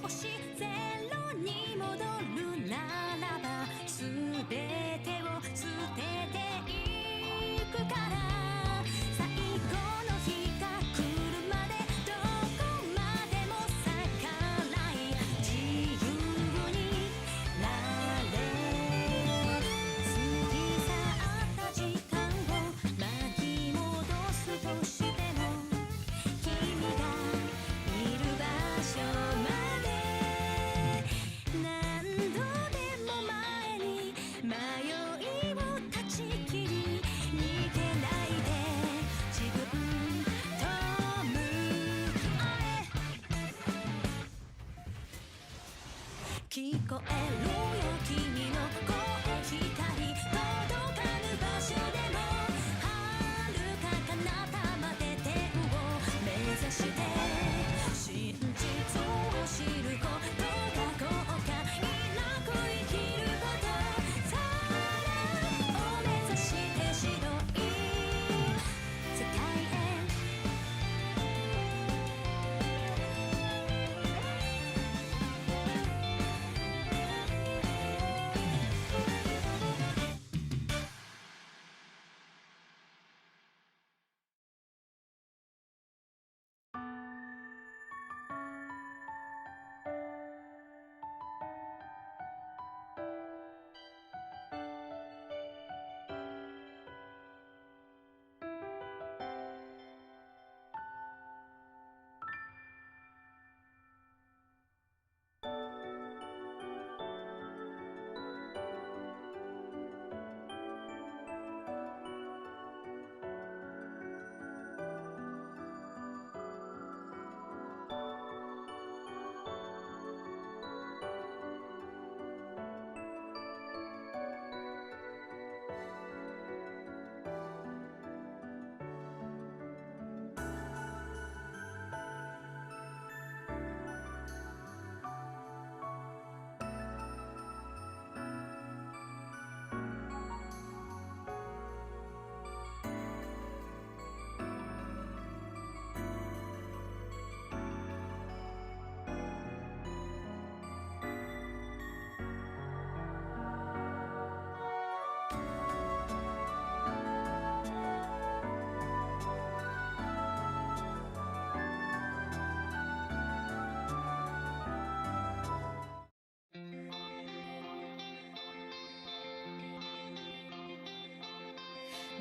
星ゼロに戻るならば全てを捨てていくから最後の日が来るまでどこまでも逆らい自由になれ過ぎ去った時間を巻き戻すとしても君がいる場所まで何度でも前に迷いを断ち切り逃げないで自分と向かえ聞こえるよ君の声光届かぬ場所でも遥か彼方まで天を目指して真実を知ることが後悔なく生きることさらを目指して白い世界へ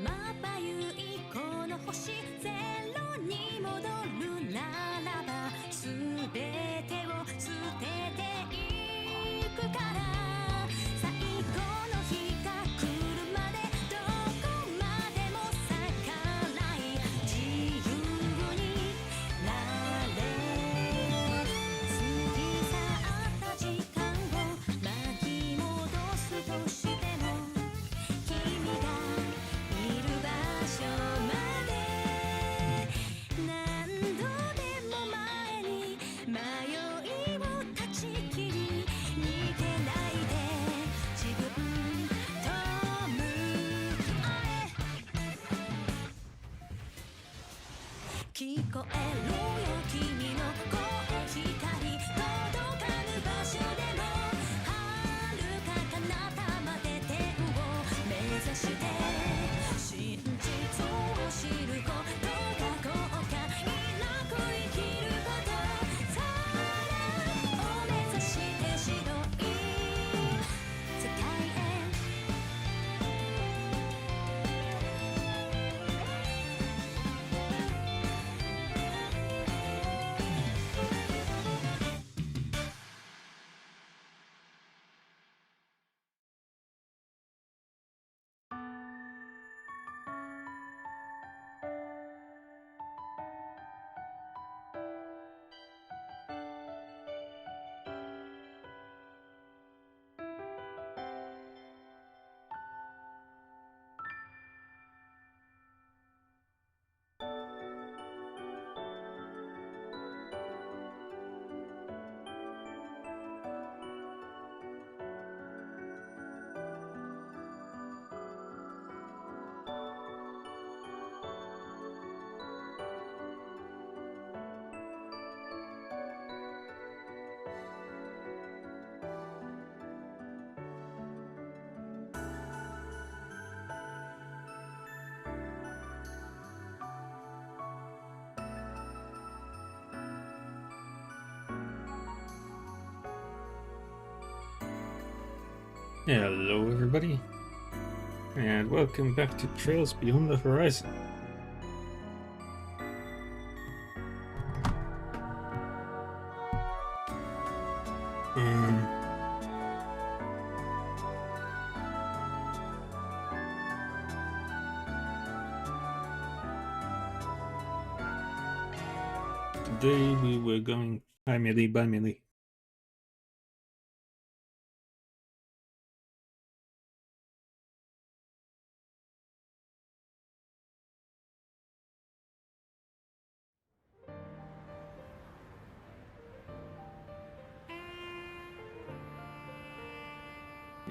まばゆいこの星ゼロに戻るならば全てを捨てていくから最後の日が来るまでどこまでも逆らい自由になれ過ぎ去った時間を巻き戻すとしても君がいる場所まで何度でも前に迷いを断ち切り逃げないで自分と向かえ聞こえるよ君の声光届かぬ場所でも遥か彼方まで天を目指して真実を知ることが後悔なく生きることさらを目指して白い世界へ Hello everybody, and welcome back to Trails Beyond the Horizon. Today we were going... Hi Millie, bye Millie.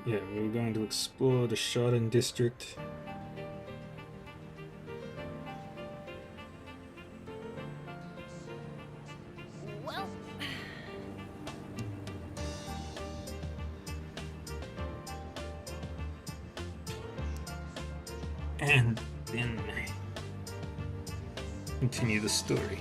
Yeah, we were going to explore the Shodan district. Well, And then continue the story.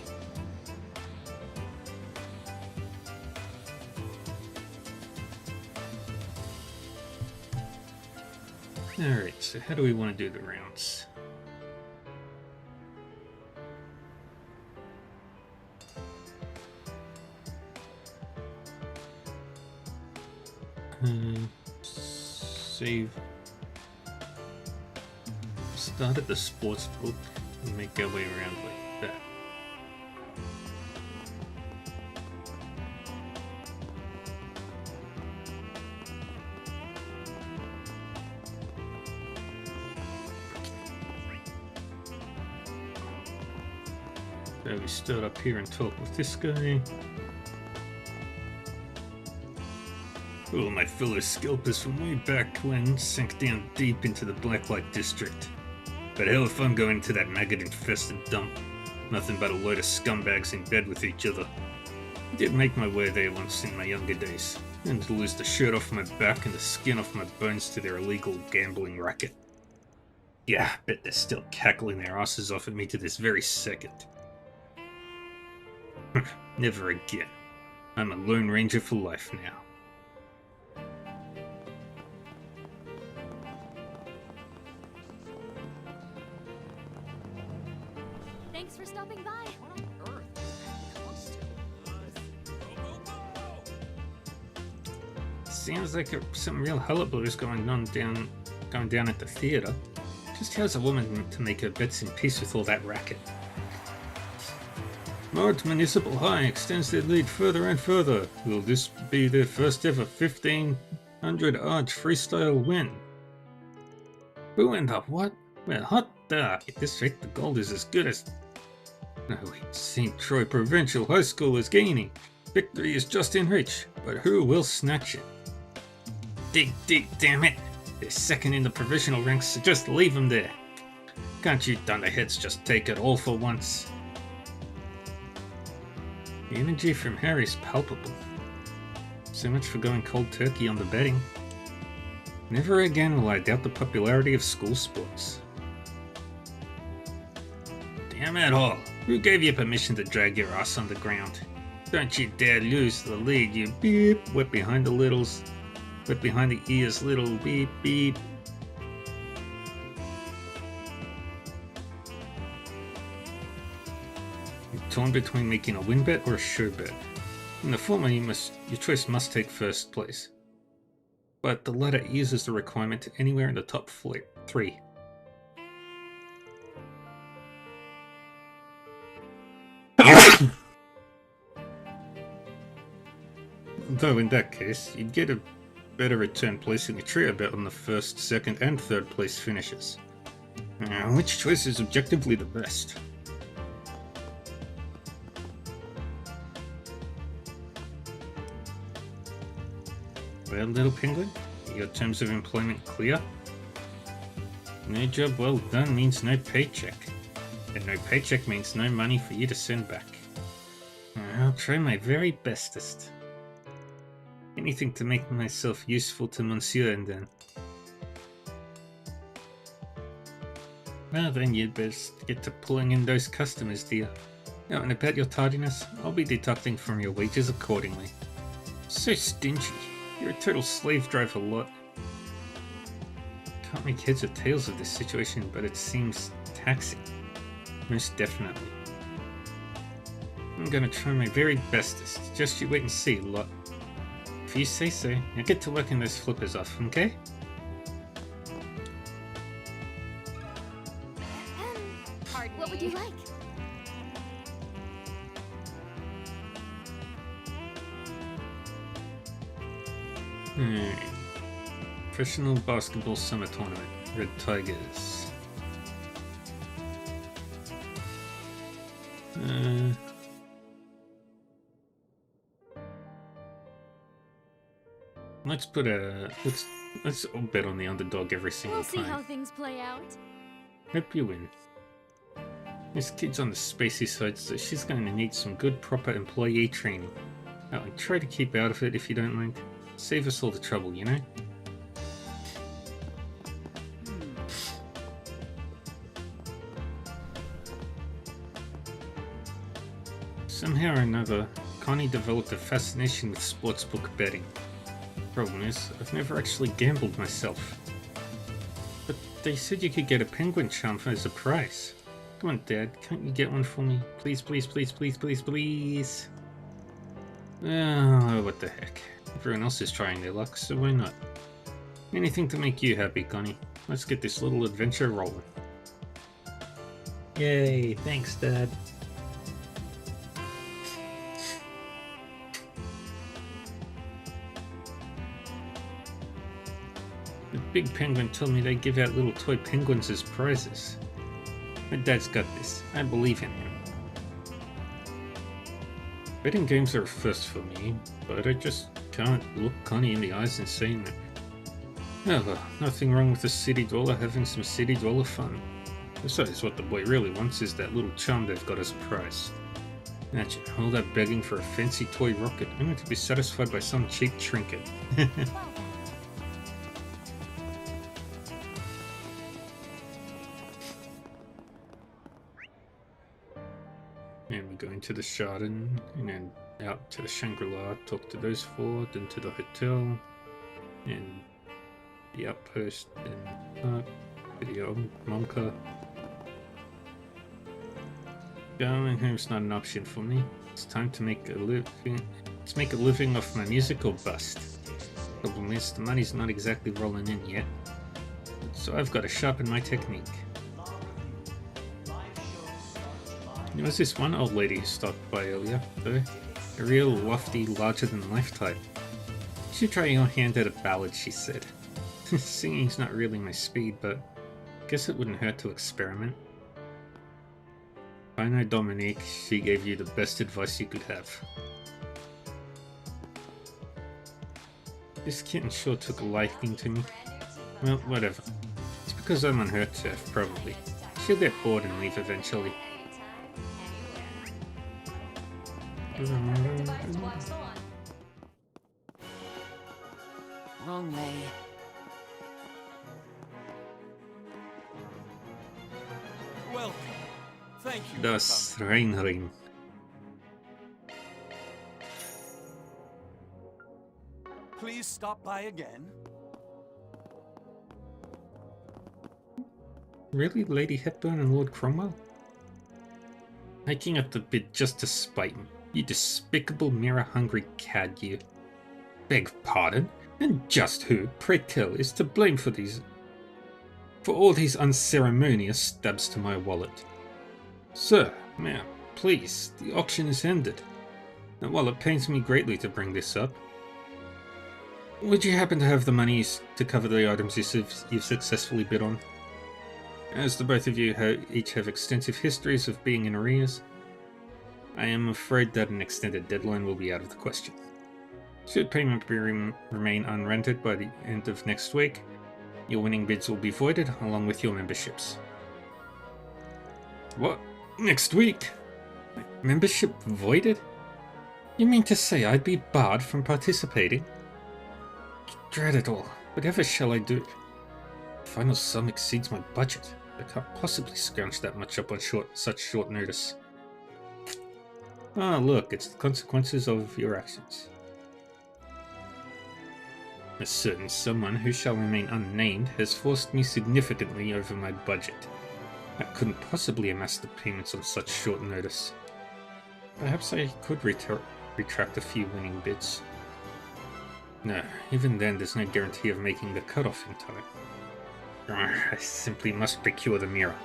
Alright, so how do we want to do the rounds? Save. Start at the sports book and make our way around like that. So we start up here and talk with this guy. All my fellow scalpers from way back when sank down deep into the Blacklight district. But hell if I'm going to that maggot-infested dump. Nothing but a load of scumbags in bed with each other. I did make my way there once in my younger days, and to lose the shirt off my back and the skin off my bones to their illegal gambling racket. Yeah, I bet they're still cackling their asses off at me to this very second. Never again. I'm a Lone Ranger for life now. thanks for stopping by. What on earth is that costume? Seems like some real hullabaloo is going down at the theater. Just how's a woman to make her bets in peace with all that racket? Mart Municipal High extends their lead further and further. Will this be their first ever 1500 arch freestyle win? Who and the what? Well, hot da! At this rate, the gold is as good as... No, wait, St. Troy Provincial High School is gaining. Victory is just in reach, but who will snatch it? Dig, damn it! They're second in the provisional ranks, so just leave them there. Can't you dunderheads just take it all for once? The energy from Harry's palpable. So much for going cold turkey on the betting. Never again will I doubt the popularity of school sports. Damn it all! Who gave you permission to drag your ass on the ground? Don't you dare lose the lead, you beep! Wet behind the littles. Wet behind the ears, little beep beep. You're torn between making a win bet or a sure bet. In the former, your choice must take first place. But the latter eases the requirement to anywhere in the top 3. Though in that case, you'd get a better return placing a trio bet on the first, second, and third place finishes. Which choice is objectively the best? Well, little penguin, are your terms of employment clear? No job well done means no paycheck, and no paycheck means no money for you to send back. I'll try my very bestest. Anything to make myself useful to Monsieur and then. Well then, you'd best get to pulling in those customers, dear. Oh, and about your tardiness, I'll be deducting from your wages accordingly. So stingy. You're a total slave driver lot. can't make heads or tails of this situation, but it seems taxing. Most definitely. I'm gonna try my very bestest. Just you wait and see, lot. If you say so, I'll get to working those flippers off, okay? Pardon what would you like? Professional basketball summer tournament. Red Tigers. Let's put a let's all bet on the underdog every single We'll see time. how things play out. Hope you win. This kid's on the spacey side, so she's going to need some good, proper employee training. Oh, and try to keep out of it if you don't mind. Save us all the trouble, you know? Somehow or another, Connie developed a fascination with sportsbook betting. Problem is, I've never actually gambled myself. But they said you could get a penguin charm as a prize. Come on, Dad, can't you get one for me? Please, please, please, please, please, please. Oh, what the heck. Everyone else is trying their luck, so why not? Anything to make you happy, Connie. Let's get this little adventure rolling. Yay, thanks, Dad. The big penguin told me they give out little toy penguins as prizes. My dad's got this. I believe in him. Betting games are a first for me, but I just can't look Connie in the eyes and say no. Oh well, nothing wrong with a city dweller having some city dweller fun. Besides, what the boy really wants is that little charm they've got as a prize. Imagine, all that begging for a fancy toy rocket, only to be satisfied by some cheap trinket. And we go into the Chardon, and then out to the Shangri-La, talk to those four, then to the hotel, and the outpost, and video, Momka. Going home's not an option for me. It's time to make a living. Let's make a living off my musical bust. Problem is, the money's not exactly rolling in yet, so I've got to sharpen my technique. There was this one old lady who stopped by earlier, though. A real lofty, larger-than-life type. Should try your hand at a ballad, she said. Singing's not really my speed, but guess it wouldn't hurt to experiment. I know Dominique, she gave you the best advice you could have. This kitten sure took a liking to me. Well, whatever. It's because I'm on her turf, probably. She'll get bored and leave eventually. Wrong way. Welcome. Thank you. Das Rheinring. Please stop by again. Really, Lady Hepburn and Lord Cromwell? Hiking up the bit just to spite me. You despicable mirror-hungry cad, you. Beg pardon? And just who, pray tell, is to blame for all these unceremonious stabs to my wallet? Sir, ma'am, please, the auction is ended. And while it pains me greatly to bring this up, would you happen to have the money to cover the items you've successfully bid on? As the both of you each have extensive histories of being in arrears, I am afraid that an extended deadline will be out of the question. Should payment remain unrendered by the end of next week, your winning bids will be voided along with your memberships. What? Next week? Membership voided? You mean to say I'd be barred from participating? Dread it all. Whatever shall I do? The final sum exceeds my budget. I can't possibly scrounge that much up on such short notice. Ah, look, it's the consequences of your actions. A certain someone who shall remain unnamed has forced me significantly over my budget. I couldn't possibly amass the payments on such short notice. Perhaps I could retract a few winning bids. No, even then there's no guarantee of making the cutoff in time. I simply must procure the mirror.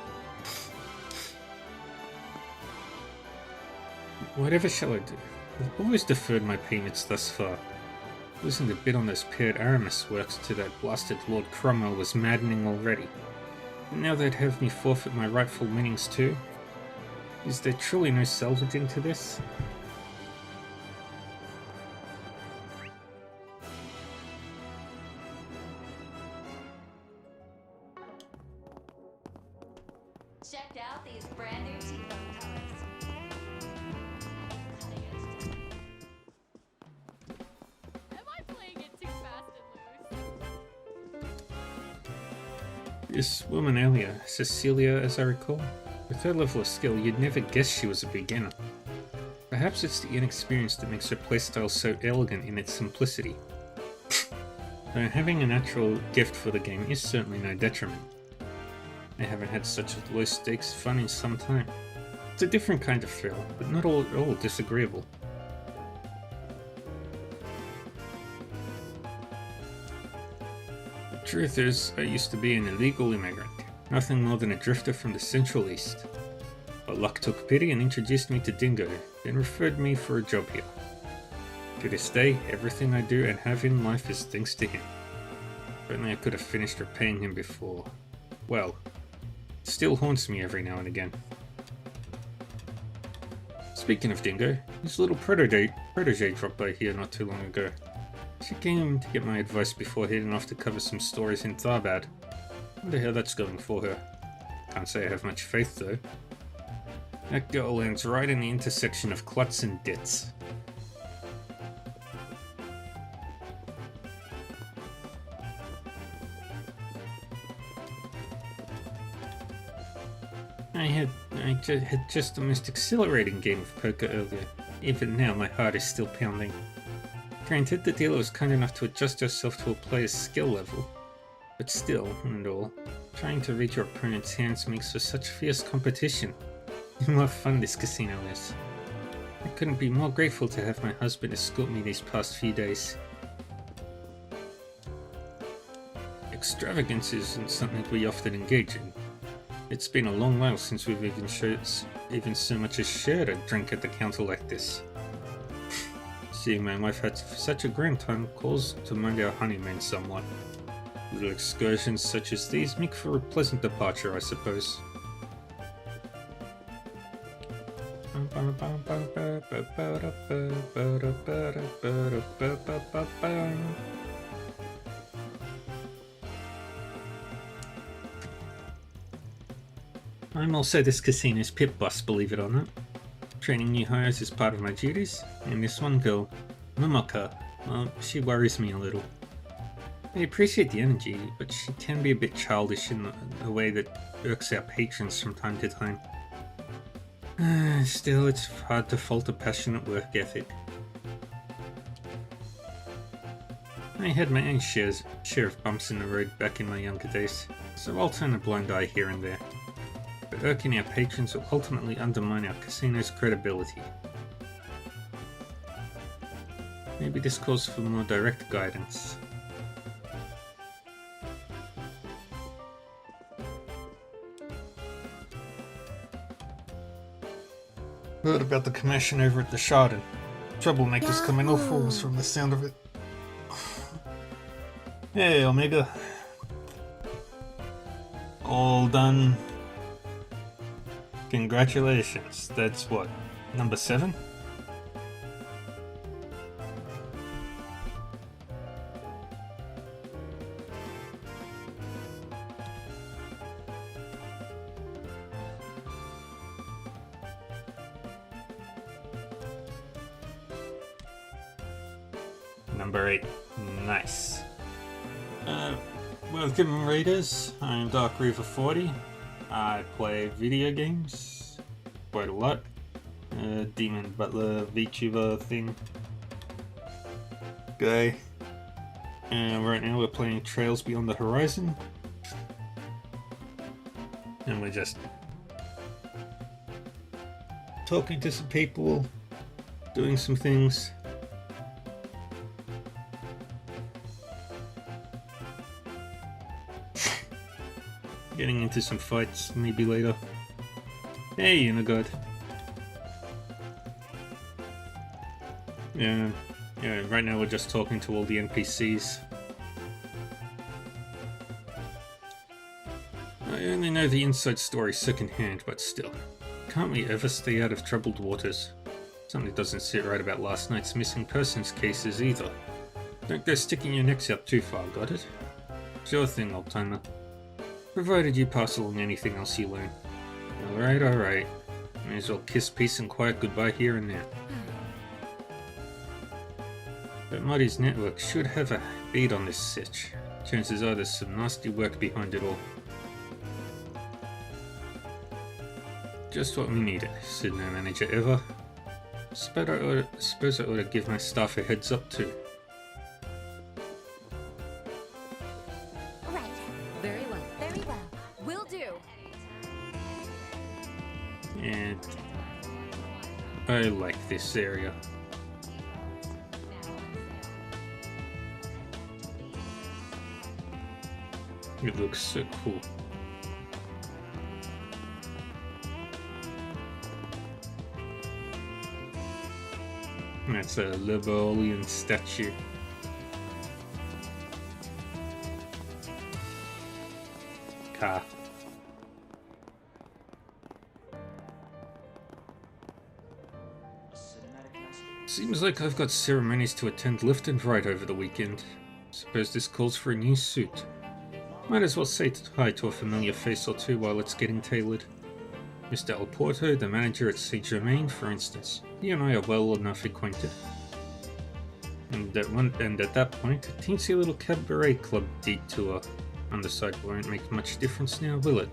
Whatever shall I do? I've always deferred my payments thus far. Losing the bid on those paired Aramis works to that blasted Lord Cromwell was maddening already. And now they'd have me forfeit my rightful winnings too? Is there truly no salvaging to this? Checked out these brand new T-bone colors. Am I playing it too fast and loose? This woman earlier, Cecilia as I recall, with her level of skill you'd never guess she was a beginner. Perhaps it's the inexperience that makes her playstyle so elegant in its simplicity. Though having a natural gift for the game is certainly no detriment. I haven't had such low stakes fun in some time. It's a different kind of thrill, but not all at all disagreeable. The truth is, I used to be an illegal immigrant, nothing more than a drifter from the Central East. But luck took pity and introduced me to Dingo, then referred me for a job here. To this day, everything I do and have in life is thanks to him. If only I could have finished repaying him before. Well, it still haunts me every now and again. Speaking of Dingo, his little protege dropped by here not too long ago. She came to get my advice before heading off to cover some stories in Tharbad. Wonder how that's going for her. Can't say I have much faith though. That girl lands right in the intersection of Klutz and Ditz. I had just the most exhilarating game of poker earlier. Even now my heart is still pounding. Granted, the dealer was kind enough to adjust herself to a player's skill level, but still, and all, trying to read your opponent's hands makes for such fierce competition. And what fun this casino is. I couldn't be more grateful to have my husband escort me these past few days. Extravagance isn't something we often engage in. It's been a long while since we've even so much as shared a drink at the counter like this. Seeing my wife had such a grand time calls to mind our honeymoon somewhat. Little excursions such as these make for a pleasant departure, I suppose. I'm also this casino's pit boss, believe it or not. Training new hires is part of my duties, and this one girl, Momoka, well, she worries me a little. I appreciate the energy, but she can be a bit childish in the way that irks our patrons from time to time. Still, it's hard to fault a passionate work ethic. I had my own share of bumps in the road back in my younger days, so I'll turn a blind eye here and there. But irking our patrons will ultimately undermine our casino's credibility. Maybe this calls for more direct guidance. Heard about the commotion over at the Chardon. Troublemakers come in all forms from the sound of it. Hey, Omega. All done. Congratulations. That's what, number 7? Number 8. Nice. Welcome readers, I'm Dark Reaver 40. I play video games quite a lot. Demon Butler VTuber thing. Guy. Right now we're playing Trails Beyond the Horizon. And we're just talking to some people, doing some things. Getting into some fights maybe later. Hey, Unigod. Yeah, right now we're just talking to all the NPCs. I only know the inside story secondhand, but still. Can't we ever stay out of troubled waters? Something doesn't sit right about last night's missing persons cases either. Don't go sticking your necks out too far, got it? Sure thing, old-timer. Provided you pass along anything else you learn. Alright. May as well kiss peace and quiet goodbye here and there. But Marty's network should have a bead on this sitch. Chances are there's some nasty work behind it all. Just what we needed, said no manager ever. Suppose I ought to give my staff a heads up too. Right. Very well. Very well. Will do. And I like this area. It looks so cool. That's a Lebolian statue. Car. Seems like I've got ceremonies to attend left and right over the weekend. Suppose this calls for a new suit. Might as well say hi to a familiar face or two while it's getting tailored. Mr. El Porto, the manager at Saint Germain, for instance. He and I are well enough acquainted. And at that point, a teensy little cabaret club detour on the side won't make much difference now, will it?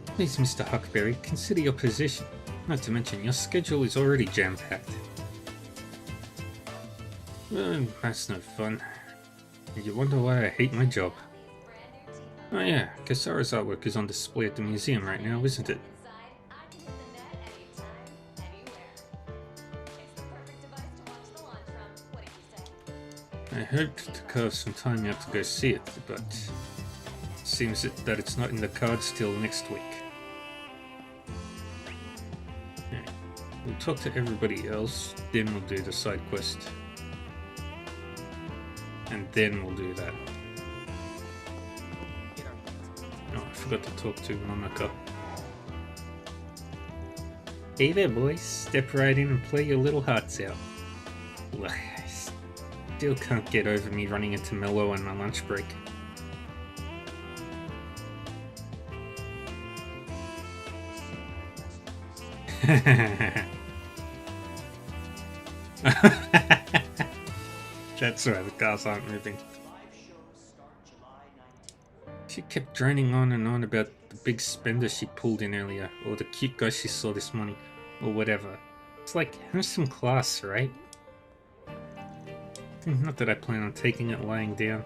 Please, Mr. Huckberry, consider your position. Not to mention, your schedule is already jam-packed. Well, that's no fun. And you wonder why I hate my job. Oh yeah, Kasara's artwork is on display at the museum right now, isn't it? I hoped to carve some time out to go see it, but it seems that it's not in the cards till next week. Yeah. We'll talk to everybody else, then we'll do the side quest. And then we'll do that. Oh, I forgot to talk to Monaco. Hey there, boys. Step right in and play your little hearts out. Ugh, I still can't get over me running into Mello on my lunch break. That's why the cars aren't moving. She kept droning on and on about the big spender she pulled in earlier, or the cute guy she saw this morning, or whatever. It's like, have some class, right? Not that I plan on taking it lying down.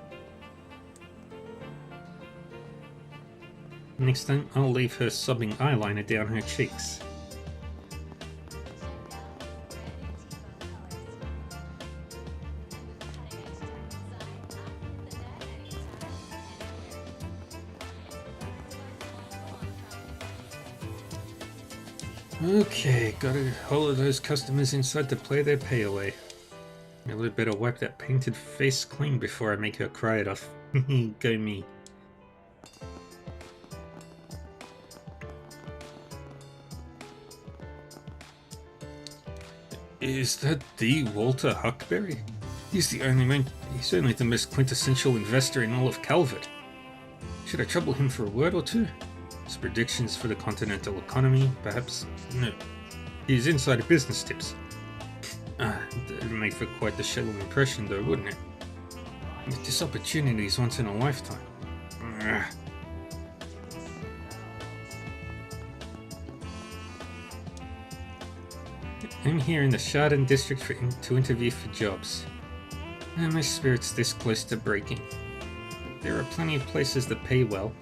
Next time, I'll leave her sobbing eyeliner down her cheeks. Okay, gotta hold those customers inside to play their pay away. Really better wipe that painted face clean before I make her cry it off. Go me. Is that the Walter Huckberry? He's only the most quintessential investor in all of Calvert. Should I trouble him for a word or two? His predictions for the continental economy, perhaps? No. His insider business tips. That would make for quite the shallow impression though, wouldn't it? This opportunity is once in a lifetime. I'm here in the Chardon district to interview for jobs. And my spirit's this close to breaking. There are plenty of places that pay well.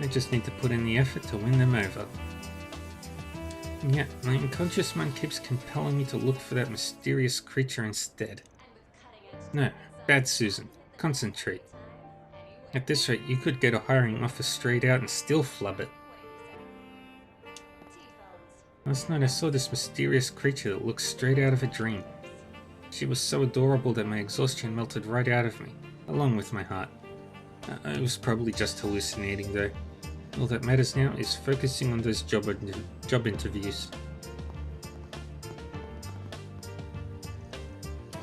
I just need to put in the effort to win them over. And yet, my unconscious mind keeps compelling me to look for that mysterious creature instead. No, bad Susan. Concentrate. At this rate, you could get a hiring offer straight out and still flub it. Last night I saw this mysterious creature that looked straight out of a dream. She was so adorable that my exhaustion melted right out of me, along with my heart. I was probably just hallucinating though. All that matters now is focusing on those job interviews.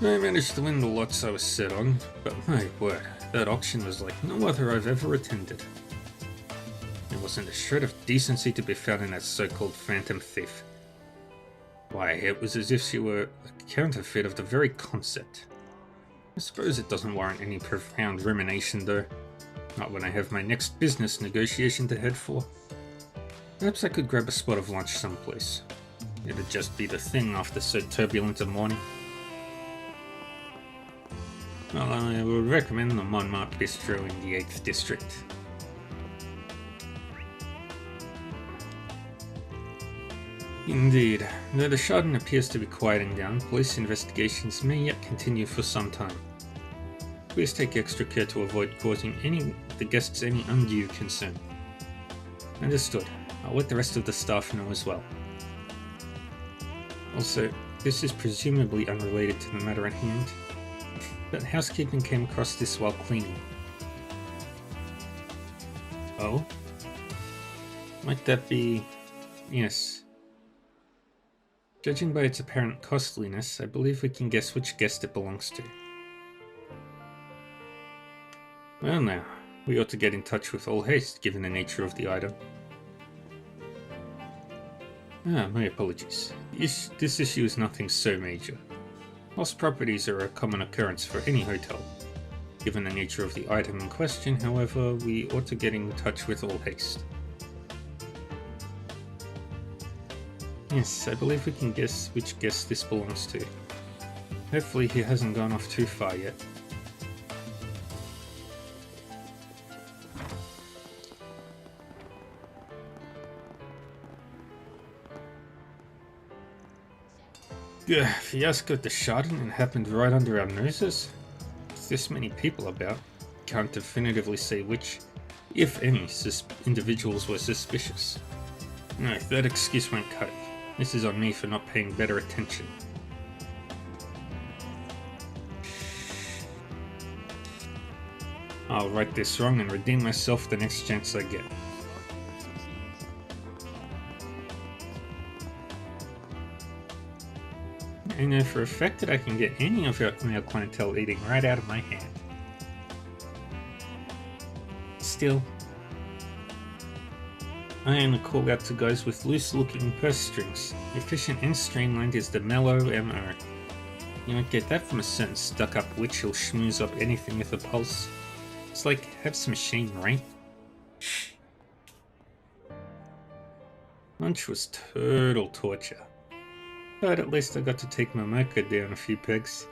I managed to win the lots I was set on, but my word, that auction was like no other I've ever attended. There wasn't a shred of decency to be found in that so-called phantom thief. Why, it was as if she were a counterfeit of the very concept. I suppose it doesn't warrant any profound rumination though. Not when I have my next business negotiation to head for. Perhaps I could grab a spot of lunch someplace. It'd just be the thing after so turbulent a morning. Well, I would recommend the Montmartre Bistro in the 8th District. Indeed, though the Chardon appears to be quieting down, police investigations may yet continue for some time. Please take extra care to avoid causing the guests any undue concern. Understood. I'll let the rest of the staff know as well. Also, this is presumably unrelated to the matter at hand, but housekeeping came across this while cleaning. Oh? Might that be... Yes. Judging by its apparent costliness, I believe we can guess which guest it belongs to. Well now, we ought to get in touch with all haste, given the nature of the item. My apologies. This issue is nothing so major. Lost properties are a common occurrence for any hotel. Given the nature of the item in question, however, we ought to get in touch with all haste. Yes, I believe we can guess which guest this belongs to. Hopefully he hasn't gone off too far yet. Fiasco at the Chardon and happened right under our noses? With this many people about, can't definitively say which, if any, individuals were suspicious. No, that excuse won't cut it. This is on me for not paying better attention. I'll right this wrong and redeem myself the next chance I get. I know for a fact that I can get any of our clientele eating right out of my hand. Still, I only call out to guys with loose-looking purse strings. Efficient and streamlined is the mellow MO. You won't get that from a certain stuck-up witch who'll schmooze up anything with a pulse. It's like, have some shame, right? Lunch was total torture. But at least I got to take Momoko down a few pegs.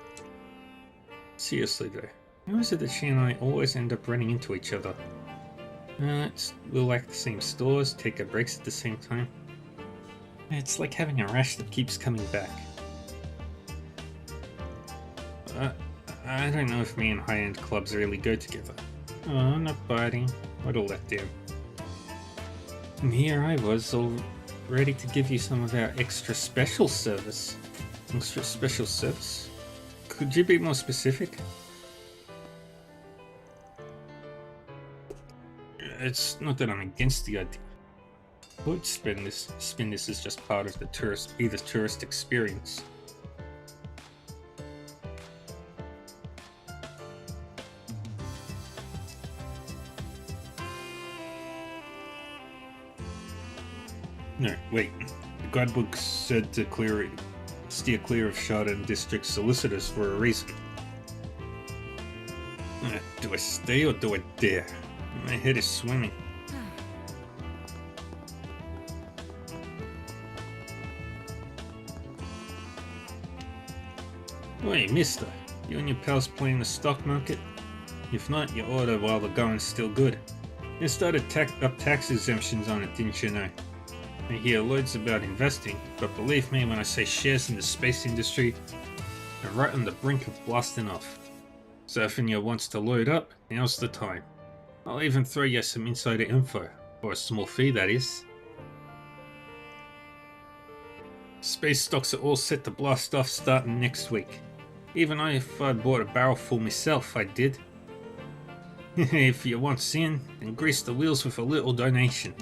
Seriously though, how is it that she and I always end up running into each other? We'll like the same stores, take our breaks at the same time. It's like having a rash that keeps coming back. I don't know if me and high-end clubs really go together. Oh, not biting. I'd all let down. And here I was, all ready to give you some of our extra special service. Extra special service? Could you be more specific? It's not that I'm against the idea. I would spin this as just part of the tourist experience. No, wait. The guidebook said to steer clear of Chardon District solicitors for a reason. Do I stay or do I dare? My head is swimming. Hey, mister. You and your pals playing the stock market? If not, you order while the going's still good. They started up tax exemptions on it, didn't you know? I hear loads about investing, but believe me when I say shares in the space industry are right on the brink of blasting off. So if you wants to load up, now's the time. I'll even throw you some insider info, for a small fee that is. Space stocks are all set to blast off starting next week. Even if I bought a barrel full myself, I did. If you want sin, then grease the wheels with a little donation.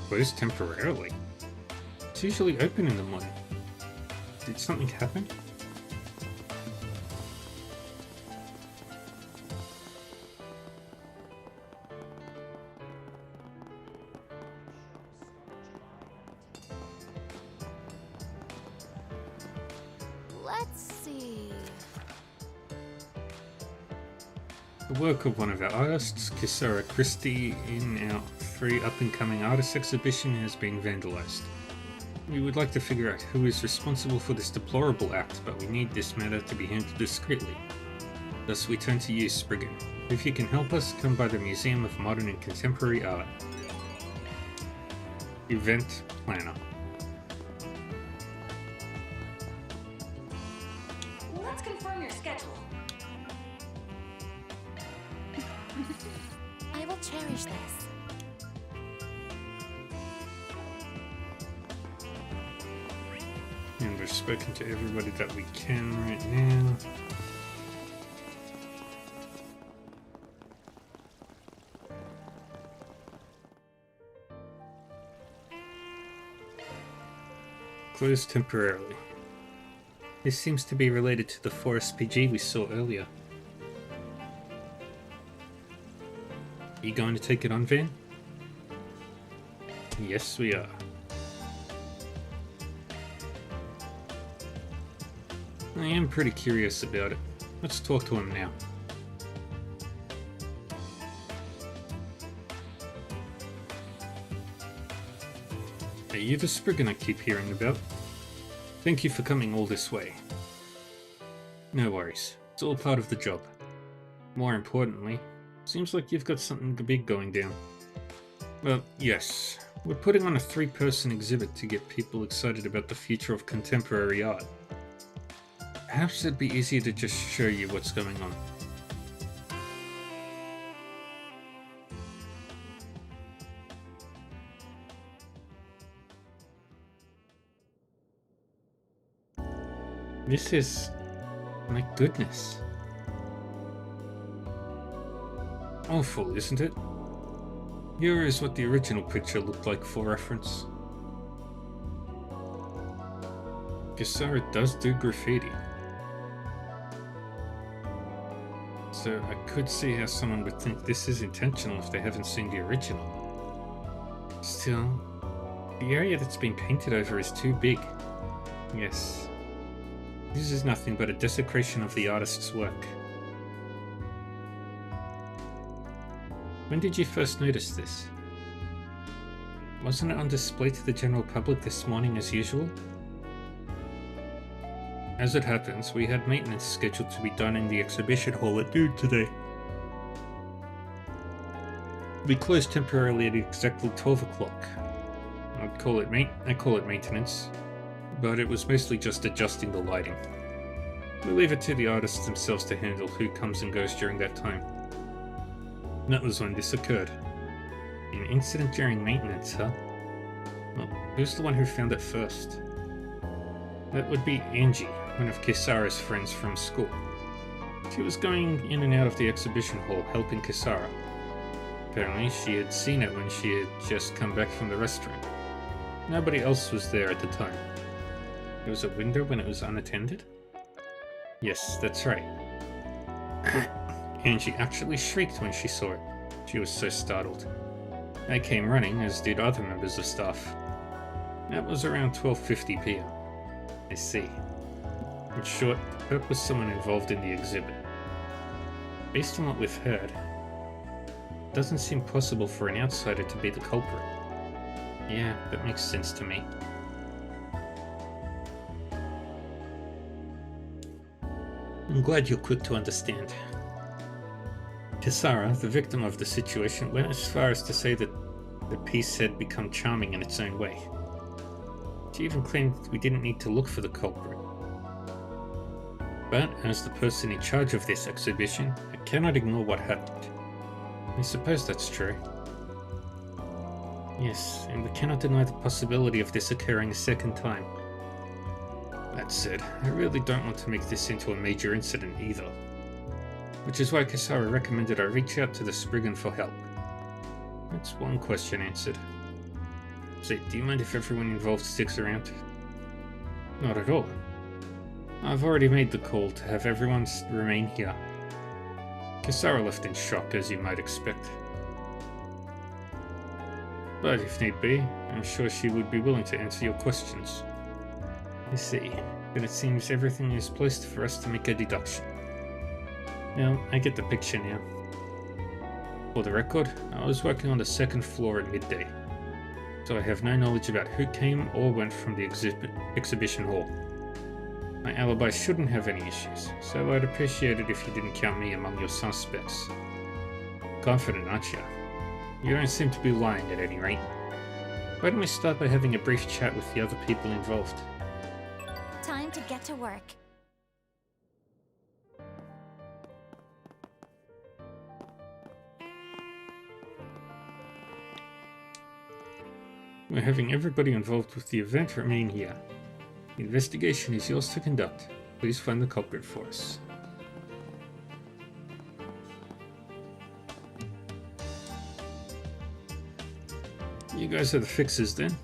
Closed temporarily. It's usually open in the morning. Did something happen? Let's see. The work of one of our artists, Kisara Christie, in our free up-and-coming artist exhibition has been vandalized. We would like to figure out who is responsible for this deplorable act, but we need this matter to be handled discreetly. Thus we turn to you, Spriggan. If you can help us, come by the Museum of Modern and Contemporary Art. Event Planner. Let's confirm your schedule. I will cherish this. And we've spoken to everybody that we can right now. Closed temporarily. This seems to be related to the 4SPG we saw earlier. Are you going to take it on, Van? Yes, we are. I am pretty curious about it. Let's talk to him now. Are you the Spriggan I keep hearing about? Thank you for coming all this way. No worries, it's all part of the job. More importantly, seems like you've got something big going down. Well, yes, we're putting on a 3-person exhibit to get people excited about the future of contemporary art. Perhaps it'd be easier to just show you what's going on. This is... my goodness. Awful, isn't it? Here is what the original picture looked like for reference. Kisara does do graffiti. So I could see how someone would think this is intentional if they haven't seen the original. Still, the area that's been painted over is too big. Yes. This is nothing but a desecration of the artist's work. When did you first notice this? Wasn't it on display to the general public this morning as usual? As it happens, we had maintenance scheduled to be done in the exhibition hall at noon today. We closed temporarily at exactly 12 o'clock. I call it maintenance, but it was mostly just adjusting the lighting. We leave it to the artists themselves to handle who comes and goes during that time. And that was when this occurred. An incident during maintenance, huh? Well, who's the one who found it first? That would be Angie, one of Kisara's friends from school. She was going in and out of the exhibition hall helping Kisara. Apparently she had seen it when she had just come back from the restroom. Nobody else was there at the time. There was a window when it was unattended? Yes, that's right. Angie actually shrieked when she saw it. She was so startled. I came running, as did other members of staff. That was around 12:50 PM. I see. In short, Perp was someone involved in the exhibit. Based on what we've heard, it doesn't seem possible for an outsider to be the culprit. Yeah, that makes sense to me. I'm glad you're quick to understand. Kisara, the victim of the situation, went as far as to say that the piece had become charming in its own way. She even claimed we didn't need to look for the culprit. But, as the person in charge of this exhibition, I cannot ignore what happened. I suppose that's true. Yes, and we cannot deny the possibility of this occurring a second time. That said, I really don't want to make this into a major incident either. Which is why Kisara recommended I reach out to the Spriggan for help. That's one question answered. So, do you mind if everyone involved sticks around? Not at all. I've already made the call to have everyone remain here. Kisara left in shock, as you might expect. But if need be, I'm sure she would be willing to answer your questions. I see, but it seems everything is placed for us to make a deduction. Well, I get the picture now. For the record, I was working on the second floor at midday, so I have no knowledge about who came or went from the exhibition hall. My alibi shouldn't have any issues, so I'd appreciate it if you didn't count me among your suspects. Confident, aren't you? You don't seem to be lying at any rate. Why don't we start by having a brief chat with the other people involved? Time to get to work. We're having everybody involved with the event remain here. The investigation is yours to conduct. Please find the culprit for us. You guys are the fixers then?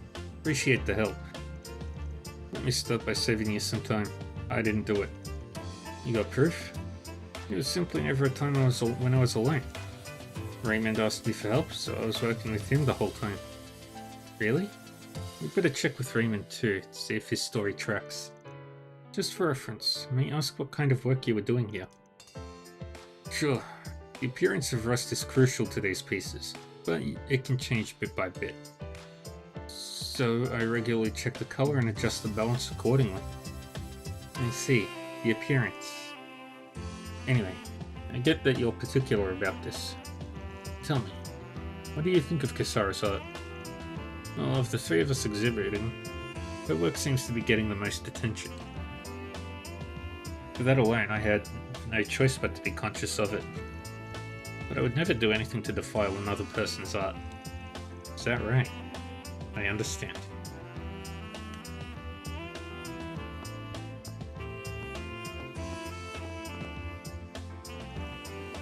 Appreciate the help. Let me start by saving you some time. I didn't do it. You got proof? It was simply never a time when I was alone. Raymond asked me for help, so I was working with him the whole time. Really? We better check with Raymond too, to see if his story tracks. Just for reference, may I ask what kind of work you were doing here? Sure, the appearance of rust is crucial to these pieces, but it can change bit by bit. So I regularly check the color and adjust the balance accordingly. I see, the appearance. Anyway, I get that you're particular about this. Tell me, what do you think of Kisara's art? Well, of the three of us exhibiting, her work seems to be getting the most attention. For that alone, I had no choice but to be conscious of it. But I would never do anything to defile another person's art. Is that right? I understand.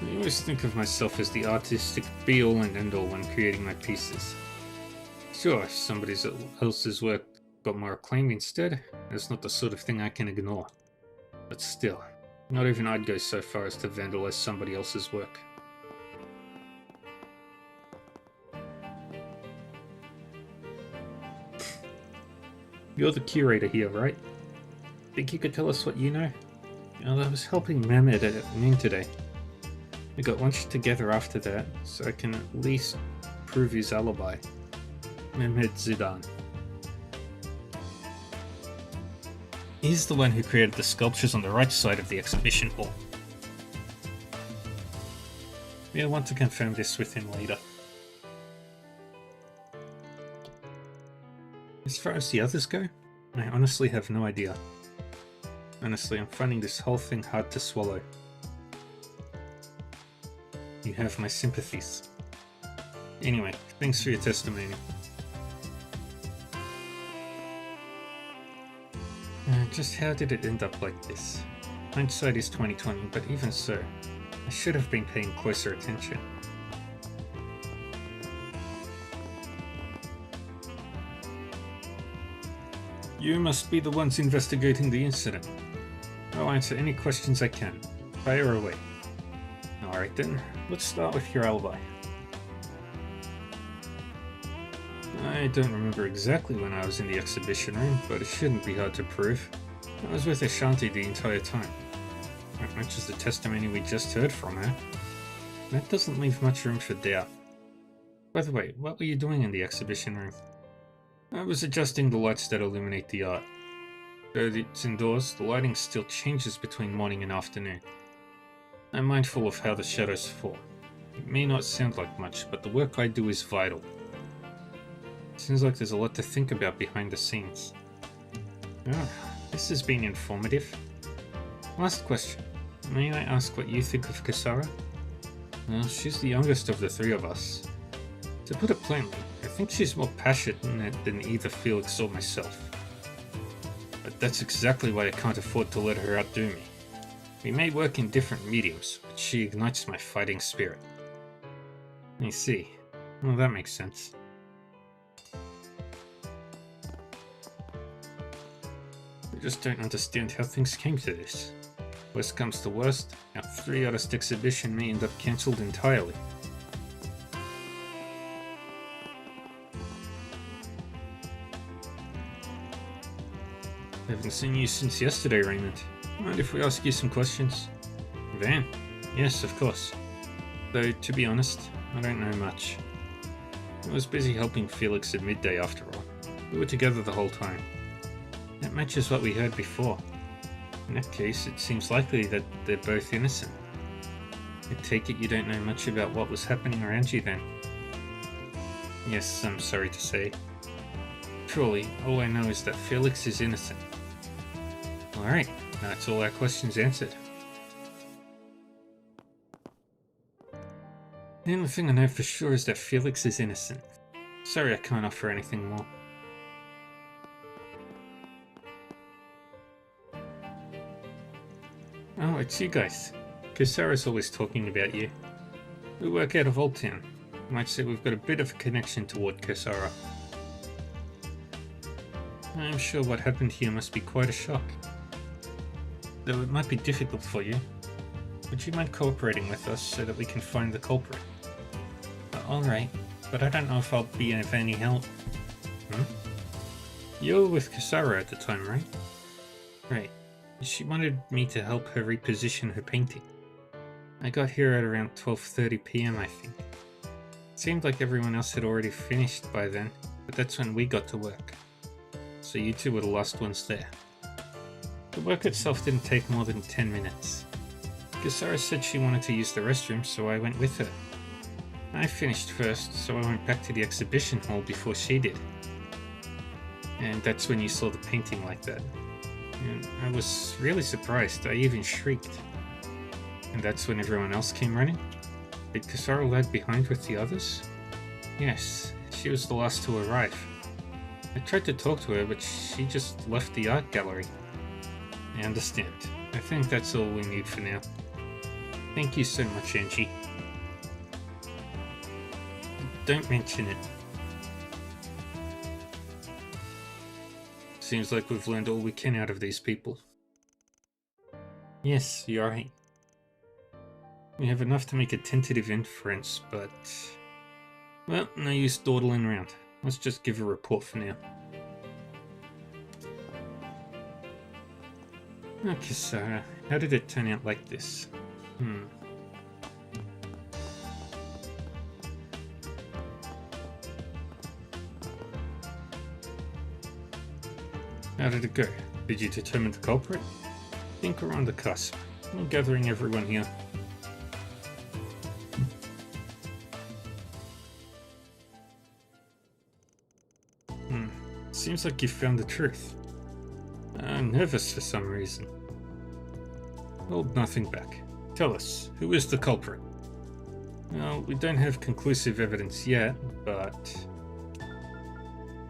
I always think of myself as the artistic be-all and end-all when creating my pieces. Sure, if somebody else's work got more acclaim instead, that's not the sort of thing I can ignore. But still, not even I'd go so far as to vandalize somebody else's work. You're the curator here, right? Think you could tell us what you know? Well, I was helping Mehmet at noon today. We got lunch together after that, so I can at least prove his alibi. Mehmet Zidane. He's the one who created the sculptures on the right side of the exhibition hall. We'll want to confirm this with him later. As far as the others go, I honestly have no idea. Honestly, I'm finding this whole thing hard to swallow. You have my sympathies. Anyway, thanks for your testimony. Just how did it end up like this? Hindsight is 20/20, but even so, I should have been paying closer attention. You must be the ones investigating the incident. I'll answer any questions I can. Fire away. Alright then, let's start with your alibi. I don't remember exactly when I was in the exhibition room, but it shouldn't be hard to prove. I was with Ashanti the entire time. As much as the testimony we just heard from her. That doesn't leave much room for doubt. By the way, what were you doing in the exhibition room? I was adjusting the lights that illuminate the art. Though it's indoors, the lighting still changes between morning and afternoon. I'm mindful of how the shadows fall. It may not sound like much, but the work I do is vital. Seems like there's a lot to think about behind the scenes. Oh, this has been informative. Last question. May I ask what you think of Kisara? Well, she's the youngest of the three of us. To put it plainly, I think she's more passionate than either Felix or myself. But that's exactly why I can't afford to let her outdo me. We may work in different mediums, but she ignites my fighting spirit. I see. Well, that makes sense. I just don't understand how things came to this. Worst comes to worst, our 3-artist exhibition may end up cancelled entirely. I haven't seen you since yesterday, Raymond. Mind if we ask you some questions? Van? Yes, of course. Though, to be honest, I don't know much. I was busy helping Felix at midday after all. We were together the whole time. That matches what we heard before. In that case, it seems likely that they're both innocent. I take it you don't know much about what was happening around you then? Yes, I'm sorry to say. Truly, all I know is that Felix is innocent. Alright, that's all our questions answered. The only thing I know for sure is that Felix is innocent. Sorry I can't offer anything more. Oh, it's you guys. Kisara's always talking about you. We work out of Old Town. Might say we've got a bit of a connection toward Kisara. I'm sure what happened here must be quite a shock. Though it might be difficult for you. Would you mind cooperating with us so that we can find the culprit? Alright, but I don't know if I'll be of any help. You were with Kisara at the time, right? Right. She wanted me to help her reposition her painting. I got here at around 12:30 PM, I think. It seemed like everyone else had already finished by then, but that's when we got to work. So you two were the last ones there. The work itself didn't take more than 10 minutes. Kisara said she wanted to use the restroom, so I went with her. I finished first, so I went back to the exhibition hall before she did. And that's when you saw the painting like that. And I was really surprised, I even shrieked. And that's when everyone else came running? Did Kisara lag behind with the others? Yes, she was the last to arrive. I tried to talk to her, but she just left the art gallery. I understand. I think that's all we need for now. Thank you so much, Angie. Don't mention it. Seems like we've learned all we can out of these people. Yes, you're right. We have enough to make a tentative inference, but... well, no use dawdling around. Let's just give a report for now. Okay, Sarah, how did it turn out like this? How did it go? Did you determine the culprit? I think we're on the cusp. I'm gathering everyone here. Seems like you found the truth. I'm nervous for some reason. Hold nothing back. Tell us, who is the culprit? Well, we don't have conclusive evidence yet, but...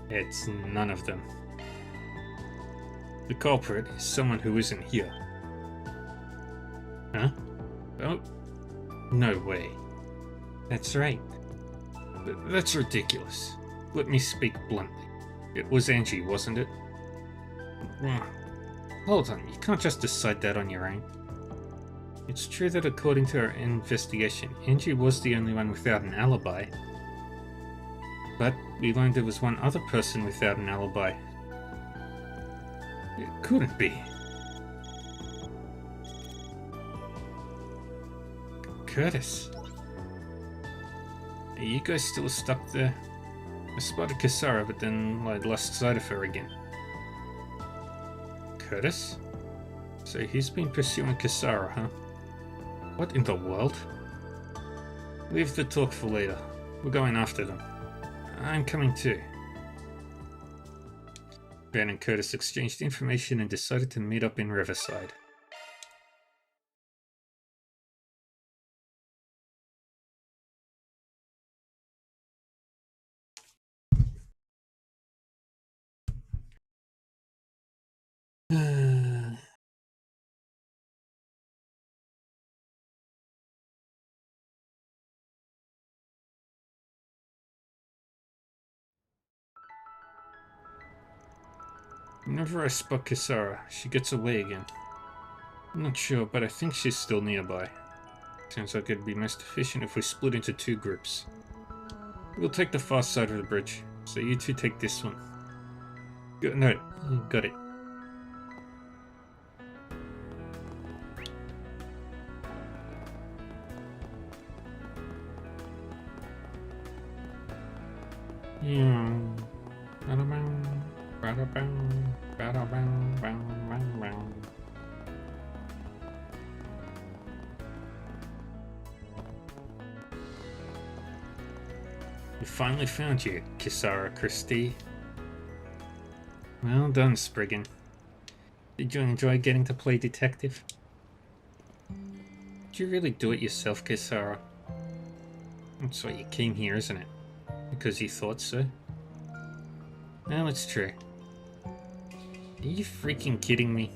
it's none of them. The culprit is someone who isn't here. Huh? Oh, no way. That's right. That's ridiculous. Let me speak bluntly. It was Angie, wasn't it? Hold on, you can't just decide that on your own. It's true that according to our investigation, Angie was the only one without an alibi. But we learned there was one other person without an alibi. It couldn't be. Curtis. Are you guys still stuck there? I spotted Kisara, but then I lost sight of her again. Curtis? So he's been pursuing Kisara, huh? What in the world? Leave the talk for later. We're going after them. I'm coming too. Ben and Curtis exchanged information and decided to meet up in Riverside. Whenever I spot Kisara, she gets away again. I'm not sure, but I think she's still nearby. Sounds like it'd be most efficient if we split into two groups. We'll take the far side of the bridge, so you two take this one. No, got it. Yeah. Ba-da-bang, ba-da-bang, ba-da-bang, bang, bang, bang. We finally found you, Kisara Christie. Well done, Spriggan. Did you enjoy getting to play detective? Did you really do it yourself, Kisara? That's why you came here, isn't it? Because you thought so? Well, it's true. Are you freaking kidding me?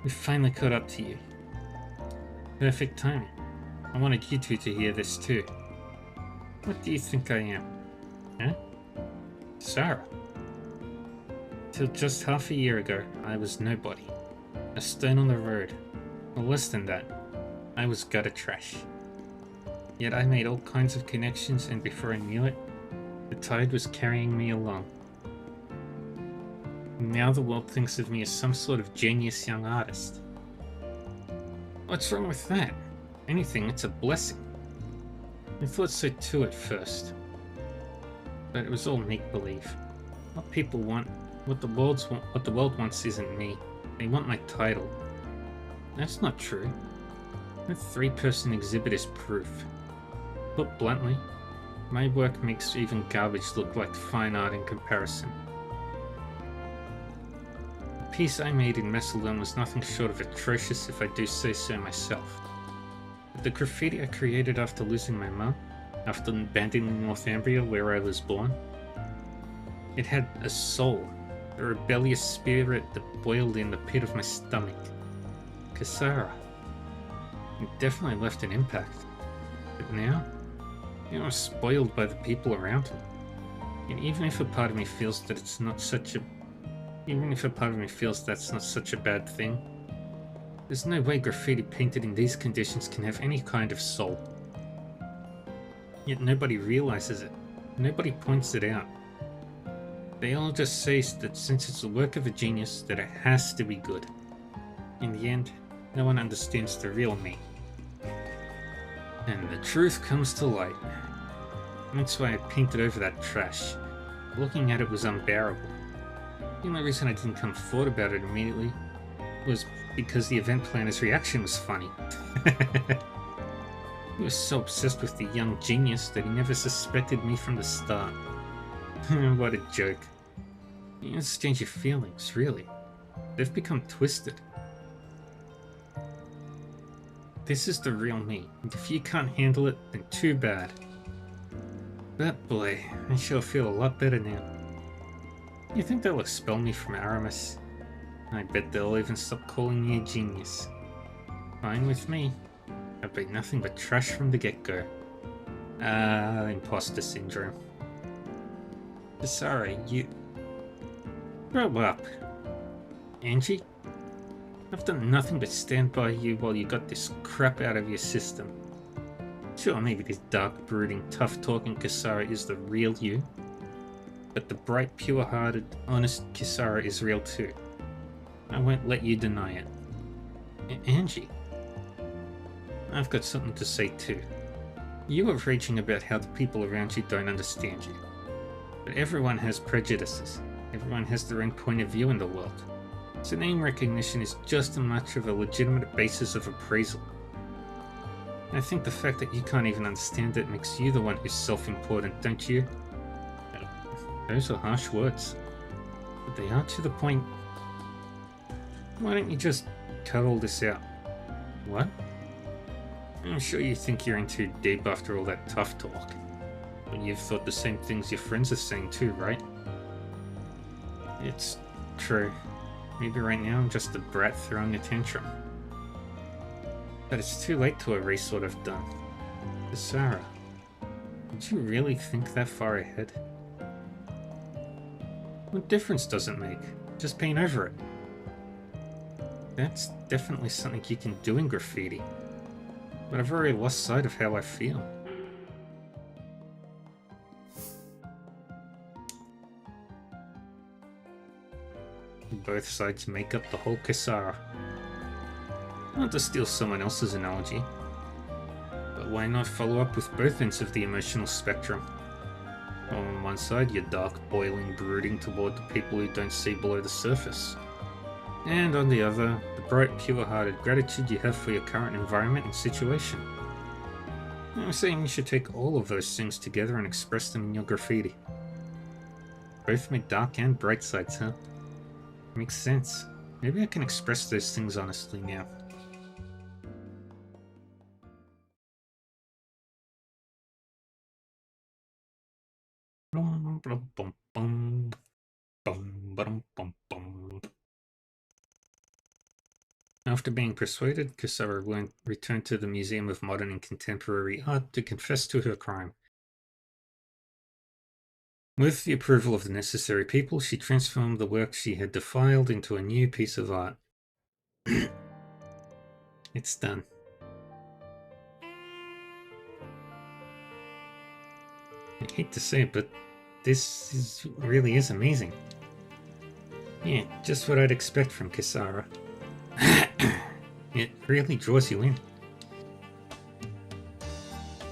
We finally caught up to you. Perfect timing. I wanted you two to hear this too. What do you think I am? Huh? Sarah. Till just half a year ago, I was nobody. A stone on the road. Or less than that. I was gutter trash. Yet I made all kinds of connections, and before I knew it, the tide was carrying me along. Now the world thinks of me as some sort of genius young artist. What's wrong with that? Anything, it's a blessing. I thought so too at first. But it was all make-believe. What people want, what the world wants isn't me. They want my title. That's not true. The three-person exhibit is proof. Put bluntly, my work makes even garbage look like fine art in comparison. The piece I made in Messalone was nothing short of atrocious, if I do say so myself. But the graffiti I created after losing my mum, after abandoning Northumbria where I was born, it had a soul, a rebellious spirit that boiled in the pit of my stomach. Kisara. It definitely left an impact. But now, I'm spoiled by the people around me. And even if a part of me feels that it's not such a... Even if a part of me feels that's not such a bad thing, there's no way graffiti painted in these conditions can have any kind of soul. Yet nobody realizes it. Nobody points it out. They all just say that since it's the work of a genius, that it has to be good. In the end, no one understands the real me. And the truth comes to light. That's why I painted over that trash. Looking at it was unbearable. The only reason I didn't come forward about it immediately was because the event planner's reaction was funny. He was so obsessed with the young genius that he never suspected me from the start. What a joke. You understand your feelings, really. They've become twisted. This is the real me, and if you can't handle it, then too bad. But boy, I sure feel a lot better now. You think they'll expel me from Aramis? I bet they'll even stop calling me a genius. Fine with me. I've been nothing but trash from the get-go. Imposter syndrome. Sorry, you... Grow up. Angie? I've done nothing but stand by you while you got this crap out of your system. Sure, maybe this dark, brooding, tough-talking Kisara is the real you. But the bright, pure-hearted, honest Kisara is real too. I won't let you deny it. Angie. I've got something to say too. You were raging about how the people around you don't understand you. But everyone has prejudices. Everyone has their own point of view in the world. So name recognition is just as much of a legitimate basis of appraisal. I think the fact that you can't even understand it makes you the one who's self-important, don't you? Those are harsh words, but they are to the point. Why don't you just cut all this out? What? I'm sure you think you're in too deep after all that tough talk. But you've thought the same things your friends are saying too, right? It's true. Maybe right now I'm just a brat throwing a tantrum. But it's too late to erase what I've done. Kisara, did you really think that far ahead? What difference does it make? Just paint over it. That's definitely something you can do in graffiti. But I've already lost sight of how I feel. Both sides make up the whole Kisara. Not to steal someone else's analogy, but why not follow up with both ends of the emotional spectrum? On one side, you're dark, boiling, brooding toward the people who don't see below the surface. And on the other, the bright, pure-hearted gratitude you have for your current environment and situation. I'm saying you should take all of those things together and express them in your graffiti. Both make dark and bright sides, huh? Makes sense. Maybe I can express those things honestly now. After being persuaded, Kisara returned to the Museum of Modern and Contemporary Art to confess to her crime. With the approval of the necessary people, she transformed the work she had defiled into a new piece of art. It's done. I hate to say it, but this really is amazing. Yeah, just what I'd expect from Kisara. It really draws you in.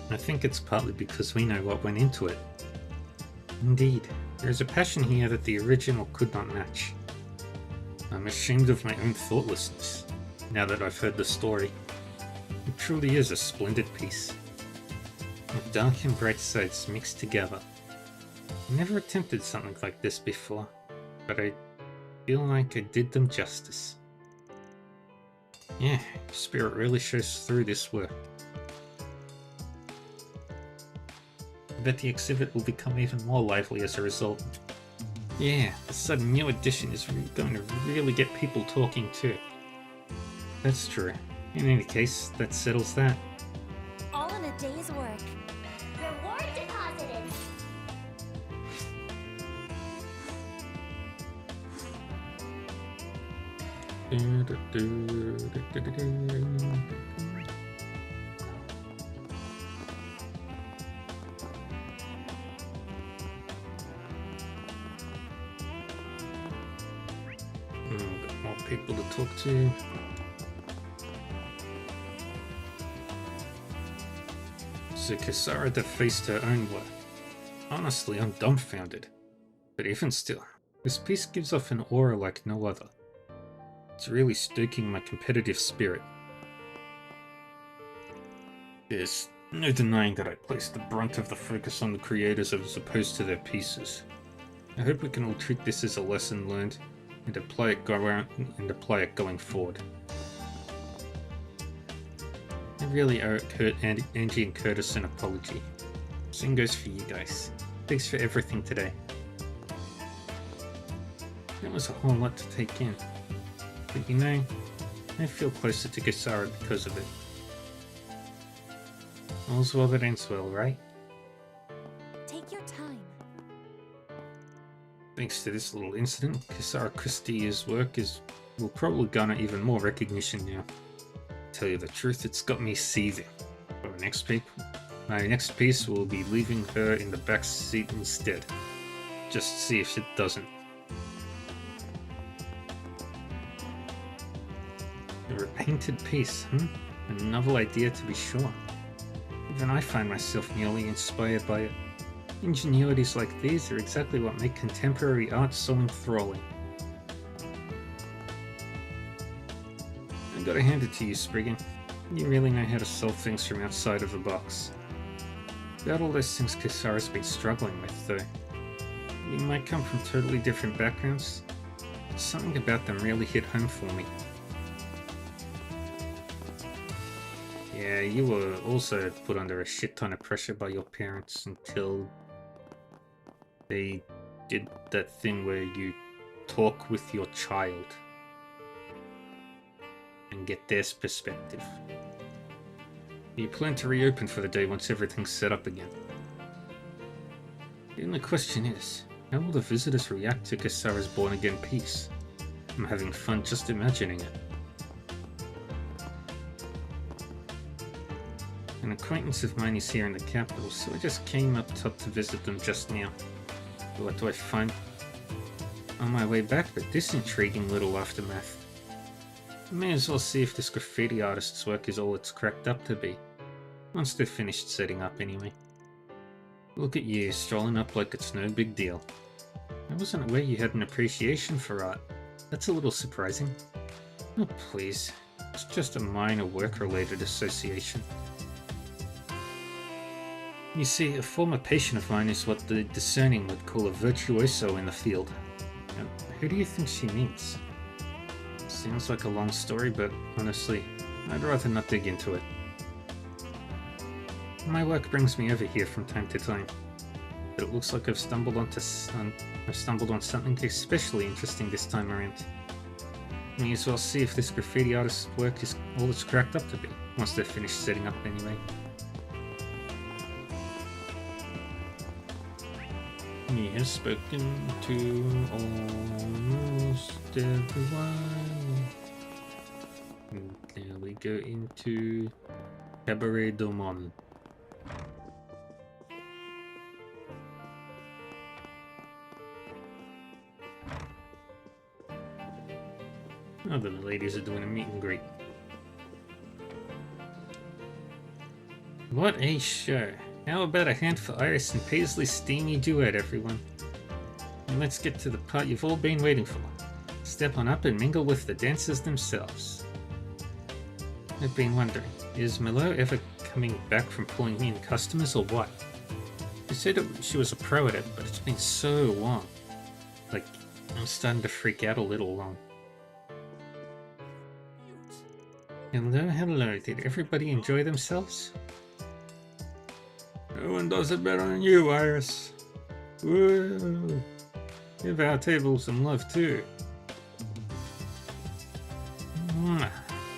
I think it's partly because we know what went into it. Indeed, there's a passion here that the original could not match. I'm ashamed of my own thoughtlessness, now that I've heard the story. It truly is a splendid piece. With dark and bright sides mixed together. I never attempted something like this before, but I feel like I did them justice. Yeah, spirit really shows through this work. I bet the exhibit will become even more lively as a result. Yeah, the sudden new addition is going to really get people talking too. That's true. In any case, that settles that. All in a day's work. Reward deposited. Got more people to talk to. So Kisara defaced her own work. Honestly, I'm dumbfounded. But even still, this piece gives off an aura like no other. It's really stoking my competitive spirit. There's no denying that I placed the brunt of the focus on the creators as opposed to their pieces. I hope we can all treat this as a lesson learned and apply it going forward. I really owe Angie and Curtis an apology. Same goes for you guys. Thanks for everything today. That was a whole lot to take in. But you know, I feel closer to Kisara because of it. All's well that ends well, right? Take your time. Thanks to this little incident, Kisara Christie's work will probably garner even more recognition now. To tell you the truth, it's got me seething. For my next piece will be leaving her in the back seat instead. Just see if it doesn't. A repainted piece, A novel idea to be sure. Even I find myself nearly inspired by it. Ingenuities like these are exactly what make contemporary art so enthralling. I gotta hand it to you, Spriggan. You really know how to solve things from outside of the box. About all those things Kisara's been struggling with, though. You might come from totally different backgrounds, but something about them really hit home for me. Yeah, you were also put under a shit ton of pressure by your parents until they did that thing where you talk with your child and get their perspective. You plan to reopen for the day once everything's set up again. The only question is, how will the visitors react to Kisara's born-again piece? I'm having fun just imagining it. An acquaintance of mine is here in the capital, so I just came up top to visit them just now. What do I find on my way back but this intriguing little aftermath? I may as well see if this graffiti artist's work is all it's cracked up to be. Once they're finished setting up anyway. Look at you, strolling up like it's no big deal. I wasn't aware you had an appreciation for art. That's a little surprising. Oh please, it's just a minor work-related association. You see, a former patient of mine is what the discerning would call a virtuoso in the field. Now, who do you think she means? Seems like a long story, but honestly, I'd rather not dig into it. My work brings me over here from time to time, but it looks like I've stumbled on something especially interesting this time around. May as well see if this graffiti artist's work is all it's cracked up to be, once they're finished setting up anyway. He has spoken to almost everyone. And now we go into Cabaret du Monde. Oh, the ladies are doing a meet and greet. What a show! How about a hand for Iris and Paisley's steamy duet, everyone? And let's get to the part you've all been waiting for. Step on up and mingle with the dancers themselves. I've been wondering, is Milo ever coming back from pulling in customers or what? She said she was a pro at it, but it's been so long. Like, I'm starting to freak out a little long. Hello, did everybody enjoy themselves? No one does it better than you, Iris. Woo! Give our table some love too.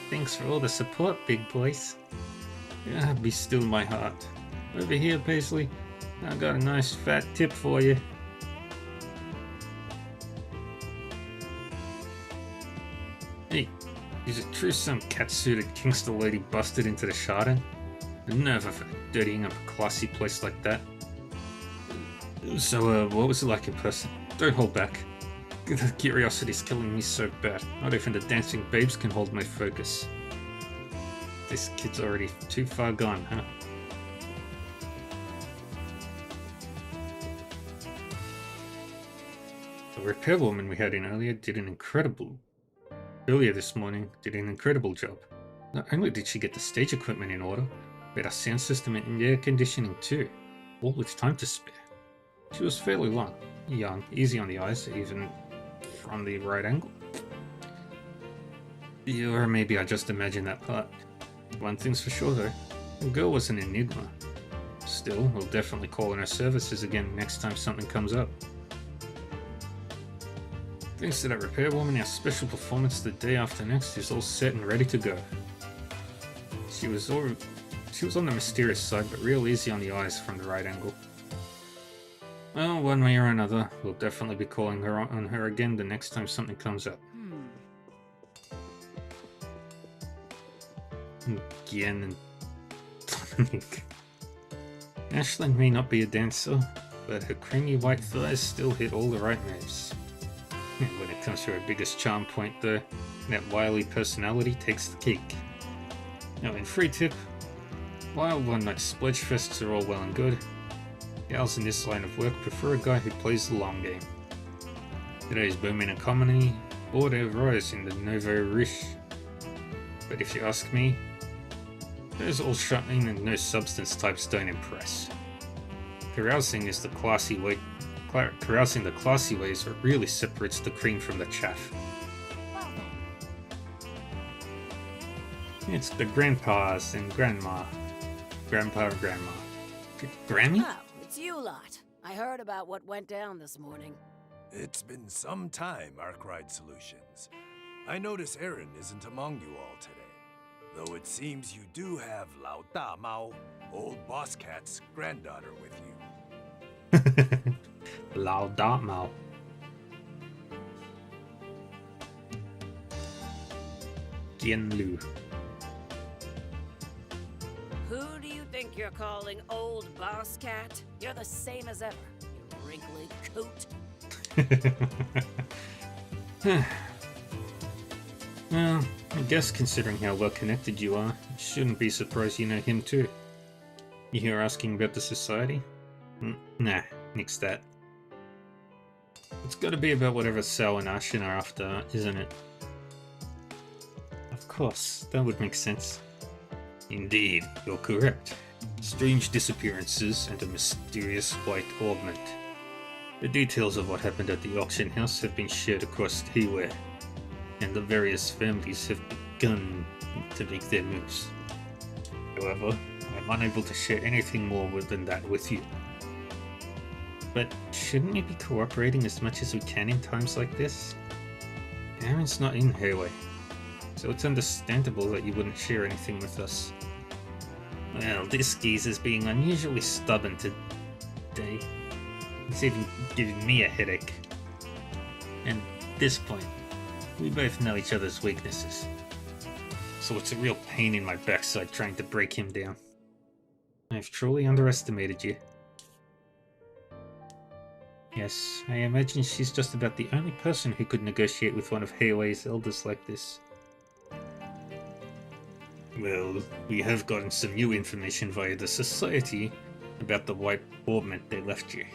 Thanks for all the support, big boys. Yeah, be still my heart. Over here, Paisley. I got a nice fat tip for you. Hey, is it true some cat-suited Kingster lady busted into the Chardin? The nerve of her dirtying up a classy place like that. So, what was it like in person? Don't hold back. The curiosity's killing me so bad. Not even the dancing babes can hold my focus. This kid's already too far gone, huh? The repair woman we had in earlier this morning did an incredible job. Not only did she get the stage equipment in order, but our sound system and air conditioning too, all with time to spare. She was fairly long, young, easy on the eyes, even from the right angle. Or maybe I just imagined that part. One thing's for sure though, the girl was an enigma. Still, we'll definitely call on her services again next time something comes up. Thanks to that repair woman, our special performance the day after next is all set and ready to go. She was on the mysterious side, but real easy on the eyes from the right angle. Well, one way or another, we'll definitely be calling on her again the next time something comes up. Again and Dominic. Ashlyn may not be a dancer, but her creamy white thighs still hit all the right moves. When it comes to her biggest charm point though, that wily personality takes the cake. Now in free tip, While one-night splurge-fests are all well and good, gals in this line of work prefer a guy who plays the long game. Today's booming economy brought a rise in the nouveau riche. But if you ask me, those all shutting and no substance types don't impress. Carousing the classy way is what really separates the cream from the chaff. It's the grandpas and grandpa and grandma. Grammy? Oh, it's you lot. I heard about what went down this morning. It's been some time, Arkwright Solutions. I notice Aaron isn't among you all today. Though it seems you do have Lao Da Mao, old Boss Cat's granddaughter, with you. Lao Da Mao. Jian Lu. Who do you think you're calling old boss cat? You're the same as ever, you wrinkly coot. Well, I guess considering how well connected you are, you shouldn't be surprised you know him too. You here asking about the society? Nah, nix that. It's gotta be about whatever Sal and Ashen are after, isn't it? Of course, that would make sense. Indeed, you're correct. Strange disappearances and a mysterious white augment. The details of what happened at the auction house have been shared across Hayware, and the various families have begun to make their moves. However, I'm unable to share anything more than that with you. But shouldn't we be cooperating as much as we can in times like this? Aaron's not in Hayway, so it's understandable that you wouldn't share anything with us. Well, this geezer's being unusually stubborn today. It's even giving me a headache. And at this point, we both know each other's weaknesses. So it's a real pain in my backside trying to break him down. I've truly underestimated you. Yes, I imagine she's just about the only person who could negotiate with one of Hayway's elders like this. Well, we have gotten some new information via the Society about the white augment they left you.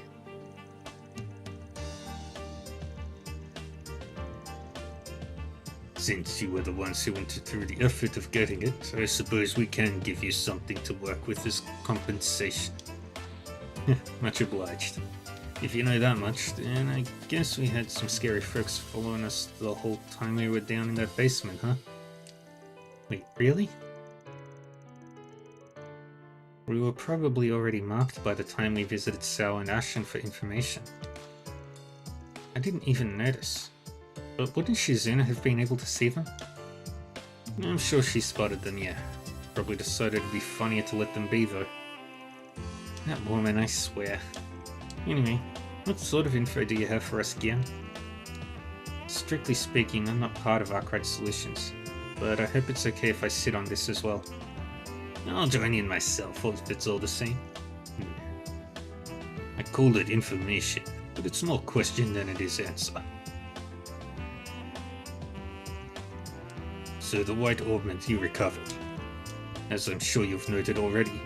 Since you were the ones who went through the effort of getting it, I suppose we can give you something to work with as compensation. Much obliged. If you know that much, then I guess we had some scary folks following us the whole time we were down in that basement, huh? Wait, really? We were probably already marked by the time we visited Sal and Ashen for information. I didn't even notice. But wouldn't Shizuna have been able to see them? I'm sure she spotted them, yeah. Probably decided it'd be funnier to let them be, though. That woman, I swear. Anyway, what sort of info do you have for us, Gian? Strictly speaking, I'm not part of Arkwright Solutions, but I hope it's okay if I sit on this as well. I'll join in myself, if it's all the same. I called it information, but it's more question than it is answer. So the white augment you recovered, as I'm sure you've noted already,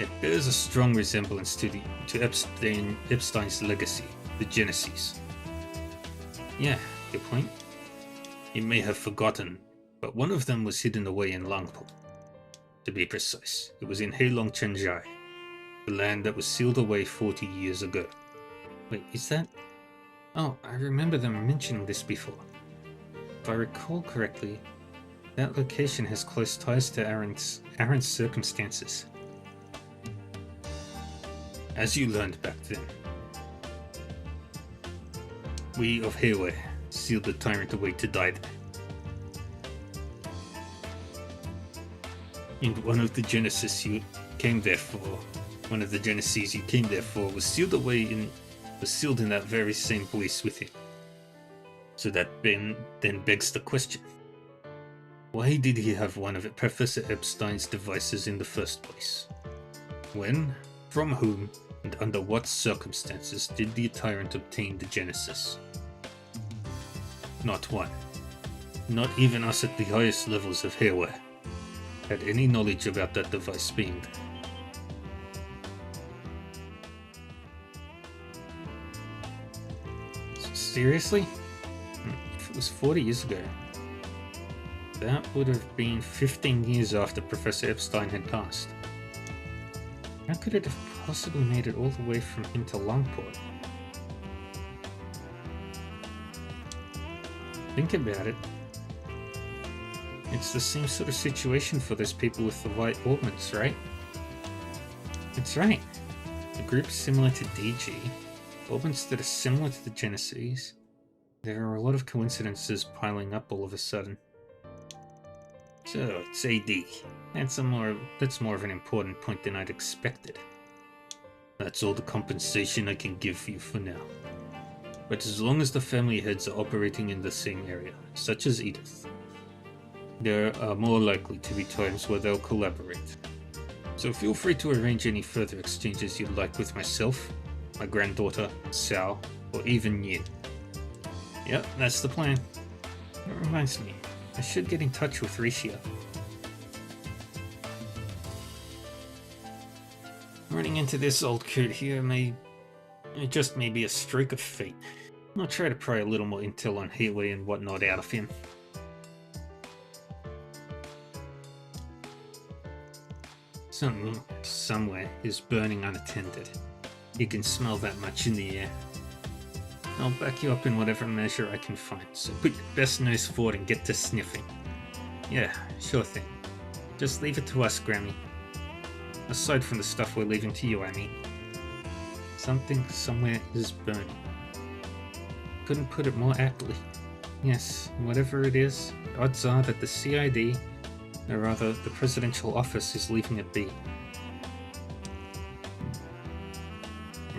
it bears a strong resemblance to Epstein's legacy, the Genesis. Yeah, good point. You may have forgotten, but one of them was hidden away in Langpo. To be precise, it was in Heilong Chenjai, the land that was sealed away 40 years ago. Wait, is that? Oh, I remember them mentioning this before. If I recall correctly, that location has close ties to Aaron's circumstances. As you learned back then, we of Hayway sealed the tyrant away to die there. And one of the Genesis you came there for was sealed in that very same place with him. So that then begs the question. Why did he have one of Professor Epstein's devices in the first place? When, from whom, and under what circumstances did the tyrant obtain the Genesis? Not one. Not even us at the highest levels of Hayway. had any knowledge about that device being there. Seriously? If it was 40 years ago, that would have been 15 years after Professor Epstein had passed. How could it have possibly made it all the way from him to Longport? Think about it. It's the same sort of situation for those people with the white orbits, right? That's right. The group is similar to DG, orbits that are similar to the Genesis. There are a lot of coincidences piling up all of a sudden. So, it's AD. That's more of an important point than I'd expected. That's all the compensation I can give you for now. But as long as the family heads are operating in the same area, such as Edith, there are more likely to be times where they'll collaborate. So feel free to arrange any further exchanges you'd like with myself, my granddaughter, Sal, or even Yin. Yep, that's the plan. That reminds me, I should get in touch with Ricia. Running into this old coot here it just may be a stroke of fate. I'll try to pry a little more intel on Haley and whatnot out of him. Something, somewhere, is burning unattended. You can smell that much in the air. I'll back you up in whatever measure I can find, so put your best nose forward and get to sniffing. Yeah, sure thing. Just leave it to us, Grammy. Aside from the stuff we're leaving to you, I mean. Something somewhere is burning. Couldn't put it more aptly. Yes, whatever it is, odds are that the CID, or rather the presidential office, is leaving it be.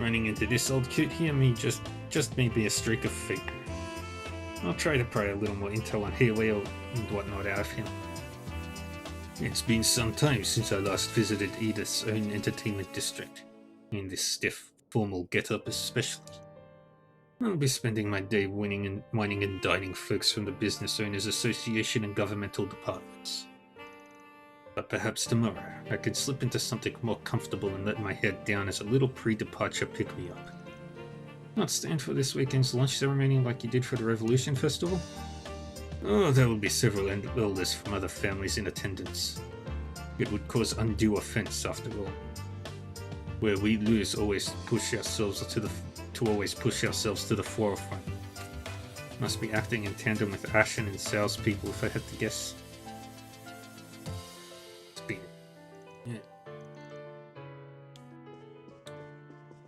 Running into this old coot here just may be a streak of fate. I'll try to pry a little more intel on Haleo and whatnot out of him. It's been some time since I last visited Edith's own entertainment district, in this stiff, formal get-up especially. I'll be spending my day wining and dining folks from the Business Owners Association and governmental departments. But perhaps tomorrow I could slip into something more comfortable and let my head down as a little pre-departure pick-me-up. Not stand for this weekend's lunch ceremony like you did for the Revolution Festival? Oh, there will be several elders from other families in attendance. It would cause undue offense, after all. Where we lose always push ourselves to the forefront. Must be acting in tandem with Ashen and Sal's people, if I had to guess. Yeah.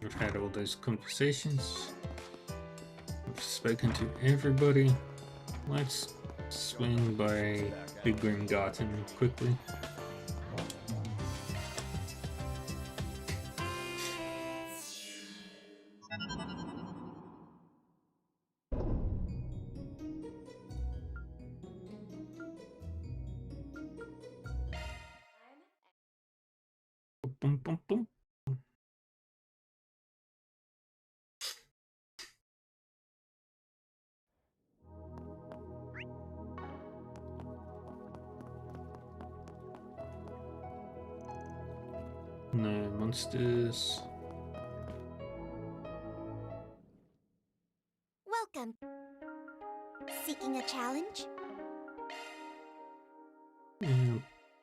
We've had all those conversations. I've spoken to everybody. Let's swing by Big Green Garden quickly. Boom, boom, boom. No monsters. Welcome. Seeking a challenge?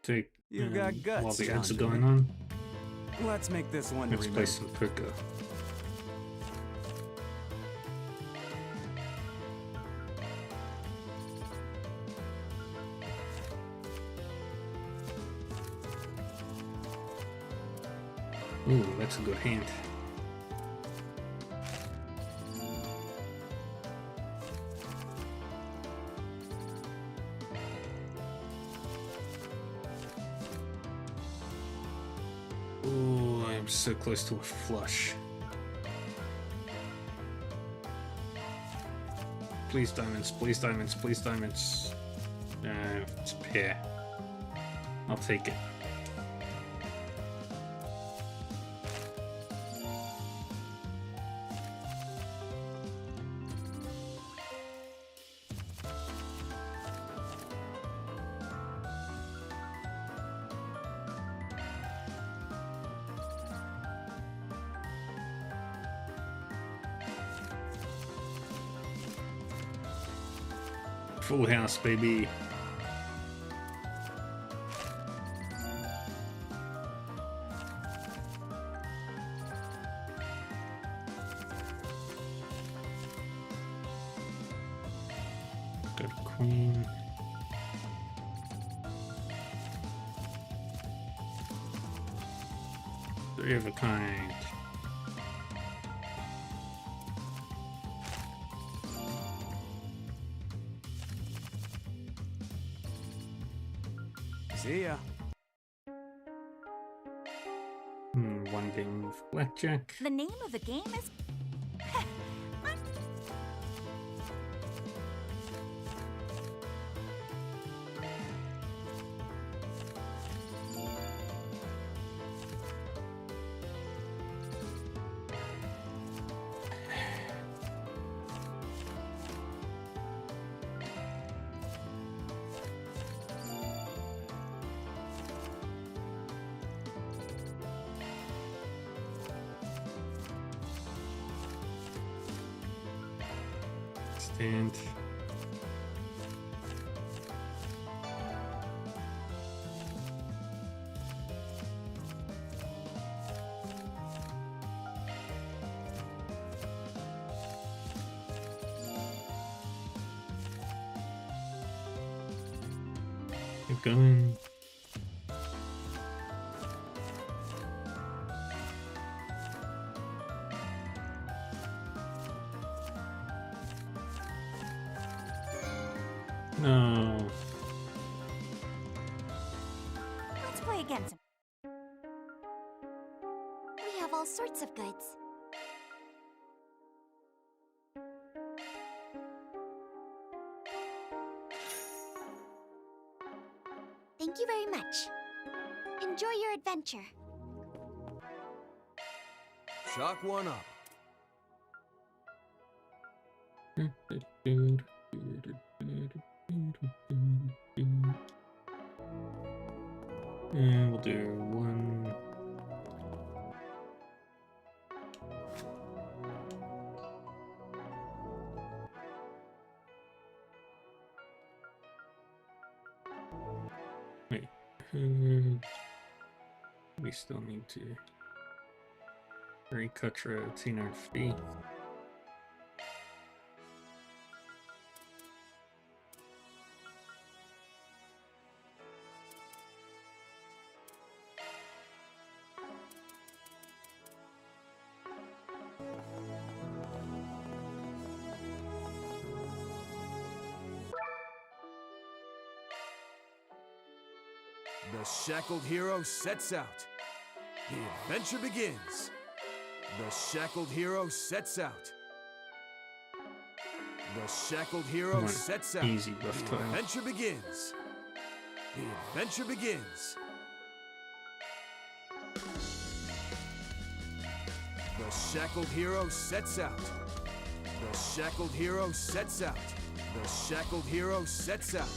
Take You got guts, while the ads are John going on. Let's make this one Let's to play remember. some poker. Ooh, that's a good hand. Oh, I'm so close to a flush. Please diamonds, please diamonds, please diamonds. It's a pair. I'll take it. Full house, baby. Got a queen. Three of a kind. See ya. One game of blackjack. The name of the game is. Stand. Keep going. No. Let's play again. We have all sorts of goods. Thank you very much. Enjoy your adventure. Shock one up. And we'll do one. Wait, we still need to recut routine our fee. The shackled hero sets out. The adventure begins. The shackled hero sets out. The shackled hero One sets out. easy buff The tile. adventure begins. The adventure begins. The shackled hero sets out. The shackled hero sets out. The shackled hero sets out.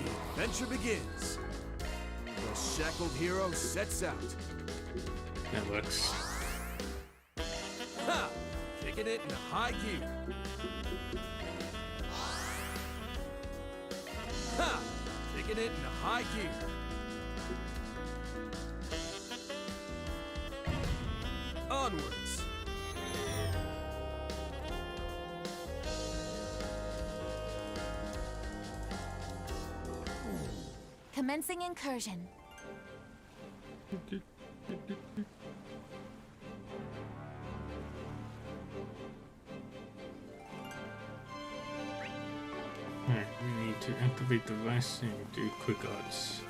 The adventure begins. The shackled hero sets out. That works. Ha! Kicking it in high gear. Ha! Kicking it in high gear. Onwards. Commencing incursion. Alright, we need to activate the device and do quick odds.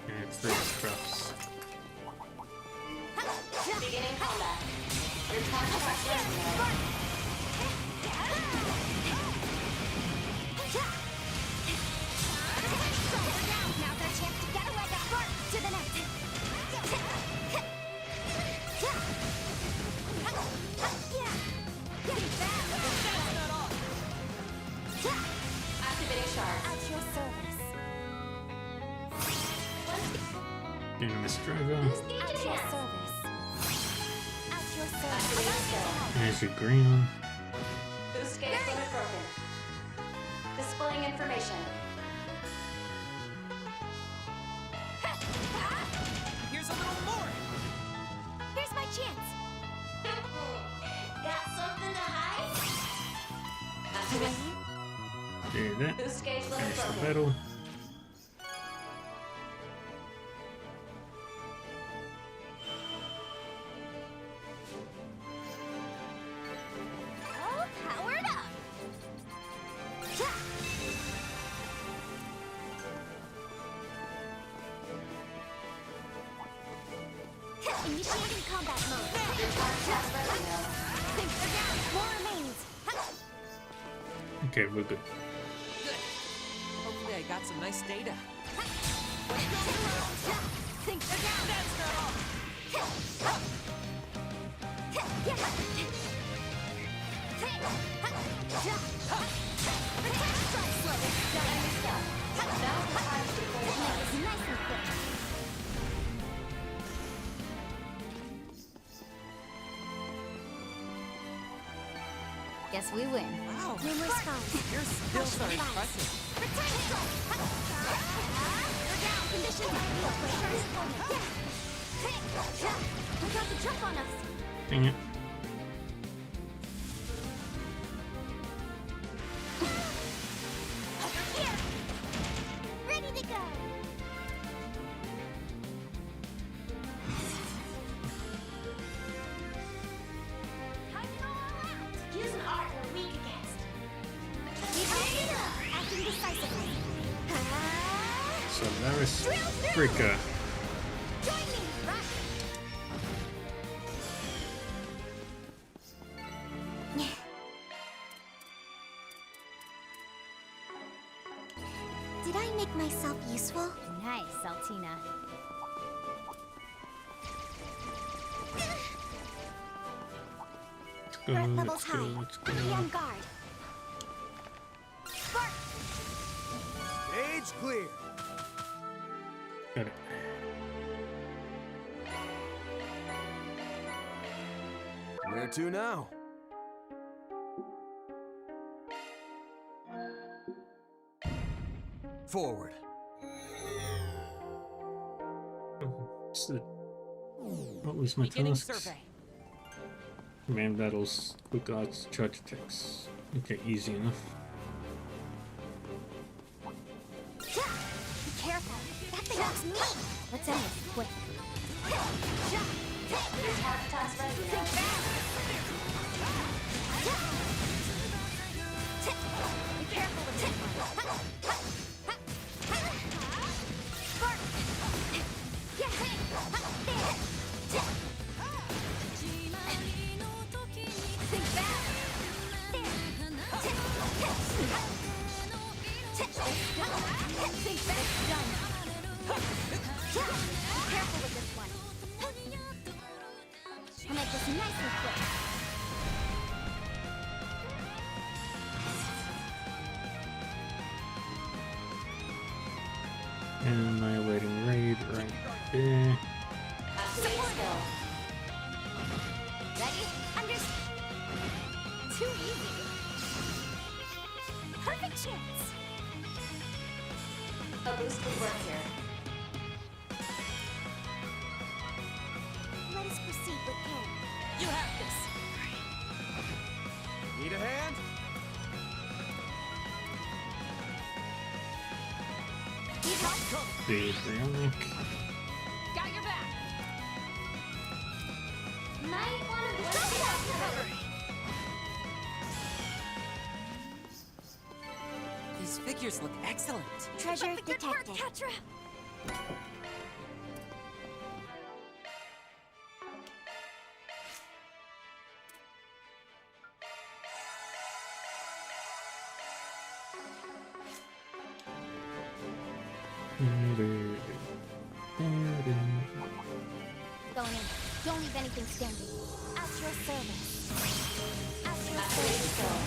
And it's 30 traps. Beginning combat. Your contract terminated. Now's our chance to get a leg up to the net. Activating shards. At your service. Dunamis driver. At your service. At your service. Activating skill. There's your green one. Boost gate limit broken. Displaying information. Here's a little more. Here's my chance. Got something to hide? Activate. Do that. Boost gauge limit Finish the broken. battle. All powered up. Initiating combat mode. Your target has ready now. Things are down. More remains. Okay, we're good. Good. Hopefully I got some nice data. Things are down. That's not all. Enemy stuff. Now's the time to deploy the charge. Nice and quick. Guess we win. Wow. Numerous foes. Your skills are impressive. Return it! We're down. Conditions ideal. Pressure is holding. Look out to jump on us. Dang it. Here. Ready to go. Taking all out. Use an art we're weak against. Acting decisively. Solaris Drill. Freaker. Join me. Rush. Did I make myself useful? Nice, Altina. Let's go, Threat let's levels go, high. let's go. Be on guard. Spark! Stage clear. Got it. Where to now? Forward. What was my Beginning tasks? survey. Command battles, quick arts, charge attacks. Okay, easy enough. Be careful. That thing looks me. Let's end this quick. Your target task ready now. Be careful with this one. Spark! Think back. Think back. Done. Careful with this one. I'll make this nice and quick. Annihilating raid right there. Activate skill. Ready? Too easy. Perfect chance. A boost would work here. Let us proceed with care. You have this. Need a hand? Need help? The Bionic. Got your back. Might want to blend it out. These figures look excellent. Treasure detected. Going in. Don't leave anything standing. At your service. At your Activate service. skill.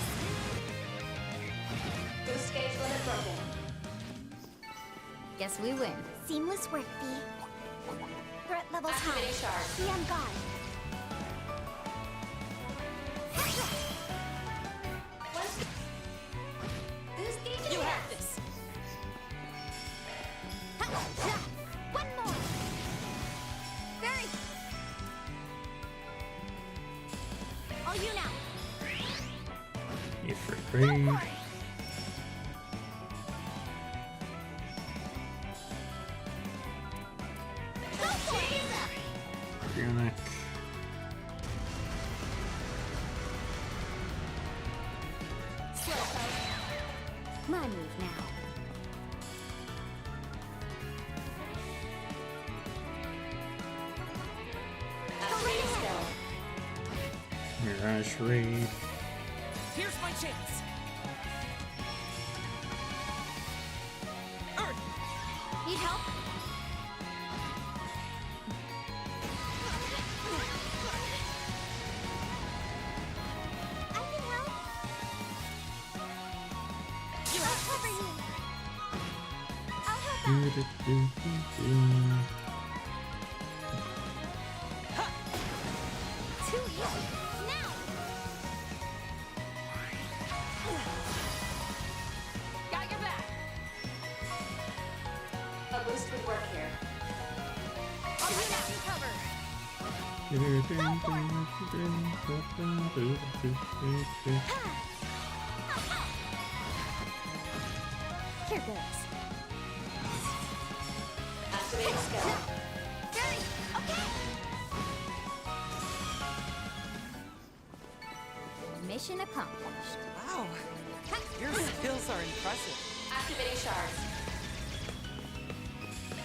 Boost gauge limit broken. Guess we win. Seamless work, Fee. Threat levels high. Activating charge. Be on guard. Boost gauge Ifrit Reed. Punic. My move now. Mirage Reed. Here's my chance. Need help? I can help. I'll cover you. I'll help out. Too easy. Now. Got your back. A boost would work here. I'll have that you covered. Here goes. Activate skill. Hurry. Okay. Mission accomplished. Wow, your skills are impressive. Activating shards.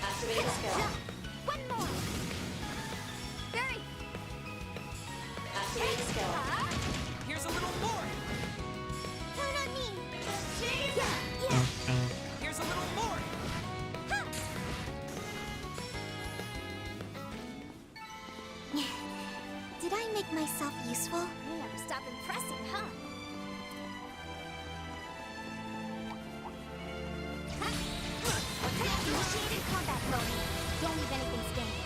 Activating skill. One more. Hurry. Activating skill. Here's a little more. Count on me. Here's a little more. Did I make myself useful? You never stop impressing, huh? Initiated combat mode. Don't leave anything standing.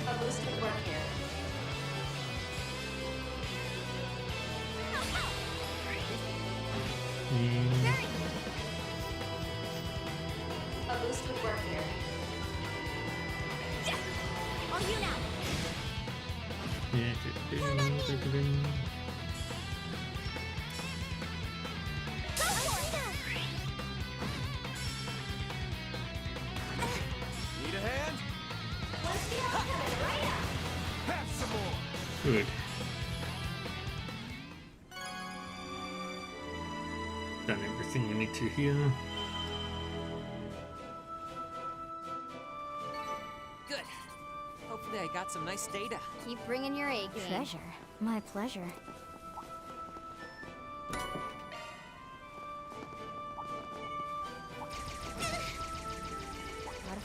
A boost would work here. Hurry! A boost would work here. On you now. Go for it! Need a hand? Let's be coming right up. Have some more. Good. Done everything you need to here. Good. Hopefully I got some nice data. Keep bringing your A game. Treasure. My pleasure.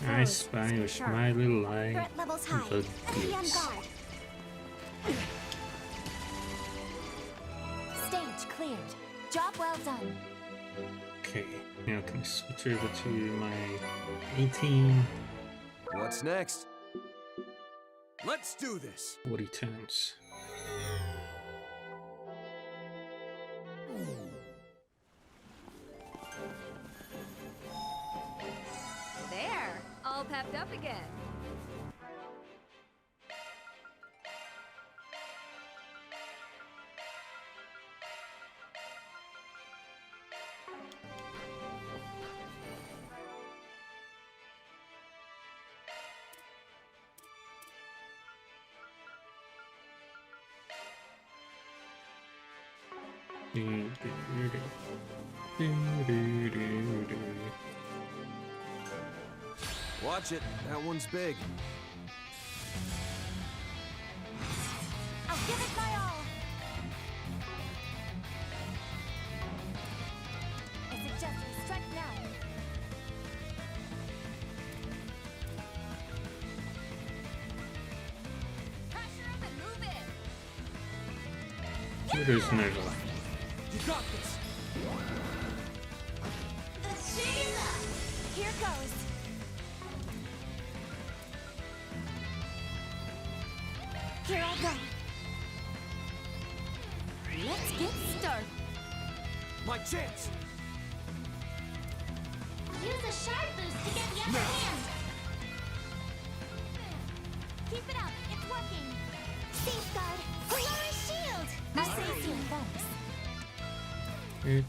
I spy with my little eye Threat levels high. the Be on goods. guard. Stage cleared. Job well done. Okay, now can I switch over to my 18 What's next? Let's do this. 40 turns. There, all pepped up again. Watch it. That one's big. I'll give it my all. I suggest we strike now. Pressure him and move it. It is Nova. You got this. Here goes. Here I go. Let's get started. My chance. Use a shard boost to get the upper hand. Keep it up. It's working. Safeguard. Polaris shield. I say so. Time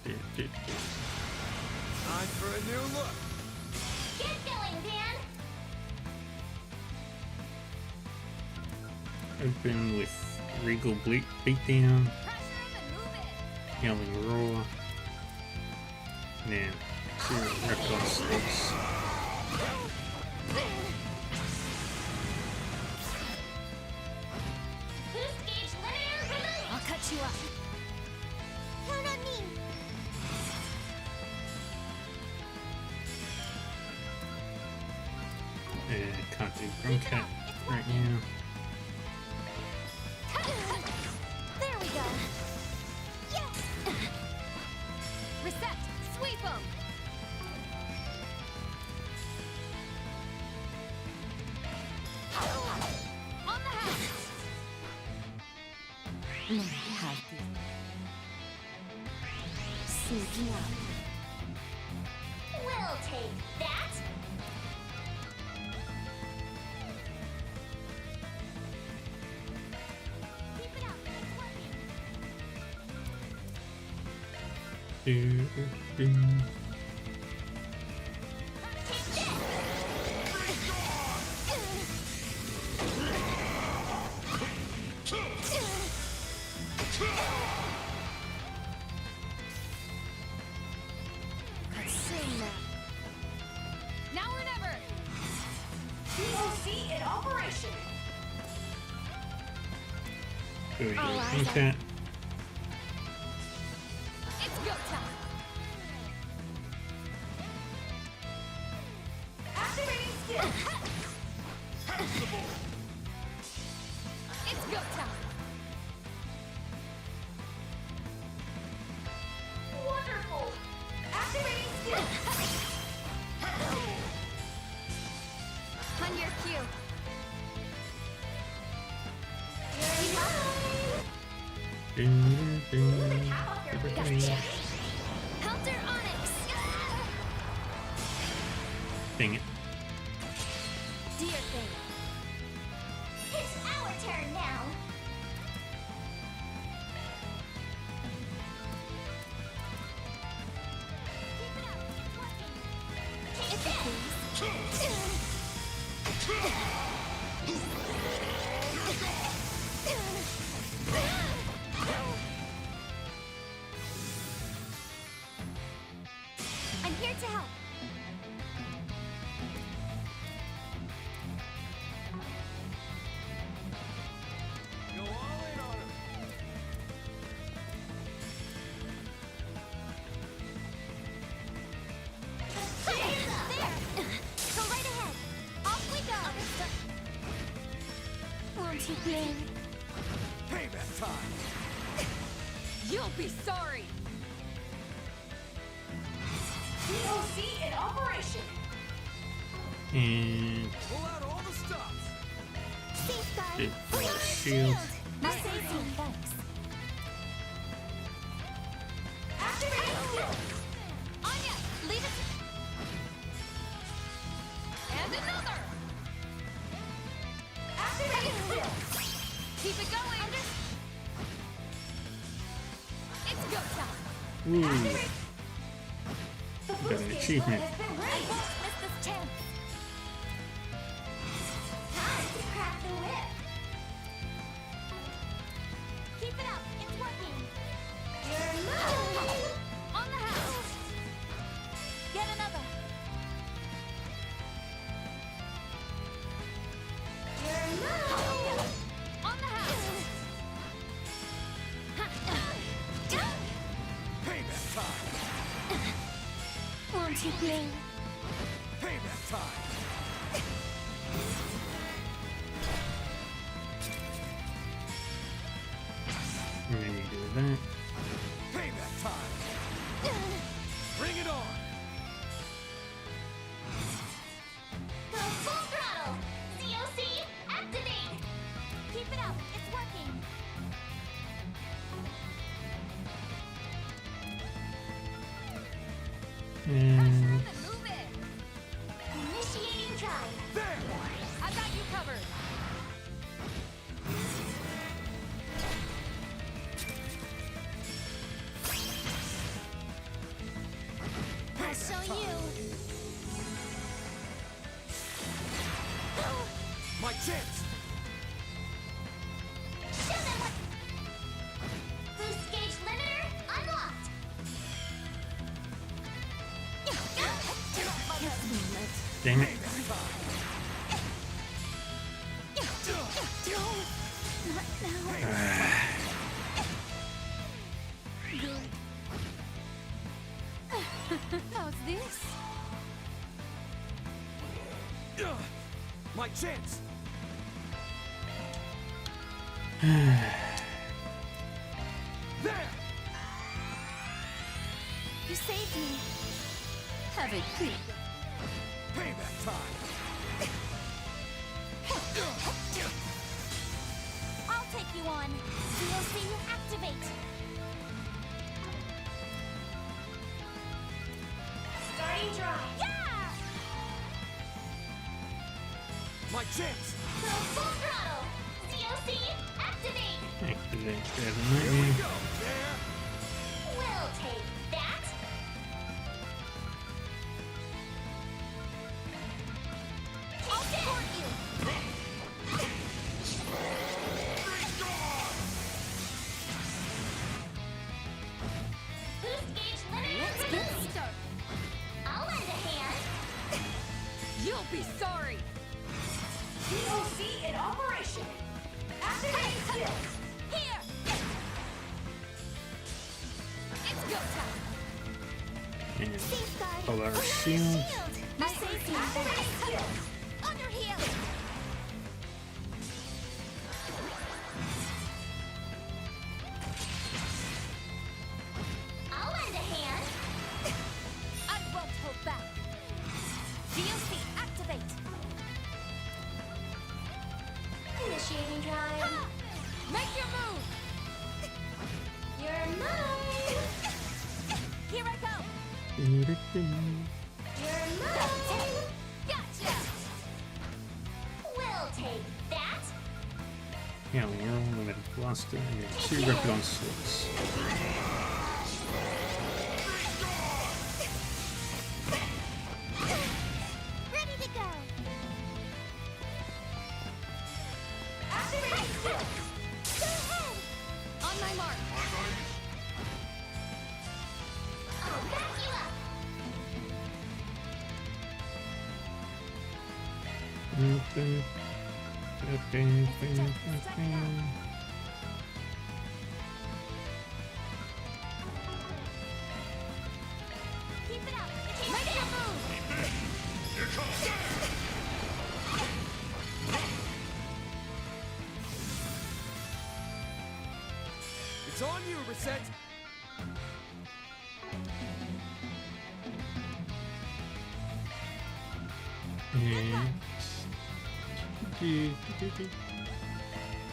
for a new look. Get going, Dan! Open with Regal Beatdown, Pressure him and move it. Howling Roar, and then Zero Reptile Stakes. Boost gauge linear release! I'll cut you up. Count on me! Can't do Gruncat right now. There we go! Yes! Reset. Sweep him. On the house. Let me have this. Sneaking up. We'll take that! Keep it up, it's working! Now or never. POC in operation. There we go. All eyes Gruncat. It's go time. Activating skill. It's go time. Wonderful. Activating skill. On your cue. Half off your gotcha. Helter Onyx. Dang it. Do your thing. It's our turn now! Keep it up, it's working! Take this! I'm here to help. Go all in on him. There! Go right ahead! Off we go! Won't you bring? Payback time. You'll be sorry. POC in operation. And Pull out all the stops. Safeguard! did We are shield. Amazing, thanks. Activating skill. Anya, leave it. And another. Activating skill. Keep it going. It's go time. Ooh, The got boost an gauge achievement. has been I raised. won't miss this chance. Time to crack the whip. Keep it up, it's working. Your move. On the house. Get another. Your move. On the house. Payback time. Won't you bring? Payback time. And then you do that. Payback time. Bring it on. Go full throttle! COC, activate! Keep it up, it's working. Pressure And him and move it. Initiating drive. There. I got you covered. chance! Show them what. Boost gauge limiter unlocked. Damn it. Payback time! How's this? My chance! There! You saved me. Have it quick. Payback time! I'll take you on. DLC activate. Starting drive. Yeah! My chance! Go full throttle. DLC activate. Activate that Here we lightning. go! There! We'll take that. I'll support you. Boost gauge limiter Get released. started. I'll lend a hand. You'll be sorry. DOC in operation. Activate skills. Here. It's go time. And Safeguard. pull our Another shield. My safety. Activate skills. Under here. I'll lend a hand. I won't hold back. DLC activate. Initiating drive. Ha! Make your move. You're mine. Here I go. You're mine. Gotcha. We'll take that. Yeah, we're only with a blaster and 2 Replicon swords. Ready to go. Activate skills. Go ahead. On my mark. I'll back you up. Keep it up. Make your move. It's on you, Reset!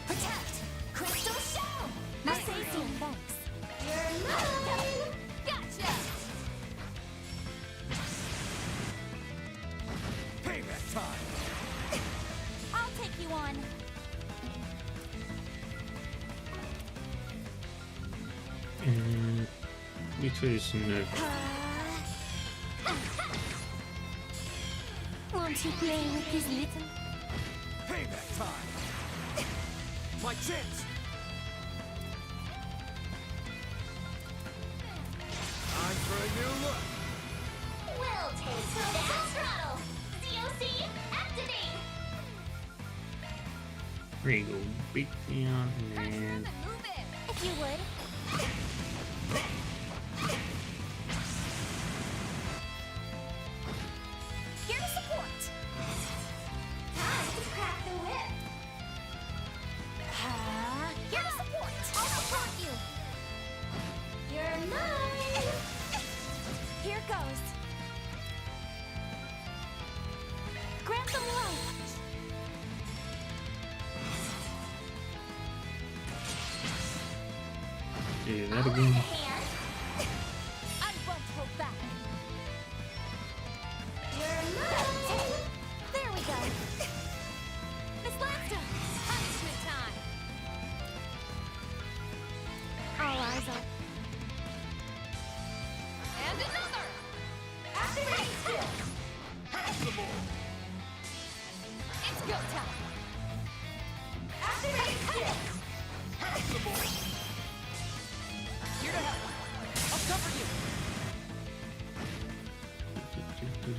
Protect. Crystal shell. My safety. Thanks. You're mine. Gotcha. Payback time! I'll take you on. And which is no. Won't you play with this little? Payback time! My chance! Time for a new look! We'll take that. Full throttle. DOC activate. Regal beat down and Move it. If you would. Here to support. Time to crack the whip. Here to support. I'll support you. You're mine. Here goes. Grant them life. do that I'll lend a again. hand. I won't hold back. You're mine. There we go. Miss Lancer, punishment time. All eyes on. And another. Activate skills. Pass the ball! It's go time. Take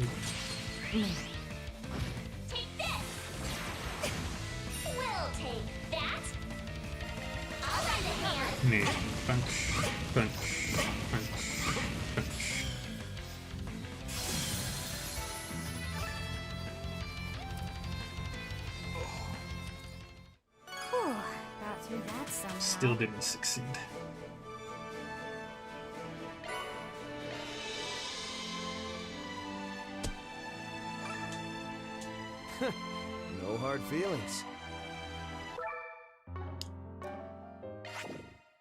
this! We'll take that! I'll lend a hand! Yeah, punch, punch, punch, punch. Whew, got through that somehow. Still didn't succeed. No hard feelings.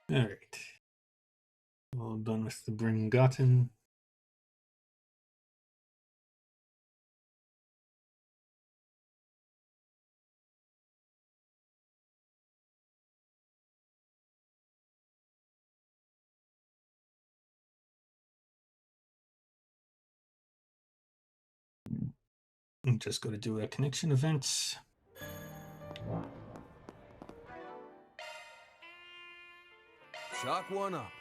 Alright. All done with the Bringotten. Just got to do our connection events. Chalk one up.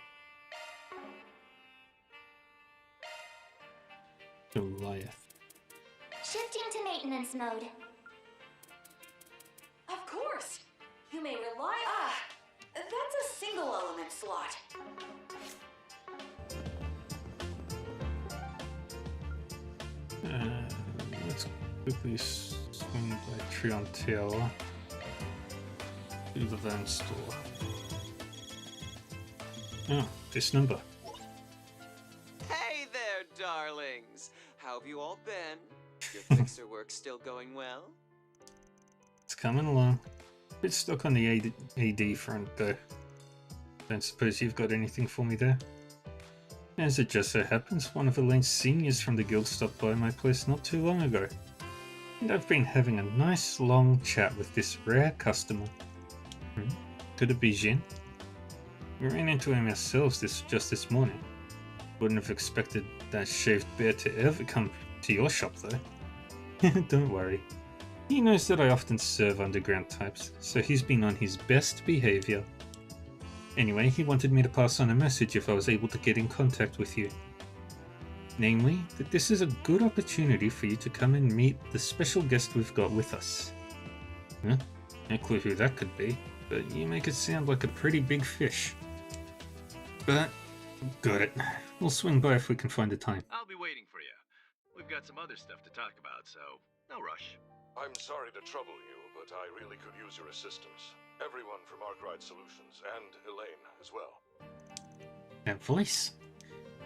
Goliath. Shifting to maintenance mode. Of course! You may rely. Ah! That's a single element slot. Let's quickly swing by Trion Tower to the van store. Oh, this number. Hey there, darlings! How have you all been? Your fixer work still going well? It's coming along. Bit stuck on the AD front though. Don't suppose you've got anything for me there? As it just so happens, one of Elaine's seniors from the guild stopped by my place not too long ago. And I've been having a nice long chat with this rare customer. Could it be Jin? We ran into him ourselves just this morning. Wouldn't have expected that shaved bear to ever come to your shop though. Don't worry. He knows that I often serve underground types, so he's been on his best behavior. Anyway, he wanted me to pass on a message if I was able to get in contact with you. Namely, that this is a good opportunity for you to come and meet the special guest we've got with us. Huh? No clue who that could be, but you make it sound like a pretty big fish. But, got it. We'll swing by if we can find the time. I'll be waiting for you. We've got some other stuff to talk about, so no rush. I'm sorry to trouble you, but I really could use your assistance. Everyone from Arkwright Solutions, and Elaine as well. That voice.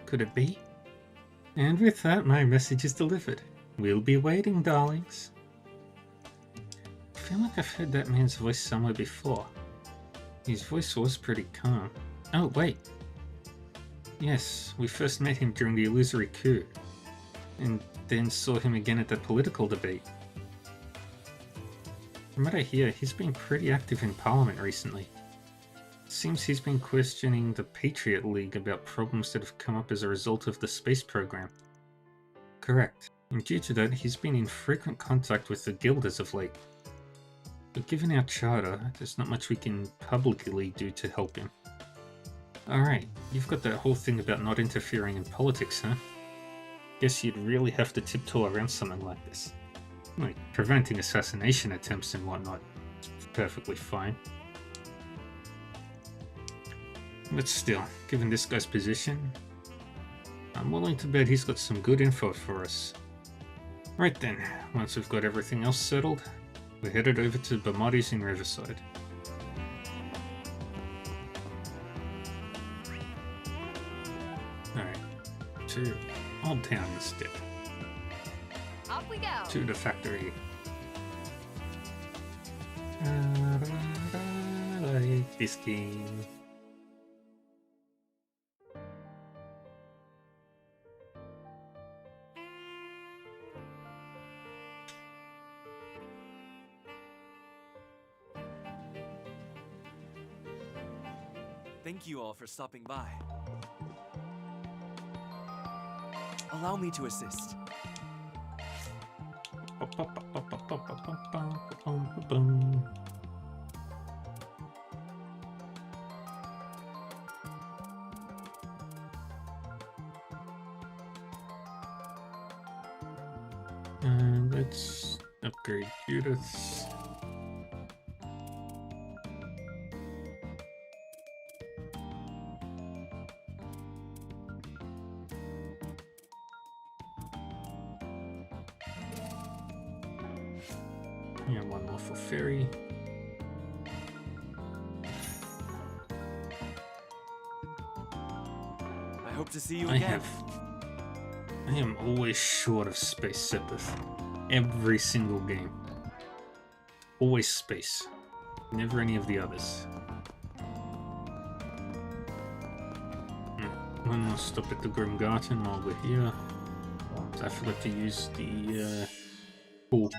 Could it be? And with that, my message is delivered. We'll be waiting, darlings. I feel like I've heard that man's voice somewhere before. His voice was pretty calm. Oh, wait. Yes, we first met him during the illusory coup, and then saw him again at that political debate. From what I hear, he's been pretty active in Parliament recently. Seems he's been questioning the Patriot League about problems that have come up as a result of the space program. Correct, and due to that, he's been in frequent contact with the guild as of late. But given our charter, there's not much we can publicly do to help him. Alright, you've got that whole thing about not interfering in politics, huh? Guess you'd really have to tiptoe around something like this. Like, preventing assassination attempts and whatnot. It's perfectly fine. But still, given this guy's position, I'm willing to bet he's got some good info for us. Right then, once we've got everything else settled, we're headed over to Bamati's in Riverside. Alright, to Old Town instead. Off we go. To the factory. I like this game. Thank you all for stopping by. Allow me to assist. And let's upgrade Judith's. Yeah, one more for Fairy. I hope to see you again. I am always short of space, Sepith. Every single game. Always space. Never any of the others. One more stop at the Grim Garden while we're here. I forgot to use the pool.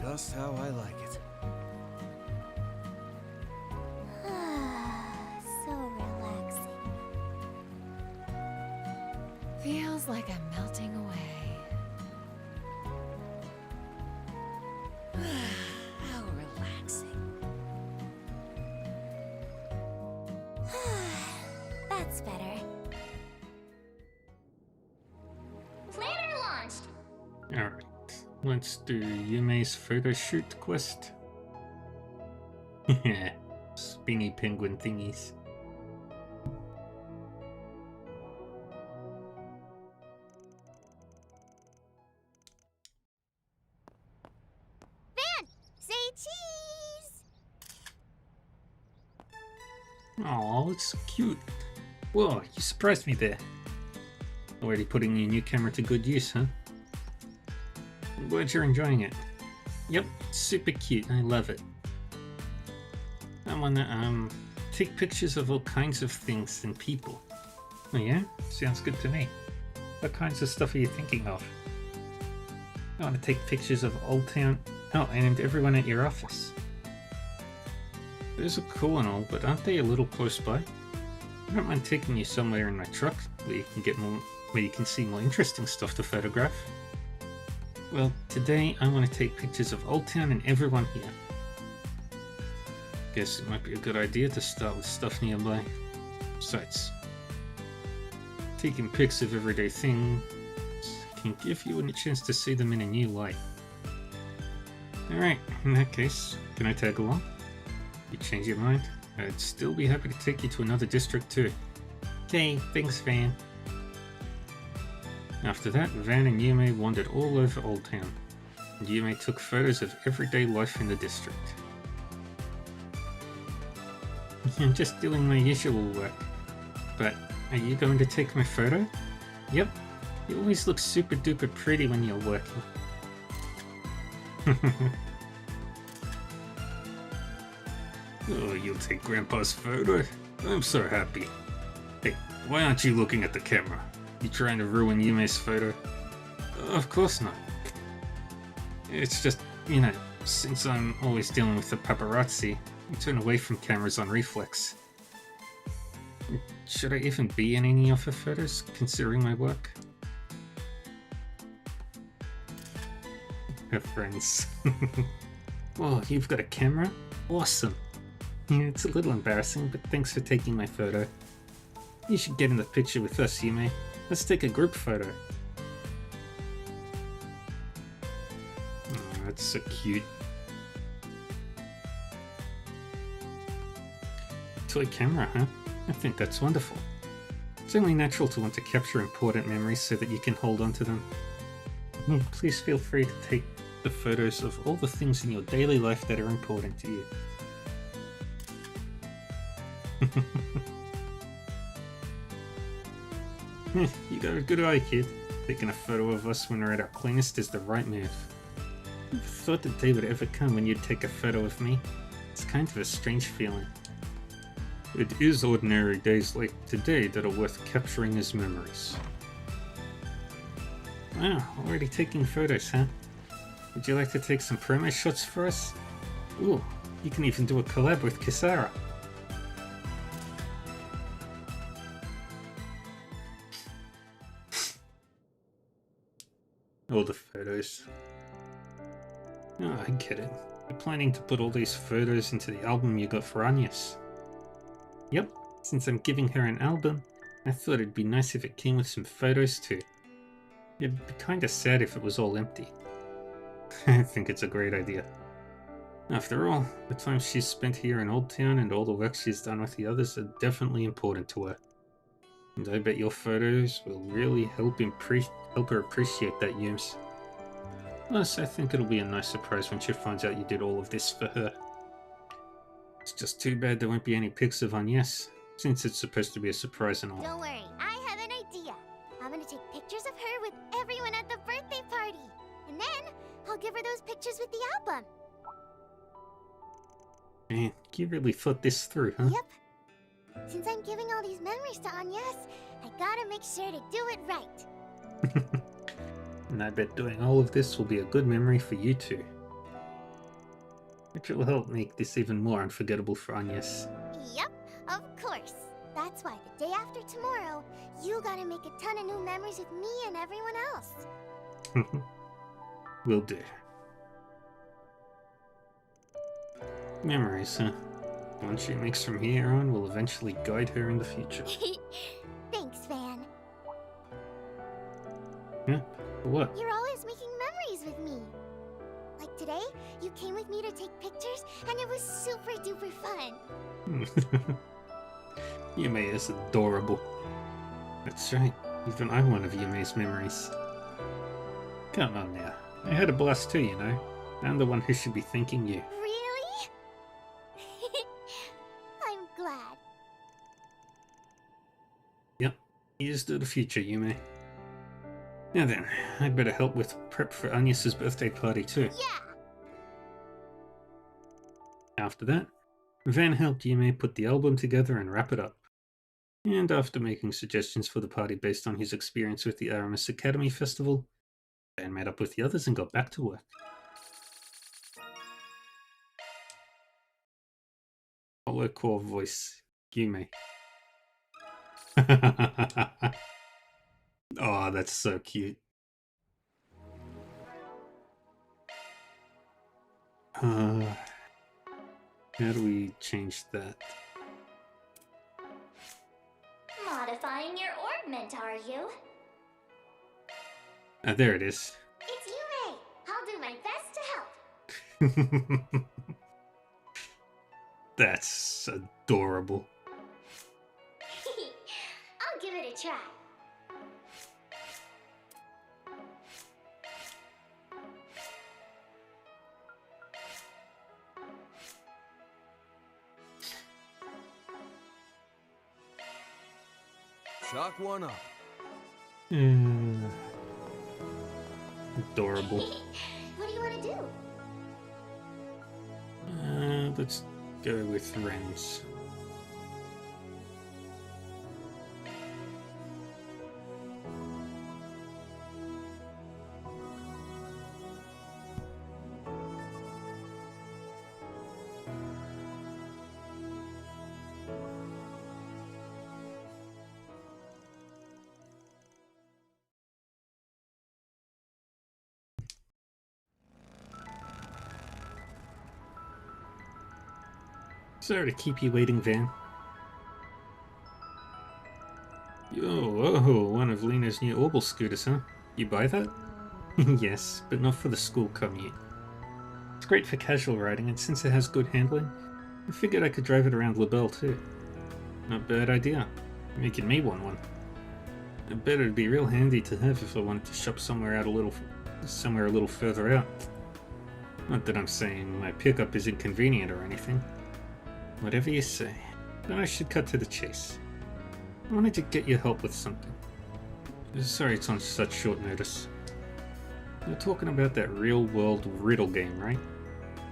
Just how I like it. So relaxing. Feels like I'm melting away. How relaxing. That's better. Planner launched. Alright, let's do Yume's photo shoot quest. Yeah, spinny penguin thingies. Van, say cheese. Oh, it's so cute. Whoa, you surprised me there. Already putting your new camera to good use, huh? I'm glad you're enjoying it. Yep, super cute. I love it. I wanna take pictures of all kinds of things and people. Oh yeah? Sounds good to me. What kinds of stuff are you thinking of? I want to take pictures of Old Town. Oh, and everyone at your office. Those are cool and all, but aren't they a little close by? I don't mind taking you somewhere in my truck where you can get more, where you can see more interesting stuff to photograph. Well, today I want to take pictures of Old Town and everyone here. Guess it might be a good idea to start with stuff nearby. Besides, taking pics of everyday things can give you a chance to see them in a new light. Alright, in that case, can I tag along? You change your mind? I'd still be happy to take you to another district too. Okay, thanks Van. After that, Van and Yume wandered all over Old Town, and Yume took photos of everyday life in the district. I'm just doing my usual work. But, are you going to take my photo? Yep, you always look super duper pretty when you're working. Oh, you'll take Grandpa's photo? I'm so happy. Hey, why aren't you looking at the camera? You trying to ruin Yume's photo? Of course not. It's just, you know, since I'm always dealing with the paparazzi, I turn away from cameras on reflex. Should I even be in any of her photos, considering my work? Her friends. Whoa, you've got a camera? Awesome. Yeah, it's a little embarrassing, but thanks for taking my photo. You should get in the picture with us, Yume. Let's take a group photo. Oh, that's so cute. Toy camera, huh? I think that's wonderful. It's only natural to want to capture important memories so that you can hold on to them. Please feel free to take the photos of all the things in your daily life that are important to you. You got a good eye, kid. Taking a photo of us when we're at our cleanest is the right move. Never thought the day would ever come when you'd take a photo of me. It's kind of a strange feeling. It is ordinary days like today that are worth capturing as memories. Wow, already taking photos, huh? Would you like to take some promo shots for us? Ooh, you can even do a collab with Kisara. All the photos. Oh, I get it. You're planning to put all these photos into the album you got for Agnes. Yep, since I'm giving her an album, I thought it'd be nice if it came with some photos too. It'd be kinda sad if it was all empty. I think it's a great idea. After all, the time she's spent here in Old Town and all the work she's done with the others are definitely important to her. And I bet your photos will really help her appreciate that, Yums. Plus, I think it'll be a nice surprise when she finds out you did all of this for her. It's just too bad there won't be any pics of Agnes, since it's supposed to be a surprise and all. Don't worry, I have an idea. I'm gonna take pictures of her with everyone at the birthday party. And then, I'll give her those pictures with the album. Man, you really thought this through, huh? Yep. Since I'm giving all these memories to Agnes, I gotta make sure to do it right. And I bet doing all of this will be a good memory for you too. Which will help make this even more unforgettable for Agnes. Yep, of course. That's why the day after tomorrow, you gotta make a ton of new memories with me and everyone else. Will do. Memories, huh? One she makes from here on will eventually guide her in the future. Thanks, Van. Yeah? What? You're always making memories with me. Like today, you came with me to take pictures, and it was super duper fun. Yume is adorable. That's right, even I'm one of Yume's memories. Come on now, I had a blast too, you know. I'm the one who should be thanking you. Really? I'm glad. Yep, here's to the future, Yume. Now then, I'd better help with prep for Agnes's birthday party too. Yeah! After that, Van helped Yume put the album together and wrap it up. And after making suggestions for the party based on his experience with the Aramis Academy Festival, Van met up with the others and got back to work. Hollow core voice, Yume. Oh, that's so cute. How do we change that? Modifying your orbment, are you? There it is. It's Yume! I'll do my best to help. That's adorable. I'll give it a try. Chalk one up. Adorable. What do you want to do? Let's go with Ren's. Sorry to keep you waiting, Van. Oh, one of Lena's new Orbital scooters, huh? You buy that? Yes, but not for the school commute. It's great for casual riding, and since it has good handling, I figured I could drive it around LaBelle too. Not a bad idea. Making me want one. I bet it'd be real handy to have if I wanted to shop somewhere a little further out. Not that I'm saying my pickup is inconvenient or anything. Whatever you say. Then I should cut to the chase. I wanted to get your help with something. Sorry it's on such short notice. You're talking about that real-world riddle game, right?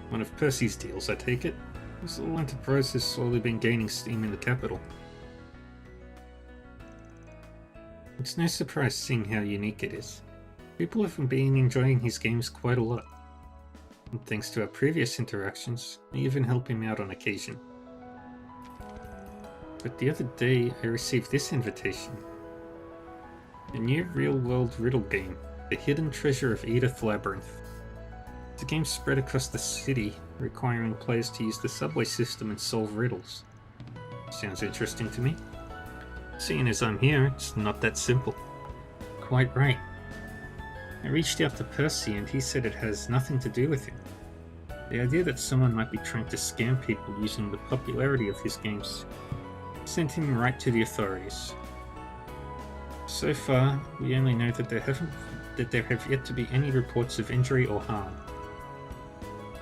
One of Percy's deals, I take it? This little enterprise has slowly been gaining steam in the capital. It's no surprise seeing how unique it is. People have been enjoying his games quite a lot. And thanks to our previous interactions, I even help him out on occasion. But the other day, I received this invitation. A new real-world riddle game, The Hidden Treasure of Edith Labyrinth. It's a game spread across the city, requiring players to use the subway system and solve riddles. Sounds interesting to me. Seeing as I'm here, it's not that simple. Quite right. I reached out to Percy and he said it has nothing to do with him. The idea that someone might be trying to scam people using the popularity of his games sent him right to the authorities. So far, we only know that there have yet to be any reports of injury or harm,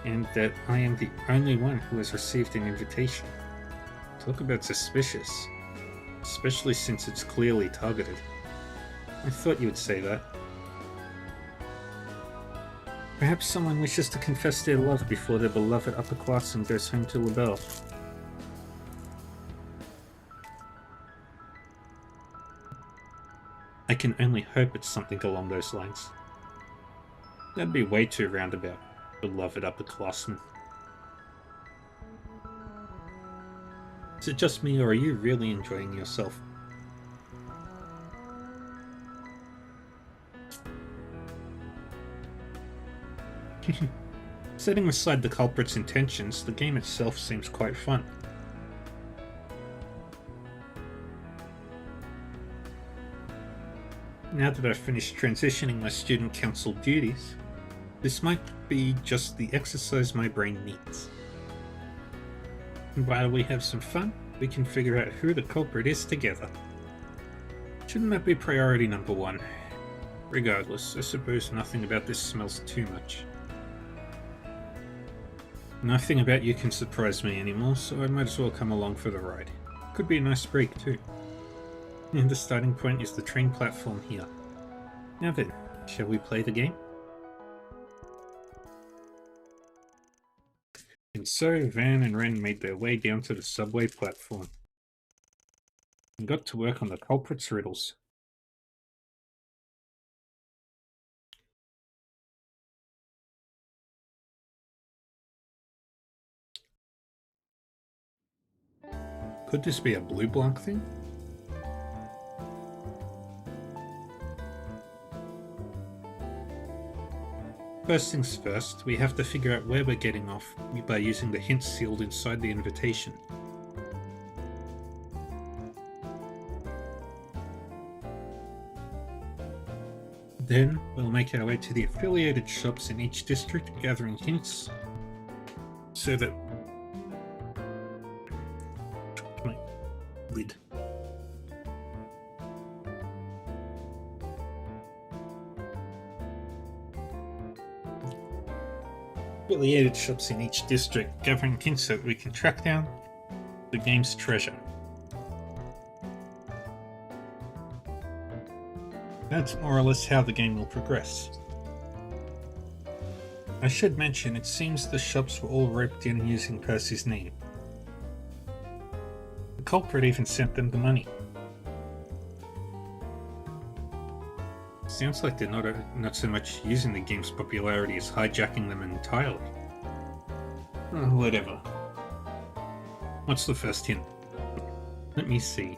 and that I am the only one who has received an invitation. Talk about suspicious, especially since it's clearly targeted. I thought you would say that. Perhaps someone wishes to confess their love before their beloved upperclassman goes home to LaBelle. I can only hope it's something along those lines. That'd be way too roundabout, beloved upperclassman. Is it just me, or are you really enjoying yourself? Setting aside the culprit's intentions, the game itself seems quite fun. Now that I've finished transitioning my student council duties, this might be just the exercise my brain needs. And while we have some fun, we can figure out who the culprit is together. Shouldn't that be priority number one? Regardless, I suppose nothing about this smells too much. Nothing about you can surprise me anymore, so I might as well come along for the ride. Could be a nice break too. And the starting point is the train platform here. Now then, shall we play the game? And so Van and Ren made their way down to the subway platform and got to work on the culprit's riddles. Could this be a blue block thing? First things first, we have to figure out where we're getting off by using the hints sealed inside the invitation. Then, we'll make our way to the affiliated shops in each district, gathering hints so that... My lid. Affiliated shops in each district, gathering hints so that we can track down the game's treasure. That's more or less how the game will progress. I should mention, it seems the shops were all roped in using Percy's name. The culprit even sent them the money. Sounds like they're not so much using the game's popularity as hijacking them entirely. Oh, whatever. What's the first hint? Let me see.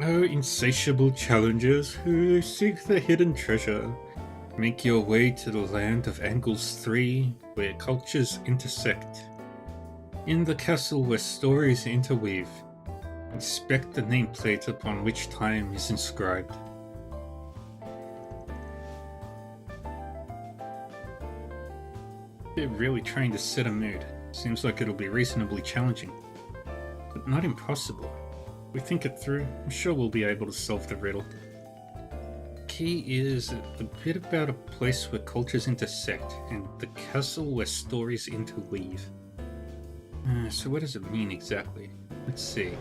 Oh, insatiable challengers who seek the hidden treasure, make your way to the land of Angles 3, where cultures intersect. In the castle where stories interweave, inspect the nameplate upon which time is inscribed. They're really trying to set a mood. Seems like it'll be reasonably challenging, but not impossible. If we think it through, I'm sure we'll be able to solve the riddle. Key is a bit about a place where cultures intersect, and the castle where stories interweave. So what does it mean exactly? Let's see.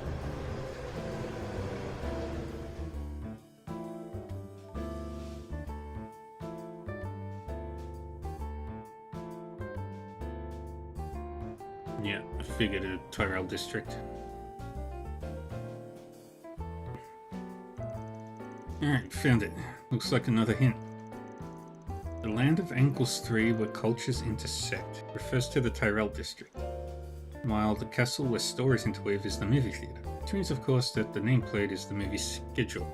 Yeah, I figured a Tyrell district. Alright, found it. Looks like another hint. The land of Ankles 3 where cultures intersect refers to the Tyrell district, while the castle where stories interweave is the movie theatre, which means of course that the nameplate is the movie schedule.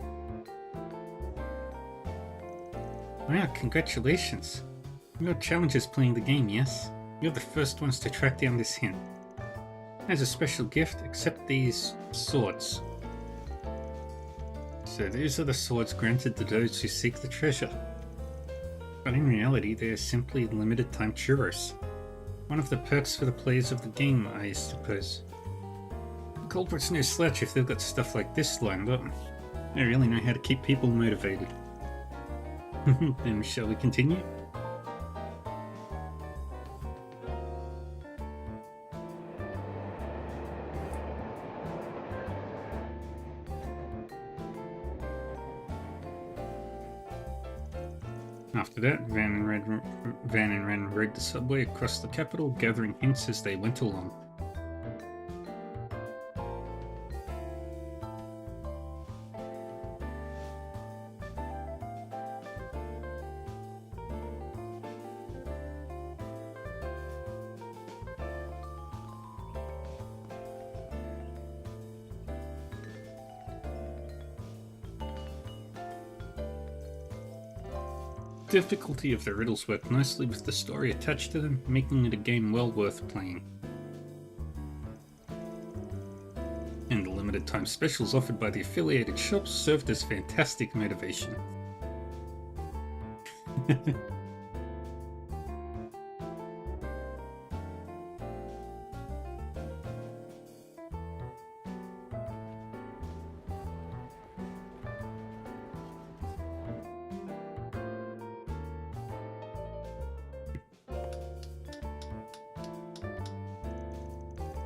Wow, congratulations! Your challenge is playing the game, yes? You're the first ones to track down this hint. As a special gift, accept these swords. So these are the swords granted to those who seek the treasure. But in reality, they are simply limited time churros. One of the perks for the players of the game, I suppose. The culprit's no slouch if they've got stuff like this lined up. They really know how to keep people motivated. Then shall we continue? After that, Van and Ren rode the subway across the capital, gathering hints as they went along. The difficulty of the riddles worked nicely with the story attached to them, making it a game well worth playing. And the limited time specials offered by the affiliated shops served as fantastic motivation.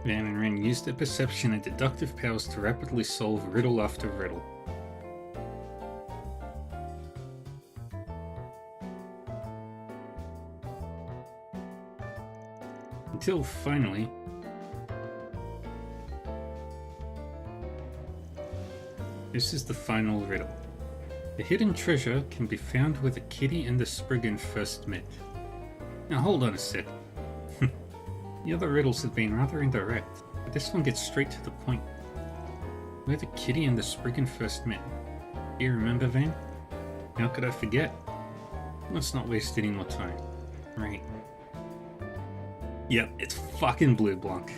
Van and Ren used their perception and deductive powers to rapidly solve riddle after riddle. Until finally, this is the final riddle. The hidden treasure can be found where the Kitty and the Spriggan first met. Now hold on a sec. The other riddles have been rather indirect, but this one gets straight to the point. Where the Kitty and the Spriggan first met. Do you remember, Van? How could I forget? Let's not waste any more time. Right. Yep, it's fucking Blue Blanc.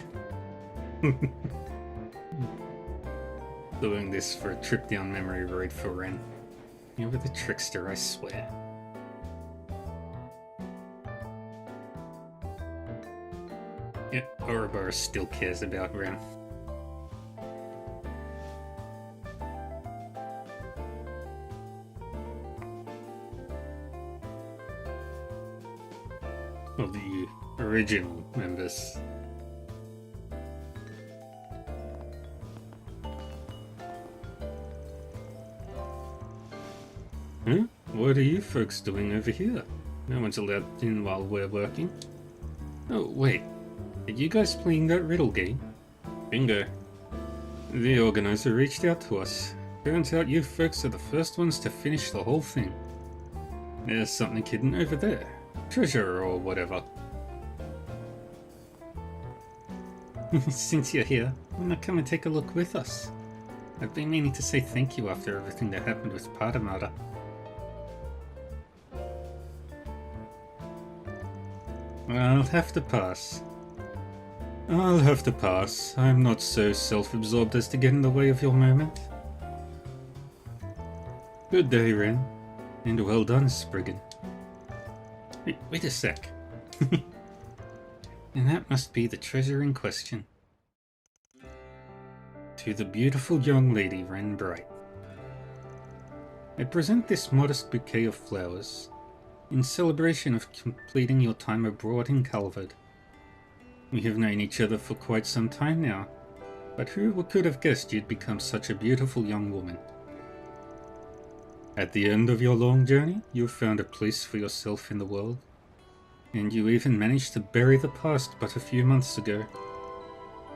Doing this for a trip down memory road for Ren. You're the trickster, I swear. Yeah, Ouroboros still cares about Ren. Well, the original members. Huh? What are you folks doing over here? No one's allowed in while we're working. Oh, wait. Are you guys playing that riddle game? Bingo. The organizer reached out to us. Turns out you folks are the first ones to finish the whole thing. There's something hidden over there. Treasure or whatever. Since you're here, why not come and take a look with us? I've been meaning to say thank you after everything that happened with Patamara. I'll have to pass. I'll have to pass. I'm not so self-absorbed as to get in the way of your moment. Good day, Ren. And well done, Spriggan. Wait a sec. And that must be the treasure in question. To the beautiful young lady, Ren Bright. I present this modest bouquet of flowers in celebration of completing your time abroad in Calvard. We have known each other for quite some time now, but who could have guessed you'd become such a beautiful young woman? At the end of your long journey, you found a place for yourself in the world, and you even managed to bury the past but a few months ago.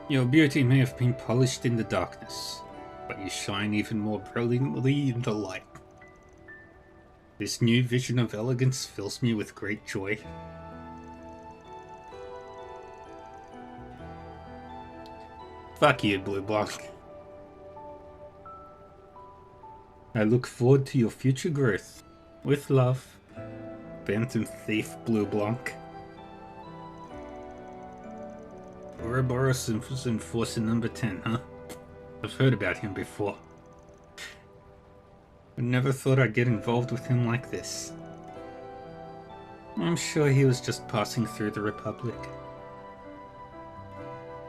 Your beauty may have been polished in the darkness, but you shine even more brilliantly in the light. This new vision of elegance fills me with great joy. Fuck you, Blue Blanc. I look forward to your future growth. With love, Phantom Thief Blue Blanc. Ouroboros Enforcer number 10, huh? I've heard about him before. I never thought I'd get involved with him like this. I'm sure he was just passing through the Republic.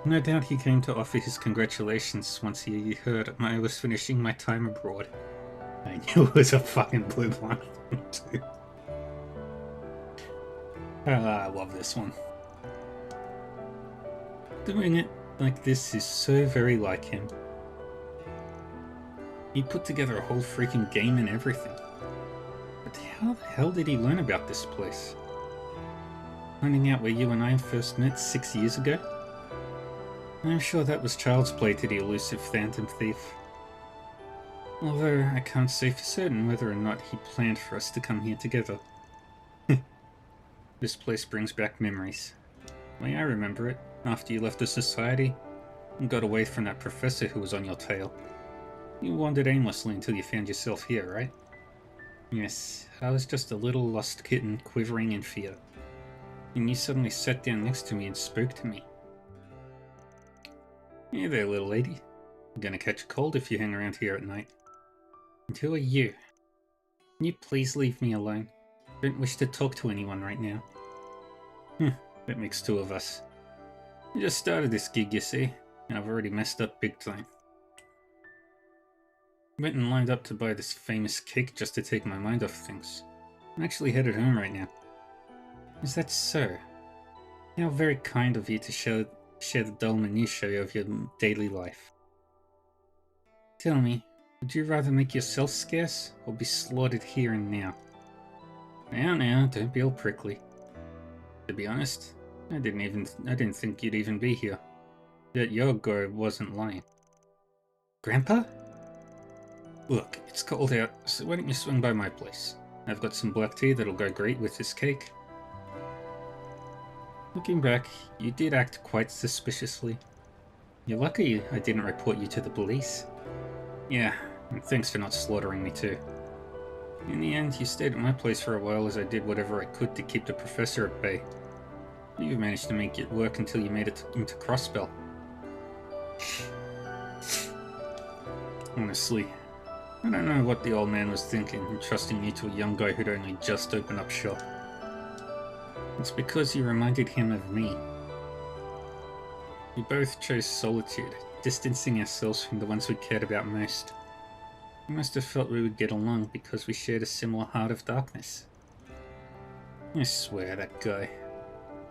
No doubt he came to offer his congratulations once he heard I was finishing my time abroad. I knew it was a fucking Blue Blanc thing too. I love this one. Doing it like this is so very like him. He put together a whole freaking game and everything. But how the hell did he learn about this place? Finding out where you and I first met 6 years ago? I'm sure that was child's play to the elusive Phantom Thief. Although I can't say for certain whether or not he planned for us to come here together. This place brings back memories. The way I remember it, after you left the society and got away from that professor who was on your tail. You wandered aimlessly until you found yourself here, right? Yes, I was just a little lost kitten quivering in fear. And you suddenly sat down next to me and spoke to me. Hey there, little lady. I'm gonna catch a cold if you hang around here at night. And who are you? Can you please leave me alone? I don't wish to talk to anyone right now. That makes two of us. I just started this gig, you see, and I've already messed up big time. Went and lined up to buy this famous cake just to take my mind off things. I'm actually headed home right now. Is that so? How very kind of you to share the dull minutiae of your daily life. Tell me, would you rather make yourself scarce, or be slaughtered here and now? Now, don't be all prickly. To be honest, I didn't think you'd even be here. Yet your guard wasn't lying. Grandpa? Look, it's cold out, so why don't you swing by my place? I've got some black tea that'll go great with this cake. Looking back, you did act quite suspiciously. You're lucky I didn't report you to the police. Yeah, and thanks for not slaughtering me too. In the end, you stayed at my place for a while as I did whatever I could to keep the professor at bay. You managed to make it work until you made it into Crossbell. Honestly, I don't know what the old man was thinking in trusting you to a young guy who'd only just opened up shop. It's because you reminded him of me. We both chose solitude, distancing ourselves from the ones we cared about most. We must have felt we would get along because we shared a similar heart of darkness. I swear, that guy.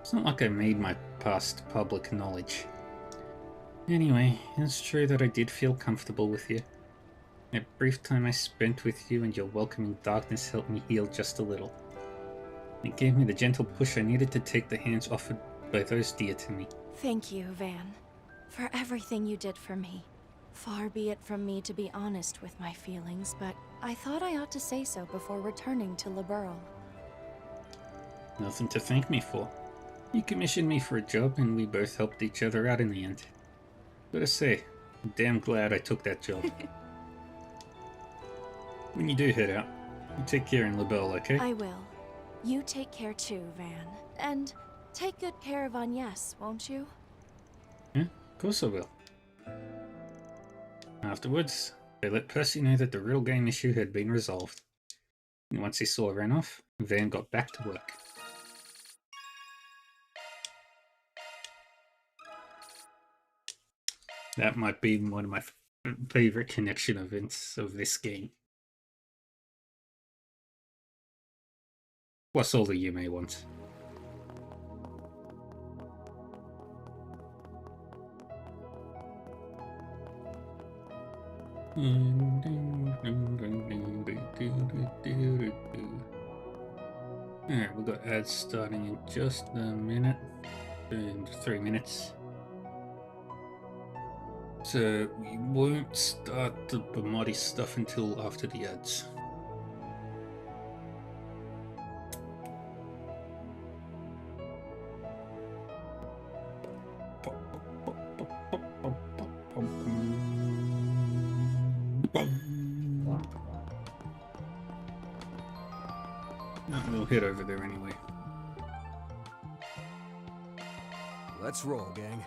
It's not like I made my past public knowledge. Anyway, it's true that I did feel comfortable with you. That brief time I spent with you and your welcoming darkness helped me heal just a little. It gave me the gentle push I needed to take the hands offered by those dear to me. Thank you, Van, for everything you did for me. Far be it from me to be honest with my feelings, but I thought I ought to say so before returning to Liberl. Nothing to thank me for. You commissioned me for a job and we both helped each other out in the end. Gotta say, I'm damn glad I took that job. When you do head out, you take care in Liberl, okay? I will. You take care too, Van. And take good care of Agnes, won't you? Yeah, of course I will. Afterwards, they let Percy know that the real game issue had been resolved. And once he saw her ran off, Van got back to work. That might be one of my favorite connection events of this game. Plus all the Yume ones. Alright, we've got ads starting in just a minute. In 3 minutes. So we won't start the Bamati stuff until after the ads. No, we'll head over there anyway. Let's roll, gang.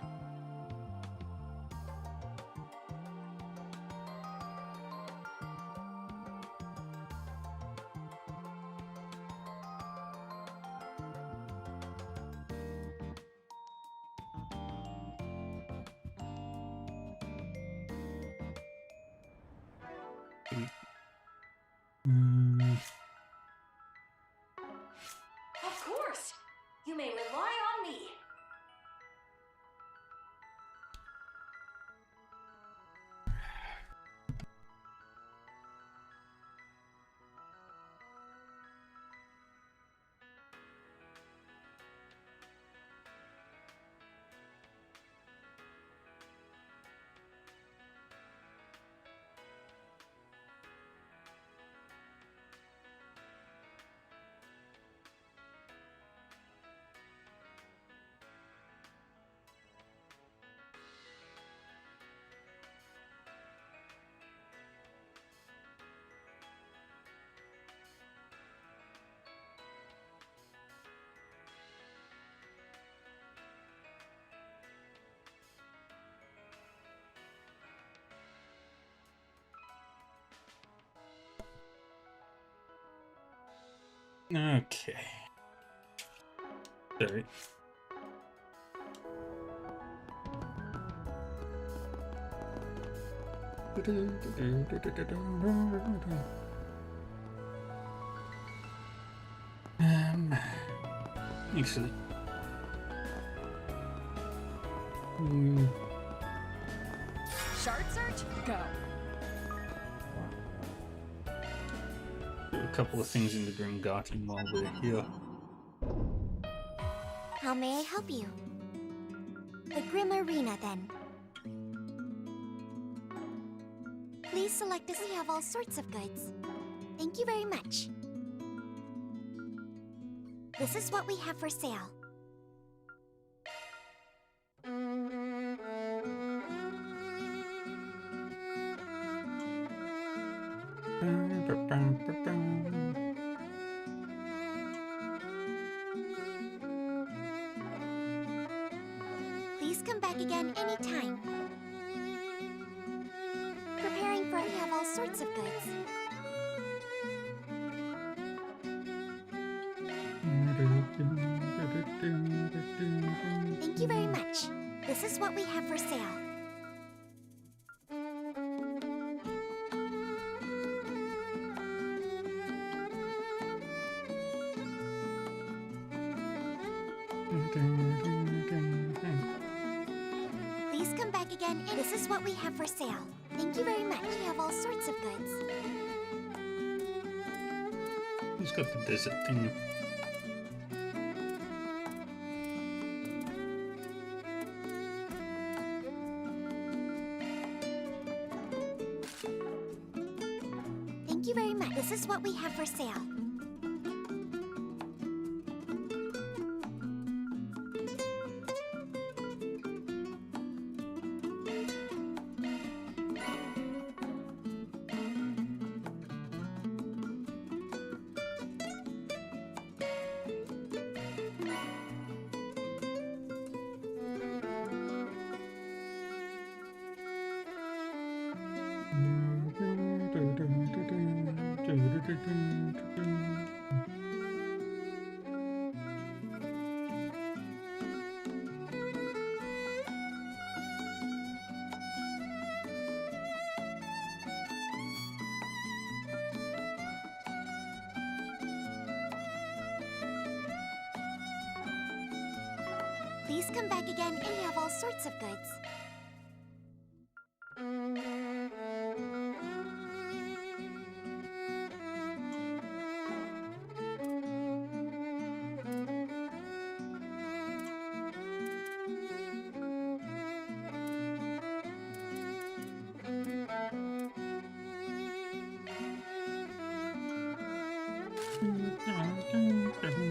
Of course! You may rely on me! Okay. Sorry. Actually. Shard search, go. Do a couple of things in the Grim Garden while we're here. How may I help you? The Grim Arena, then. Please select us. We have all sorts of goods. Thank you very much. This is what we have for sale. Please come back again anytime. Preparing for we have all sorts of goods. Thank you very much. This is what we have for sale. Please come back again. This is what we have for sale. Thank you very much. We have all sorts of goods. Who's got the desert thing? Thank you very much. This is what we have for sale. Please come back again, and we have all sorts of goods.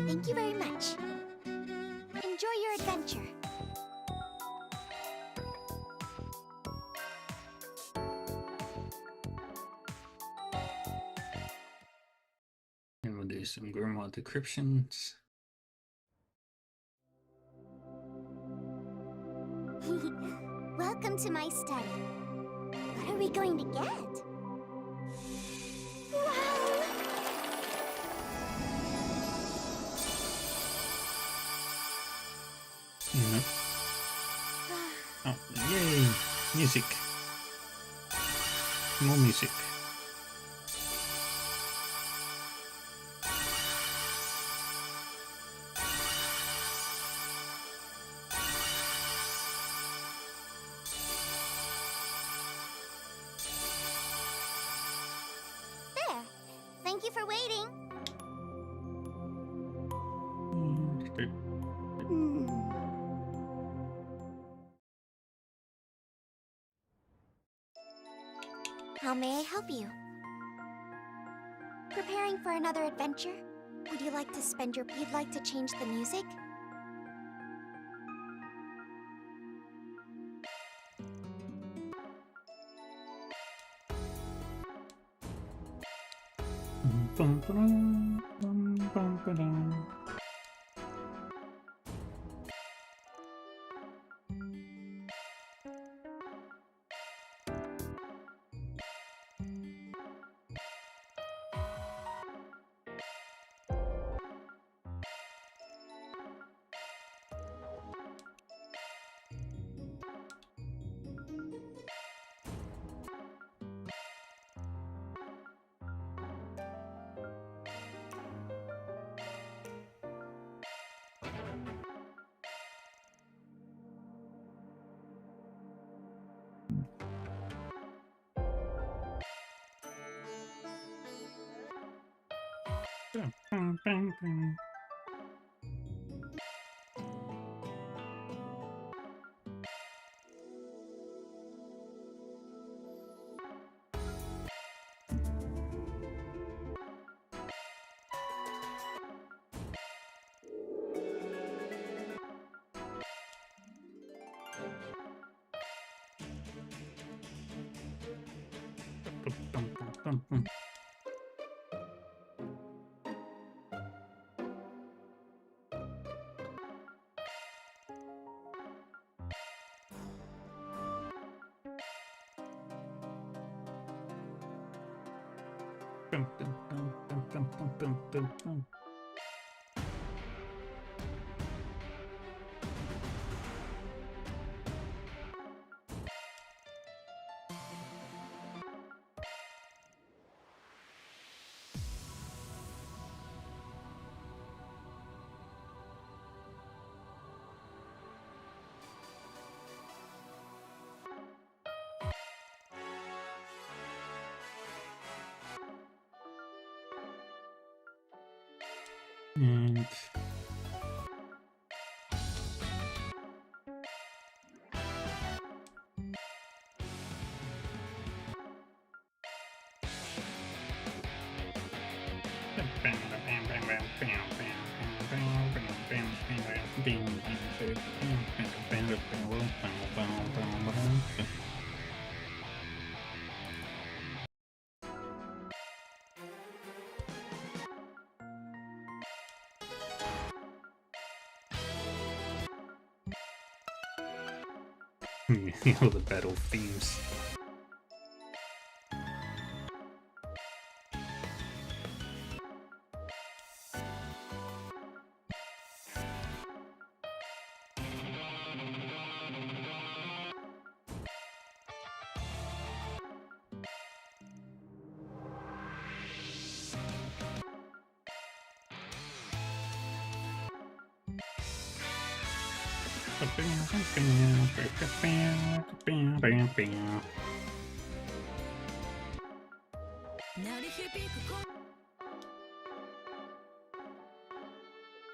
Thank you very much. Enjoy your adventure. do some grimoire decryptions. Welcome to my study. What are we going to get? Wow! Nope. Oh, yay! Music. More music. There. Thank you for waiting. How may I help you? Preparing for another adventure? Would you like to spend your... You'd like to change the music? And all the battle themes.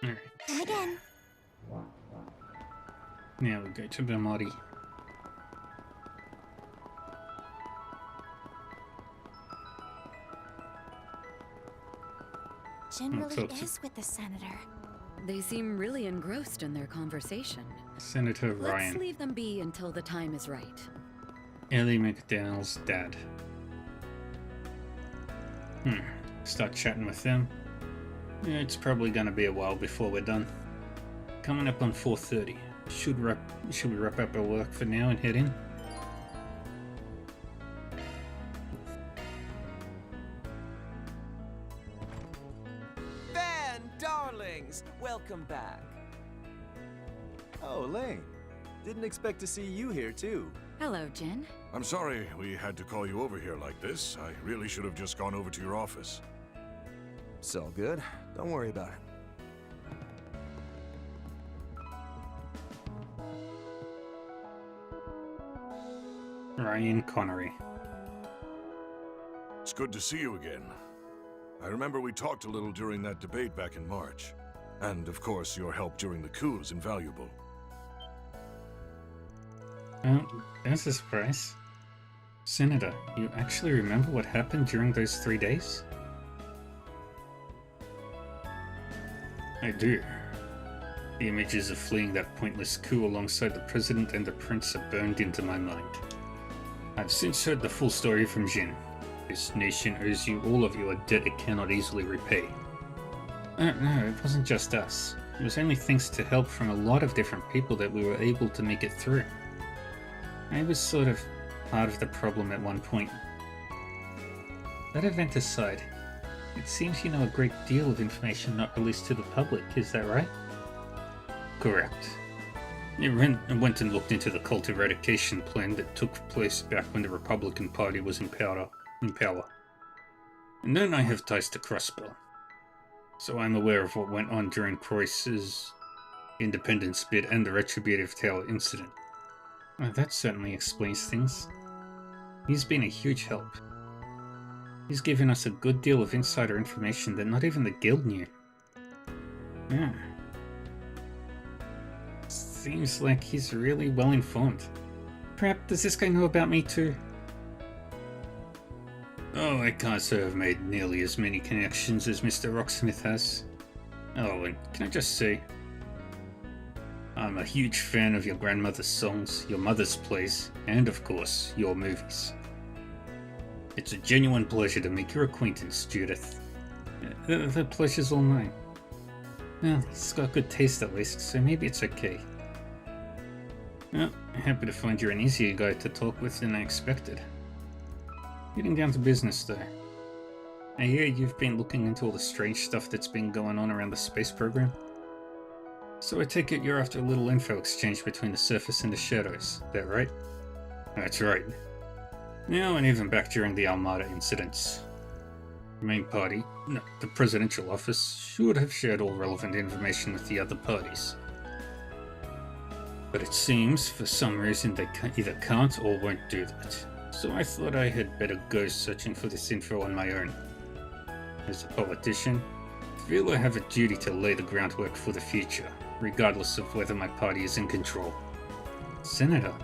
Alright, Come again. now we go to Bimari. Jin Let's really hope so. is with the senator. They seem really engrossed in their conversation. Senator Let's Ryan, leave them be until the time is right. Ellie McDowell's dad. Start chatting with them. Yeah, it's probably gonna be a while before we're done. Coming up on 4:30. Should we wrap up our work for now and head in? Van, darlings, welcome back. Oh, Lane. Didn't expect to see you here, too. Hello, Jin. I'm sorry we had to call you over here like this. I really should have just gone over to your office. It's all good. Don't worry about it. Ryan Connery. It's good to see you again. I remember we talked a little during that debate back in March. And, of course, your help during the coup is invaluable. Oh, there's a surprise. Senator, you actually remember what happened during those 3 days? I do. The images of fleeing that pointless coup alongside the president and the prince are burned into my mind. I've since heard the full story from Jin. This nation owes you, all of you, a debt it cannot easily repay. No, it wasn't just us. It was only thanks to help from a lot of different people that we were able to make it through. I was sort of part of the problem at one point. That event aside, it seems you know a great deal of information not released to the public, is that right? Correct. I went and looked into the cult eradication plan that took place back when the Republican Party was in power. And then I have ties to Crossbell. So I'm aware of what went on during Croiss's independence bid and the Retributive Tower incident. Well, that certainly explains things. He's been a huge help. He's given us a good deal of insider information that not even the guild knew. Yeah. Seems like he's really well informed. Perhaps does this guy know about me too? Oh, I can't say I've made nearly as many connections as Mr. Rocksmith has. Oh, and can I just say, I'm a huge fan of your grandmother's songs, your mother's plays, and of course, your movies. It's a genuine pleasure to make your acquaintance, Judith. The pleasure's all mine. Well, he's got good taste at least, so maybe it's okay. Well, happy to find you're an easier guy to talk with than I expected. Getting down to business though. I hear you've been looking into all the strange stuff that's been going on around the space program. So I take it you're after a little info exchange between the surface and the shadows, is that right? That's right. Now and even back during the Armada incidents. The main party, no, the presidential office, should have shared all relevant information with the other parties. But it seems, for some reason, they either can't or won't do that. So I thought I had better go searching for this info on my own. As a politician, I feel I have a duty to lay the groundwork for the future, regardless of whether my party is in control. Senator?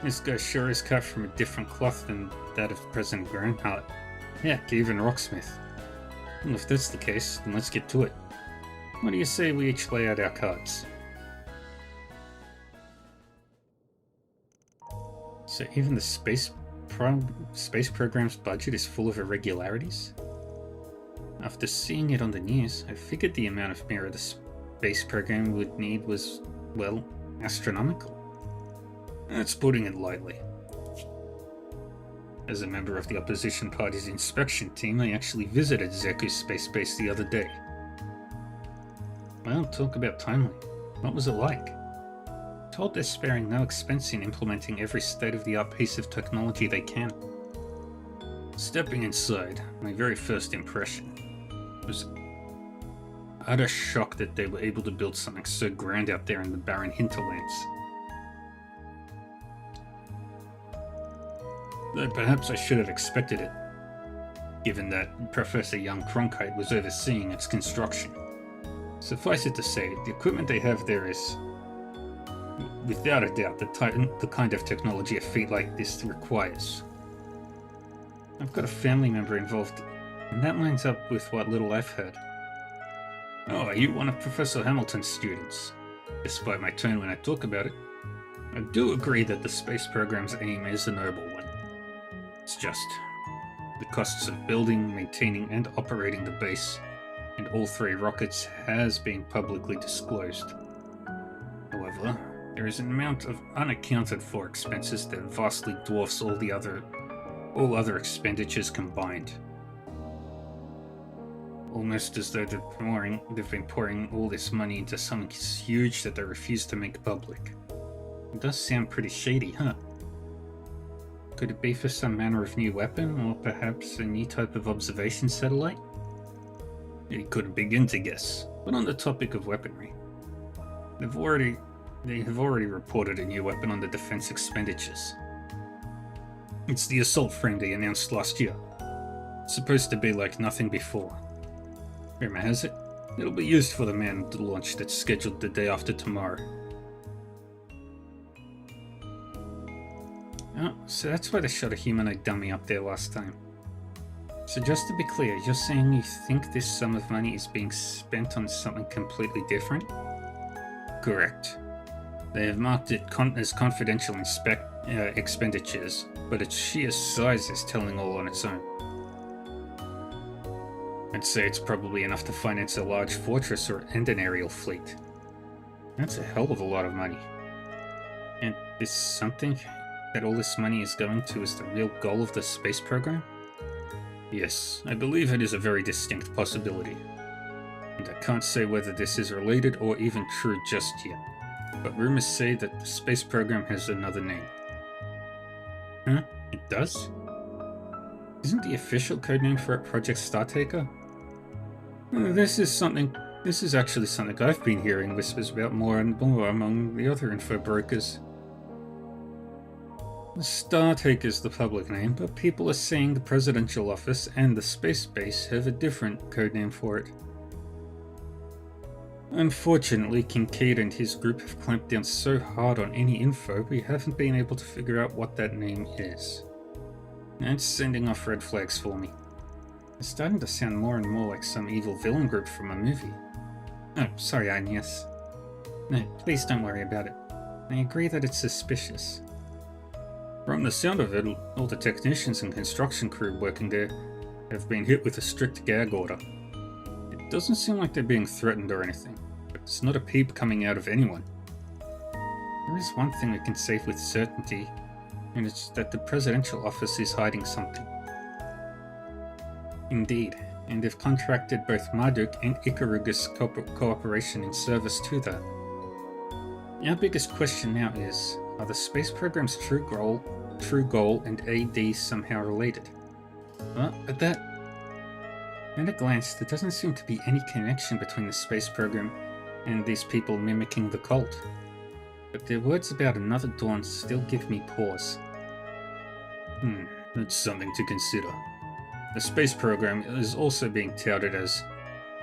This guy sure is cut from a different cloth than that of President Granhart. Heck, even Rocksmith. Well, if that's the case, then let's get to it. What do you say we each lay out our cards? So even the space program's budget is full of irregularities? After seeing it on the news, I figured the amount of mirror the space program would need was, well, astronomical. That's putting it lightly. As a member of the opposition party's inspection team, I actually visited Zeku's space base the other day. Well, talk about timely. What was it like? Told they're sparing no expense in implementing every state-of-the-art piece of technology they can. Stepping inside, my very first impression was utter shock that they were able to build something so grand out there in the barren hinterlands. Though perhaps I should have expected it, given that Professor Young Cronkite was overseeing its construction. Suffice it to say, the equipment they have there is, without a doubt, the kind of technology a feat like this requires. I've got a family member involved, and that lines up with what little I've heard. Oh, are you one of Professor Hamilton's students? Despite my tone when I talk about it, I do agree that the space program's aim is a noble one. It's just the costs of building, maintaining, and operating the base and all 3 rockets has been publicly disclosed. However, there is an amount of unaccounted for expenses that vastly dwarfs all other expenditures combined. Almost as though they've been pouring all this money into something huge that they refuse to make public. It does sound pretty shady, huh? Could it be for some manner of new weapon, or perhaps a new type of observation satellite? You couldn't begin to guess. But on the topic of weaponry, they have already reported a new weapon on the defense expenditures. It's the assault frame they announced last year. It's supposed to be like nothing before. Rumor has it, it'll be used for the manned launch that's scheduled the day after tomorrow. Oh, so that's why they shot a humanoid dummy up there last time. So just to be clear, you're saying you think this sum of money is being spent on something completely different? Correct. They have marked it as confidential expenditures, but its sheer size is telling all on its own. I'd say it's probably enough to finance a large fortress and an aerial fleet. That's a hell of a lot of money. And is something that all this money is going to is the real goal of the space program? Yes, I believe it is a very distinct possibility. And I can't say whether this is related or even true just yet. But rumors say that the space program has another name. Huh? It does? Isn't the official codename for it Project Startaker? This is actually something I've been hearing whispers about more and more among the other info brokers. The Startaker's the public name, but people are saying the Presidential Office and the Space Base have a different codename for it. Unfortunately, Kincaid and his group have clamped down so hard on any info, we haven't been able to figure out what that name is. It's sending off red flags for me. It's starting to sound more and more like some evil villain group from a movie. Oh, sorry, Agnes. No, please don't worry about it. I agree that it's suspicious. From the sound of it, all the technicians and construction crew working there have been hit with a strict gag order. It doesn't seem like they're being threatened or anything, but it's not a peep coming out of anyone. There is one thing we can say with certainty, and it's that the Presidential Office is hiding something. Indeed, and they've contracted both Marduk and Ikaruga's cooperation in service to that. Our biggest question now is, are the space program's true goal and AD somehow related? Well, at a glance, there doesn't seem to be any connection between the space program and these people mimicking the cult. But their words about another dawn still give me pause. That's something to consider. The space program is also being touted as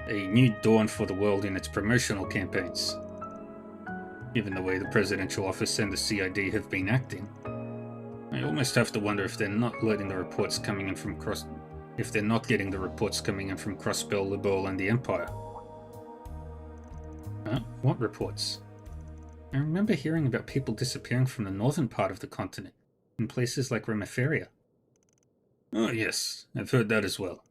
a new dawn for the world in its promotional campaigns. Given the way the Presidential Office and the CID have been acting, I almost have to wonder if they're not getting the reports coming in from Crossbell, Libol, and the Empire. What reports? I remember hearing about people disappearing from the northern part of the continent, in places like Remiferia. Oh yes, I've heard that as well.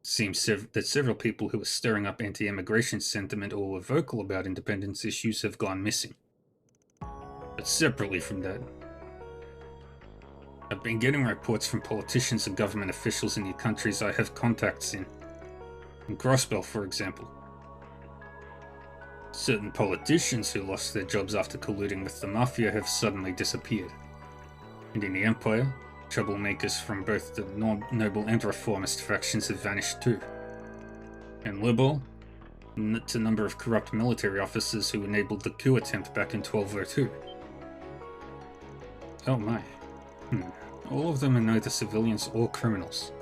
It seems that several people who were stirring up anti-immigration sentiment or were vocal about independence issues have gone missing. But separately from that, I've been getting reports from politicians and government officials in the countries I have contacts in. In Crossbell, for example. Certain politicians who lost their jobs after colluding with the Mafia have suddenly disappeared. And in the Empire, troublemakers from both the noble and reformist factions have vanished too. In Libol, it's a number of corrupt military officers who enabled the coup attempt back in 1202. Oh my. All of them are neither civilians or criminals.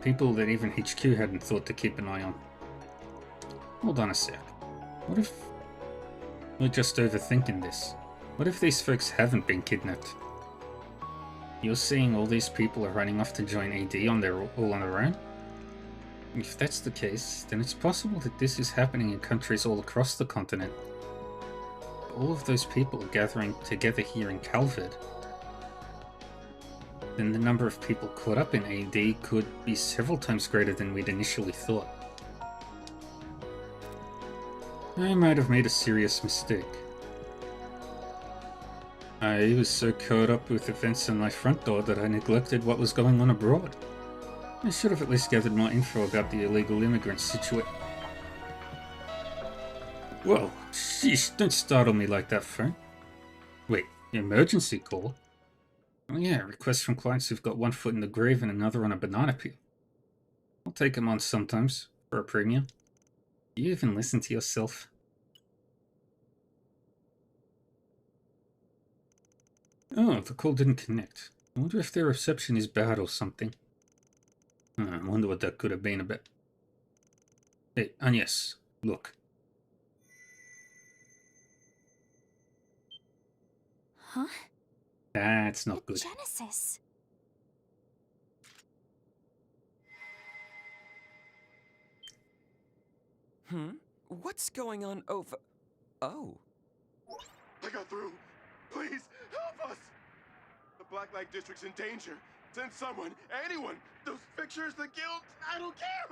People that even HQ hadn't thought to keep an eye on. Hold on a sec. What if we're just overthinking this? What if these folks haven't been kidnapped? You're saying all these people are running off to join AD all on their own? If that's the case, then it's possible that this is happening in countries all across the continent. All of those people are gathering together here in Calvard. Then the number of people caught up in AD could be several times greater than we'd initially thought. I might have made a serious mistake. I was so caught up with events in my front door that I neglected what was going on abroad. I should have at least gathered more info about the illegal immigrant situation. Whoa, sheesh, don't startle me like that, phone. Wait, emergency call? Oh yeah, requests from clients who've got one foot in the grave and another on a banana peel. I'll take them on sometimes, for a premium. Do you even listen to yourself? Oh, the call didn't connect. I wonder if their reception is bad or something. I wonder what that could have been about. Hey, Agnes, look. Huh? That's not good. Genesis. What's going on over... Oh. I got through. Please, help us! The Blacklight District's in danger. Send someone, anyone. Those pictures, the guild, I don't care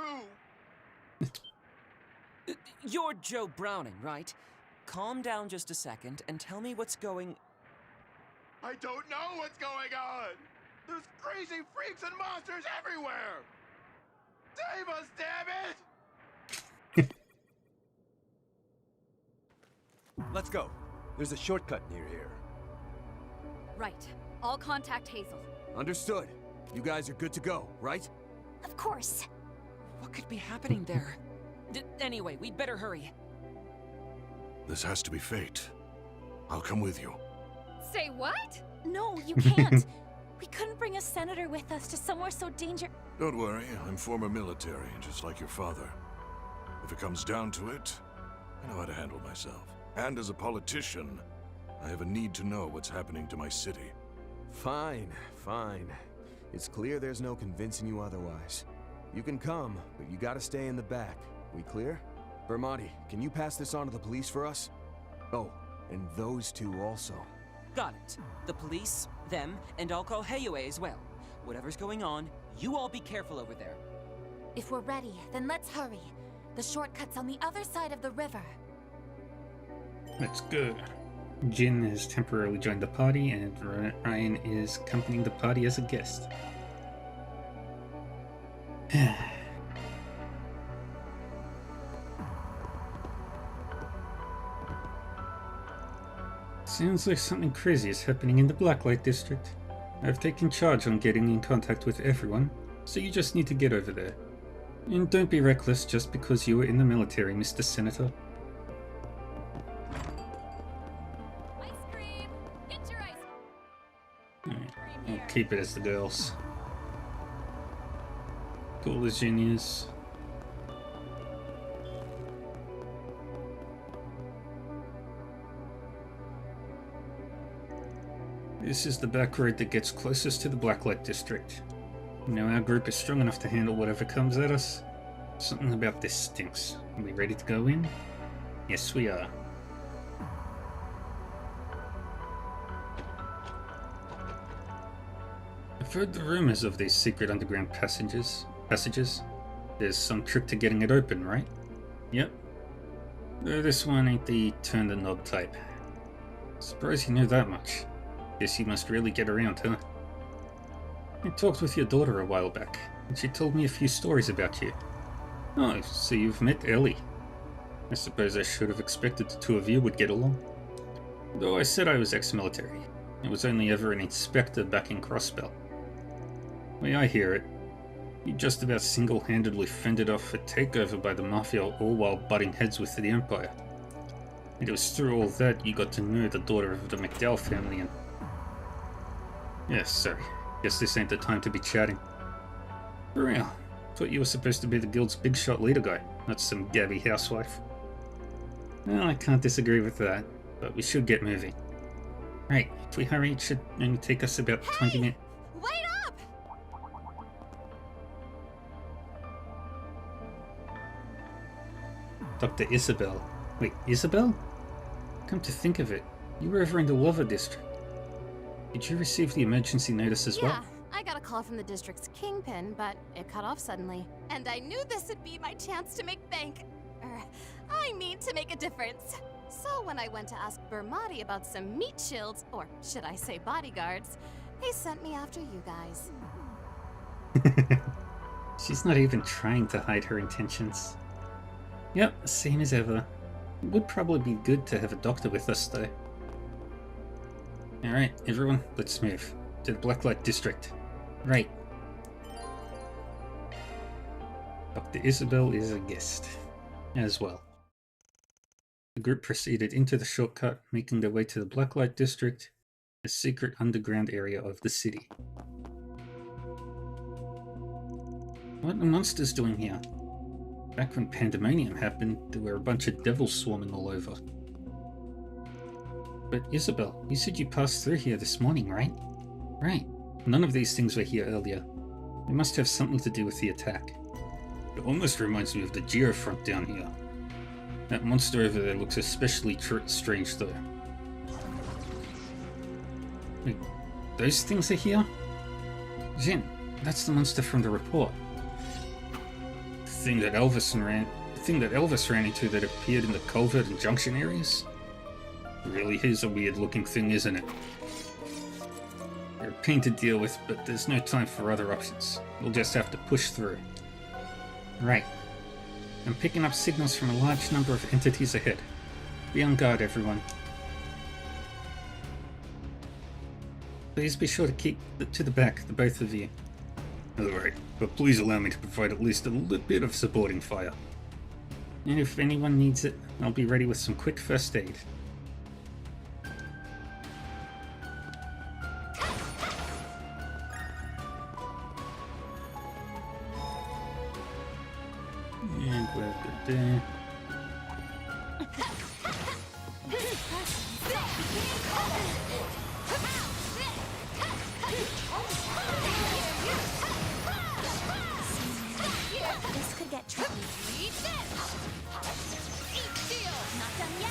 who. You're Joe Browning, right? Calm down just a second and tell me what's going... I don't know what's going on. There's crazy freaks and monsters everywhere. Save us, damn it! Let's go. There's a shortcut near here. Right. I'll contact Hazel. Understood. You guys are good to go, right? Of course. What could be happening there? Anyway, we'd better hurry. This has to be fate. I'll come with you. Say what? No, you can't. We couldn't bring a senator with us to somewhere so dangerous. Don't worry, I'm former military, just like your father. If it comes down to it, I know how to handle myself. And as a politician, I have a need to know what's happening to my city. Fine, fine. It's clear there's no convincing you otherwise. You can come, but you gotta stay in the back. We clear? Bermonti, can you pass this on to the police for us? Oh, and those two also. Got it. The police, them, and I'll call Heiyue as well. Whatever's going on, you all be careful over there. If we're ready, then let's hurry. The shortcut's on the other side of the river. Let's go. Jin has temporarily joined the party, and Ryan is accompanying the party as a guest. Sounds like something crazy is happening in the Blacklight District. I've taken charge on getting in contact with everyone, so you just need to get over there. And don't be reckless just because you were in the military, Mr. Senator. Ice cream! Get your ice Alright, I'll keep it as the girls. Cool as juniors. This is the back road that gets closest to the Blacklight District. Now our group is strong enough to handle whatever comes at us. Something about this stinks. Are we ready to go in? Yes, we are. I've heard the rumors of these secret underground passages. There's some trick to getting it open, right? Yep. Though this one ain't the turn the knob type. Surprised you knew that much. Guess you must really get around, huh? I talked with your daughter a while back, and she told me a few stories about you. Oh, so you've met Ellie. I suppose I should have expected the two of you would get along. Though I said I was ex-military, I was only ever an inspector back in Crossbell. The way I hear it, you just about single-handedly fended off a takeover by the Mafia, all while butting heads with the Empire. And it was through all that you got to know the daughter of the McDowell family and... Yes, sorry. Guess this ain't the time to be chatting. For real. Thought you were supposed to be the guild's big shot leader guy, not some gabby housewife. Well, I can't disagree with that, but we should get moving. Right, if we hurry, it should only take us about 20 minutes. Wait up! Dr. Isabel. Wait, Isabel? Come to think of it, you were over in the Lava District. Did you receive the emergency notice as well? Yeah, I got a call from the district's kingpin, but it cut off suddenly. And I knew this would be my chance to make bank. I need to make a difference. So when I went to ask Bermati about some meat shields, or should I say bodyguards, he sent me after you guys. She's not even trying to hide her intentions. Yep, same as ever. It would probably be good to have a doctor with us, though. Alright, everyone, let's move. To the Blacklight District. Right. Dr. Isabel is a guest. As well. The group proceeded into the shortcut, making their way to the Blacklight District, a secret underground area of the city. What are monsters doing here? Back when Pandemonium happened, there were a bunch of devils swarming all over. But Isabel, you said you passed through here this morning, right? Right. None of these things were here earlier. They must have something to do with the attack. It almost reminds me of the Geofront down here. That monster over there looks especially strange though. Wait, those things are here? Jin, that's the monster from the report. The thing that Elvis ran into that appeared in the culvert and junction areas? Really is a weird looking thing, isn't it? They're a pain to deal with, but there's no time for other options. We'll just have to push through. Right. I'm picking up signals from a large number of entities ahead. Be on guard, everyone. Please be sure to keep to the back, the both of you. Alright, but please allow me to provide at least a little bit of supporting fire. And if anyone needs it, I'll be ready with some quick first aid. And we're good there. This could get tricky. Not done yet.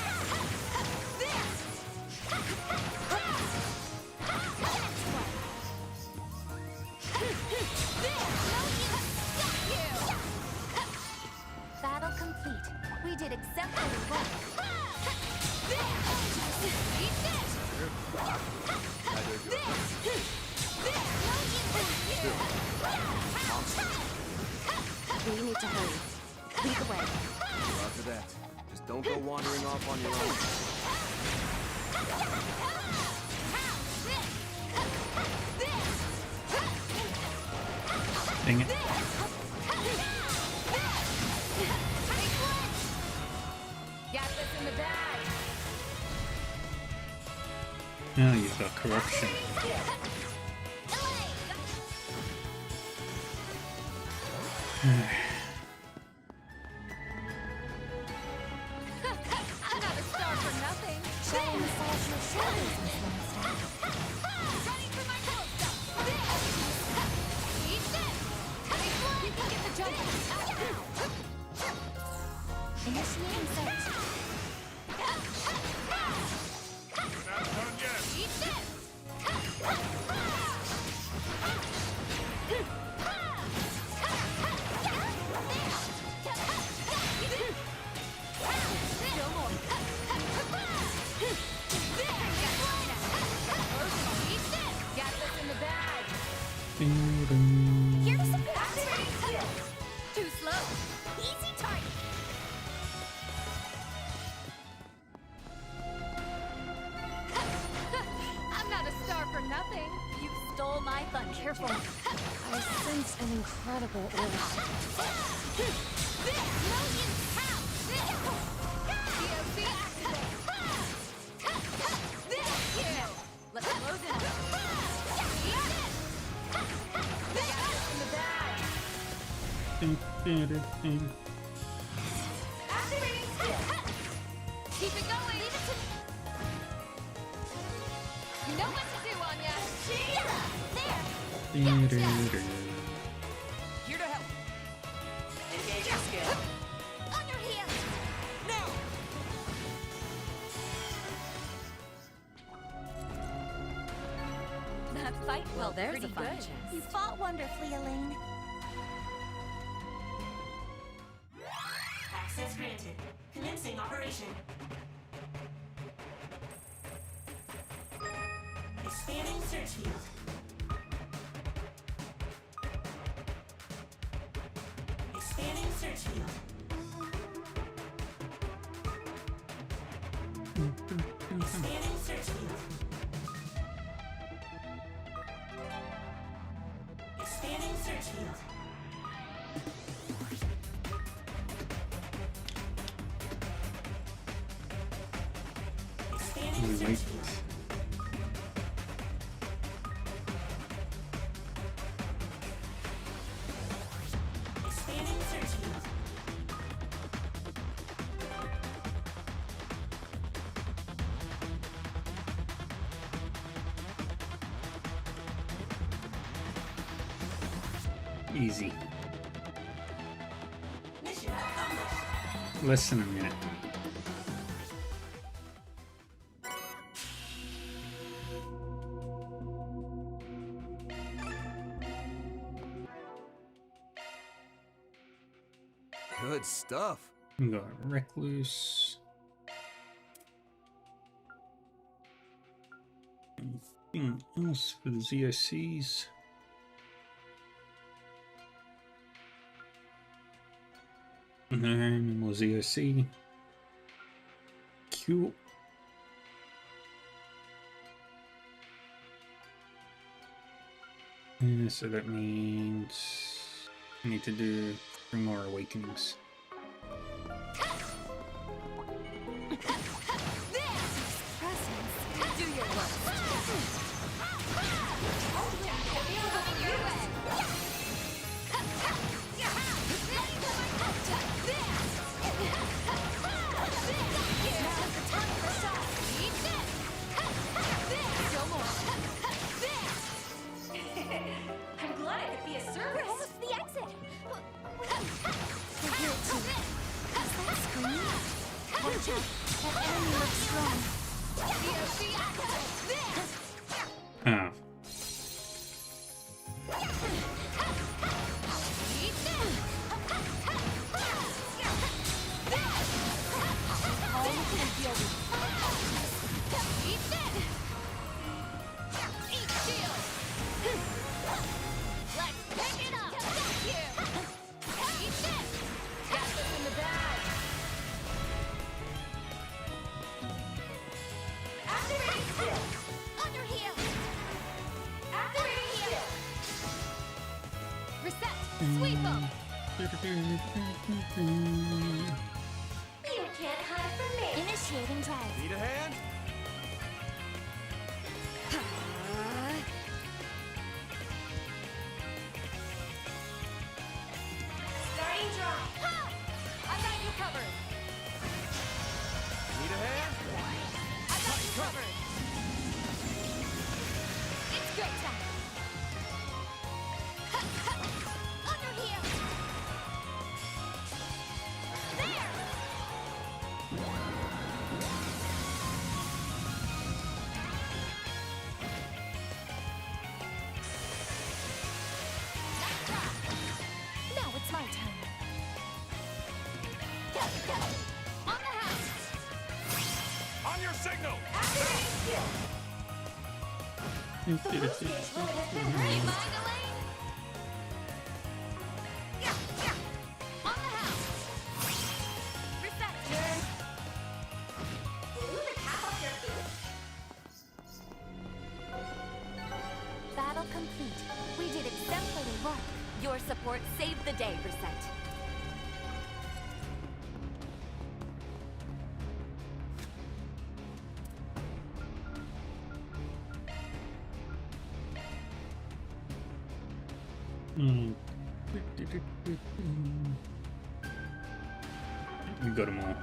Battle complete. We did exceptionally well. We need to hurry. Lead the way. After that, just don't go wandering off on your own. Dang it. Got this in the bag. Now you've got corruption. I'm not a star for nothing. Shall I massage your shoulders, Miss Monster? Running for my post up. Eat this. You can get the jump. Initiating search. Eat this. Here's some Too slow. Easy target. I'm not a star for nothing. You stole my thunder. Careful. I sense an incredible aura. Let's close it up. In the bag. Keep it going. Leave it to me. You know what to do, Anya. Here to help. Engage your skill. On your heel. Now! That fight Well, there's pretty a fun good. chance. You fought wonderfully, Elaine. Access granted. Commencing operation. Expanding search field. Expanding search field. Expanding search field. Expanding search field. Expanding We search wait. field. Expanding search field. Easy. Mission accomplished. Less than a minute. Good stuff. We got Recluse. Anything else for the ZOCs? No, no more ZOC. Cool. So that means I need to do 3 more awakenings. Do your worst. I'm glad I could be a We're service. almost to the exit. I hear it too. Is that screaming? Watch out. That enemy looks strong. Oh. All we can deal with. Eat shield. Let's pick it up. Thank you. Eat this. Got this in the bag. Activating skill. Under heal. Activating skill. Reset. Sweep 'em. You can't hide from me. Initiating drive. Need a hand? Starting drive. I got you covered. Need a hand? I got you covered. It's go time. Under heal. There. Now it's my turn. On the house. On your signal! Activating skill. The boost gauge limit has been Hey, raised. mind Elaine? On the house. Reset. Turn. Glue the cap off your boot. Battle complete. We did exemplary work. Your support saved the day, Reset. We got them all.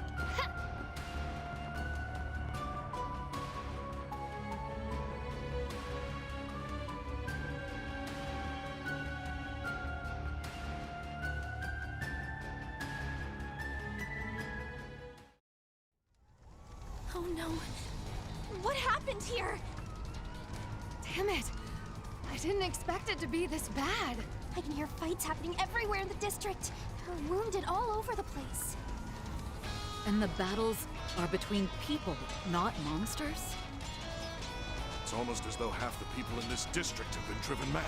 Oh no. What happened here? Damn it. I didn't expect it to be this bad. I can hear fights happening everywhere in the district. There are wounded all over the place. And the battles are between people, not monsters? It's almost as though half the people in this district have been driven mad.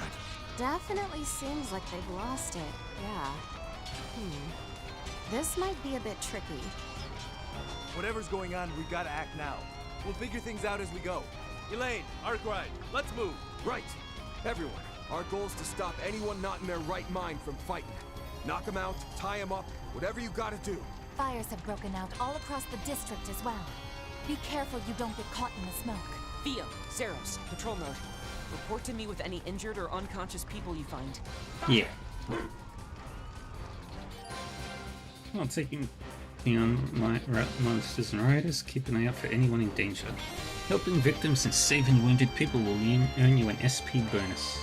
Definitely seems like they've lost it, yeah. This might be a bit tricky. Whatever's going on, we gotta act now. We'll figure things out as we go. Elaine, Arkwright, let's move. Right. Everyone, our goal is to stop anyone not in their right mind from fighting. Knock them out, tie them up, whatever you gotta do. Fires have broken out all across the district as well. Be careful you don't get caught in the smoke. Theo, Zeros, patrol mode. Report to me with any injured or unconscious people you find. Yeah. While taking on monsters and riders, keep an eye out for anyone in danger. Helping victims and saving wounded people will earn you an SP bonus.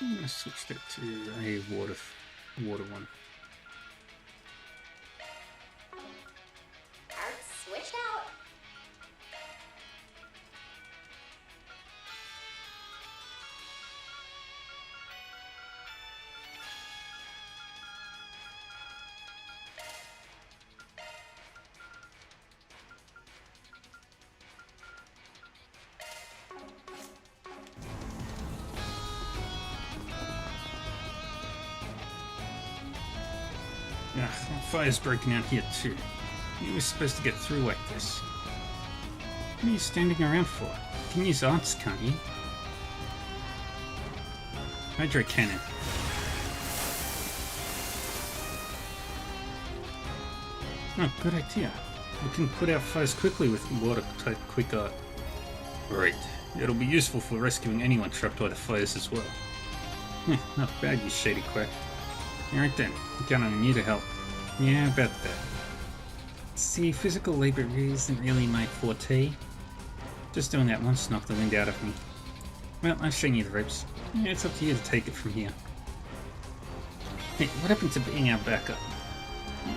I'm gonna switch that to a water one. Arc switched out. Fire's breaking out here too. You were supposed to get through like this. What are you standing around for? You can use arts, can't you? Hydro cannon. Oh, good idea. We can put out fires quickly with water-type quick art. Right. It'll be useful for rescuing anyone trapped by the fires as well. Not bad, you shady quack. Alright then, count on you to help. Yeah, about that. See, physical labor isn't really my forte. Just doing that once knocked the wind out of me. Well, I've shown you the ropes. Yeah, it's up to you to take it from here. Hey, what happened to being our backup?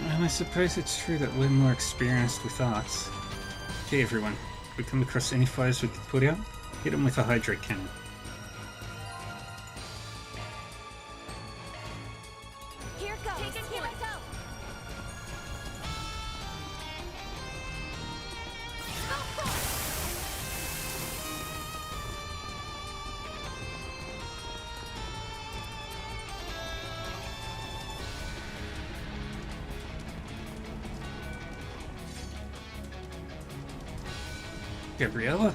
Well, I suppose it's true that we're more experienced with arts. Okay, everyone. If we come across any fires we can put out, hit them with a hydro cannon. Here goes. Here I go. Gabriella?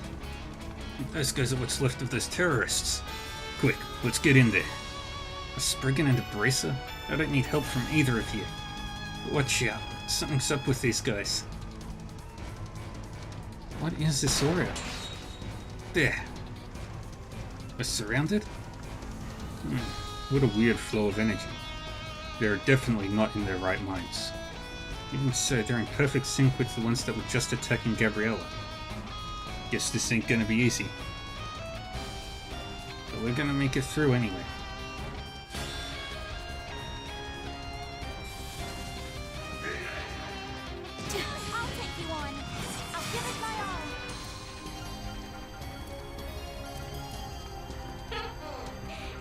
Those guys are what's left of those terrorists. Quick, let's get in there. A Spriggan and a Bracer? I don't need help from either of you. But watch out, something's up with these guys. What is this aura? There. We're surrounded? What a weird flow of energy. They're definitely not in their right minds. Even so, they're in perfect sync with the ones that were just attacking Gabriella. Guess this ain't gonna be easy. But we're gonna make it through anyway. I'll take you on. I'll give it my all.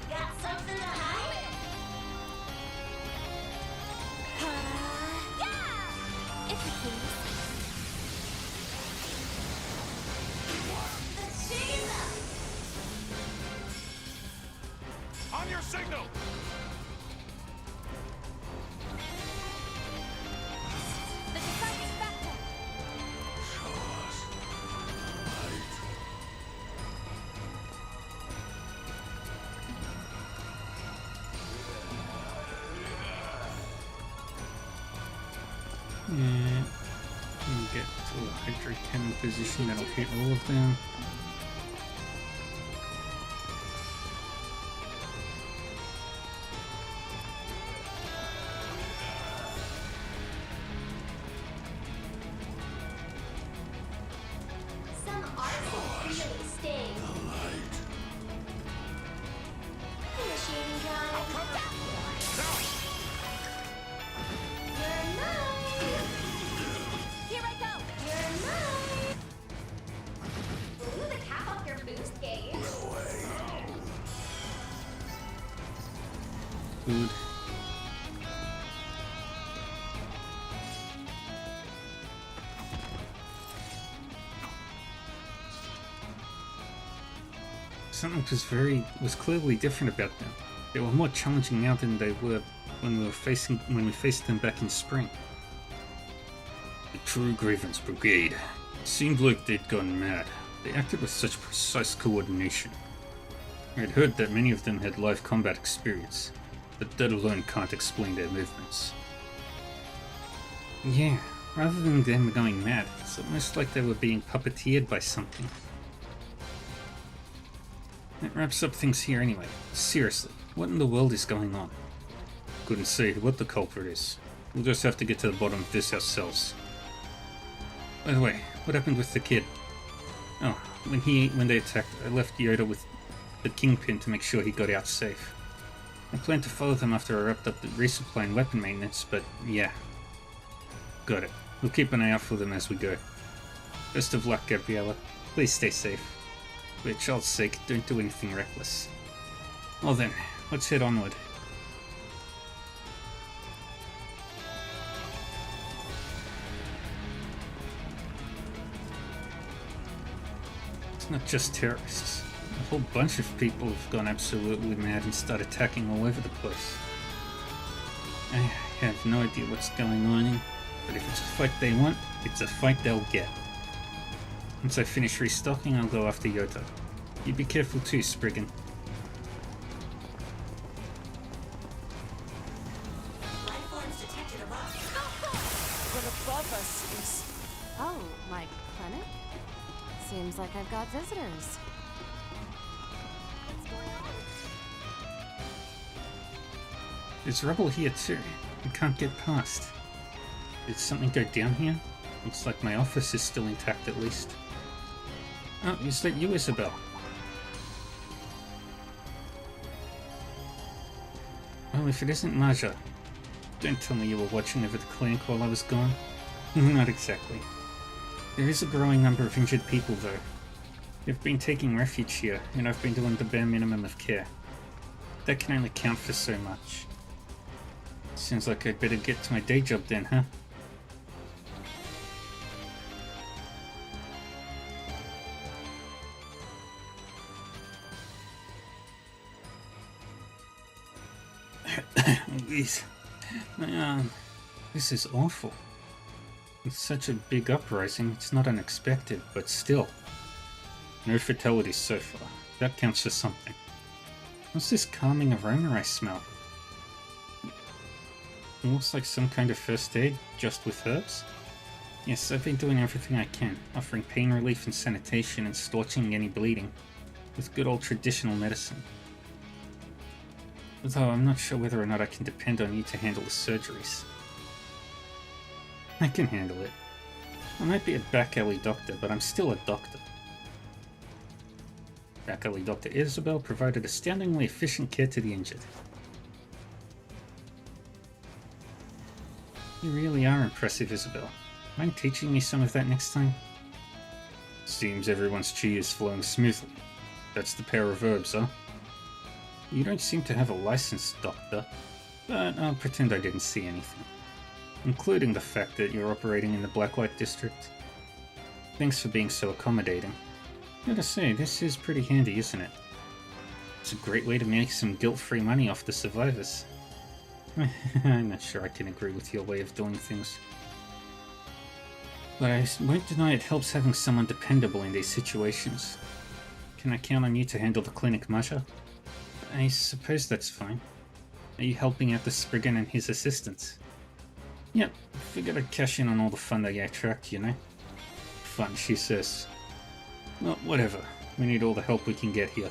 Got something to hide? Yeah! If you please. On your signal! The deciding factor. Yeah. And get to a hydro cannon position that'll hit all of them. Some arts really sting. You're mine! Here I go! You're mine! Ooh, the cap off your boost gauge. Food. Something was clearly different about them. They were more challenging now than they were when we faced them back in spring. The True Grievance Brigade. It seemed like they'd gone mad. They acted with such precise coordination. I had heard that many of them had live combat experience, but that alone can't explain their movements. Yeah, rather than them going mad, it's almost like they were being puppeteered by something. That wraps up things here anyway. Seriously, what in the world is going on? Couldn't say what the culprit is. We'll just have to get to the bottom of this ourselves. By the way, what happened with the kid? Oh, when they attacked, I left Yoda with the Kingpin to make sure he got out safe. I planned to follow them after I wrapped up the resupply and weapon maintenance, but yeah. Got it. We'll keep an eye out for them as we go. Best of luck, Gabriella. Please stay safe. For your child's sake, don't do anything reckless. Well then, let's head onward. It's not just terrorists. A whole bunch of people have gone absolutely mad and started attacking all over the place. I have no idea what's going on, but if it's a fight they want, it's a fight they'll get. Once I finish restocking, I'll go after Yoda. You be careful too, Spriggan. But above us is... Oh, my clinic? Seems like I've got visitors. What's going on? There's rubble here too. I can't get past. Did something go down here? Looks like my office is still intact at least. Oh, is that you, Isabel? Well, if it isn't Maja. Don't tell me you were watching over the clinic while I was gone. Not exactly. There is a growing number of injured people though. They've been taking refuge here, and I've been doing the bare minimum of care. That can only count for so much. Seems like I'd better get to my day job then, huh? Please. This is awful. It's such a big uprising, it's not unexpected, but still. No fatalities so far. That counts for something. What's this calming aroma I smell? It looks like some kind of first aid, just with herbs? Yes, I've been doing everything I can, offering pain relief and sanitation and staunching any bleeding, with good old traditional medicine. Although I'm not sure whether or not I can depend on you to handle the surgeries. I can handle it. I might be a back alley doctor, but I'm still a doctor. Back alley Dr. Isabel provided astoundingly efficient care to the injured. You really are impressive, Isabel. Mind teaching me some of that next time? Seems everyone's chi is flowing smoothly. That's the pair of herbs, huh? You don't seem to have a license, Doctor, but I'll pretend I didn't see anything. Including the fact that you're operating in the Blacklight District. Thanks for being so accommodating. Gotta say, this is pretty handy, isn't it? It's a great way to make some guilt-free money off the survivors. I'm not sure I can agree with your way of doing things. But I won't deny it helps having someone dependable in these situations. Can I count on you to handle the clinic, Masha? I suppose that's fine. Are you helping out the Spriggan and his assistants? Yep, figured I'd cash in on all the fun they attract, you know? Fun, she says. Well, whatever. We need all the help we can get here.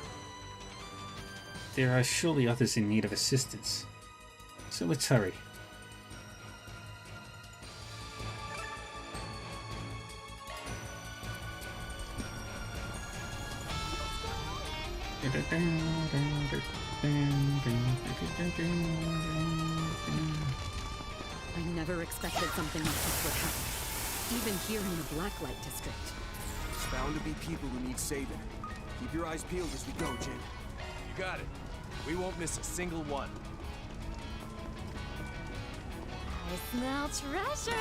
There are surely others in need of assistance. So let's hurry. I never expected something like this would happen. Even here in the Blacklight District. There's bound to be people who need saving. Keep your eyes peeled as we go, Jin. You got it. We won't miss a single one. I smell treasure!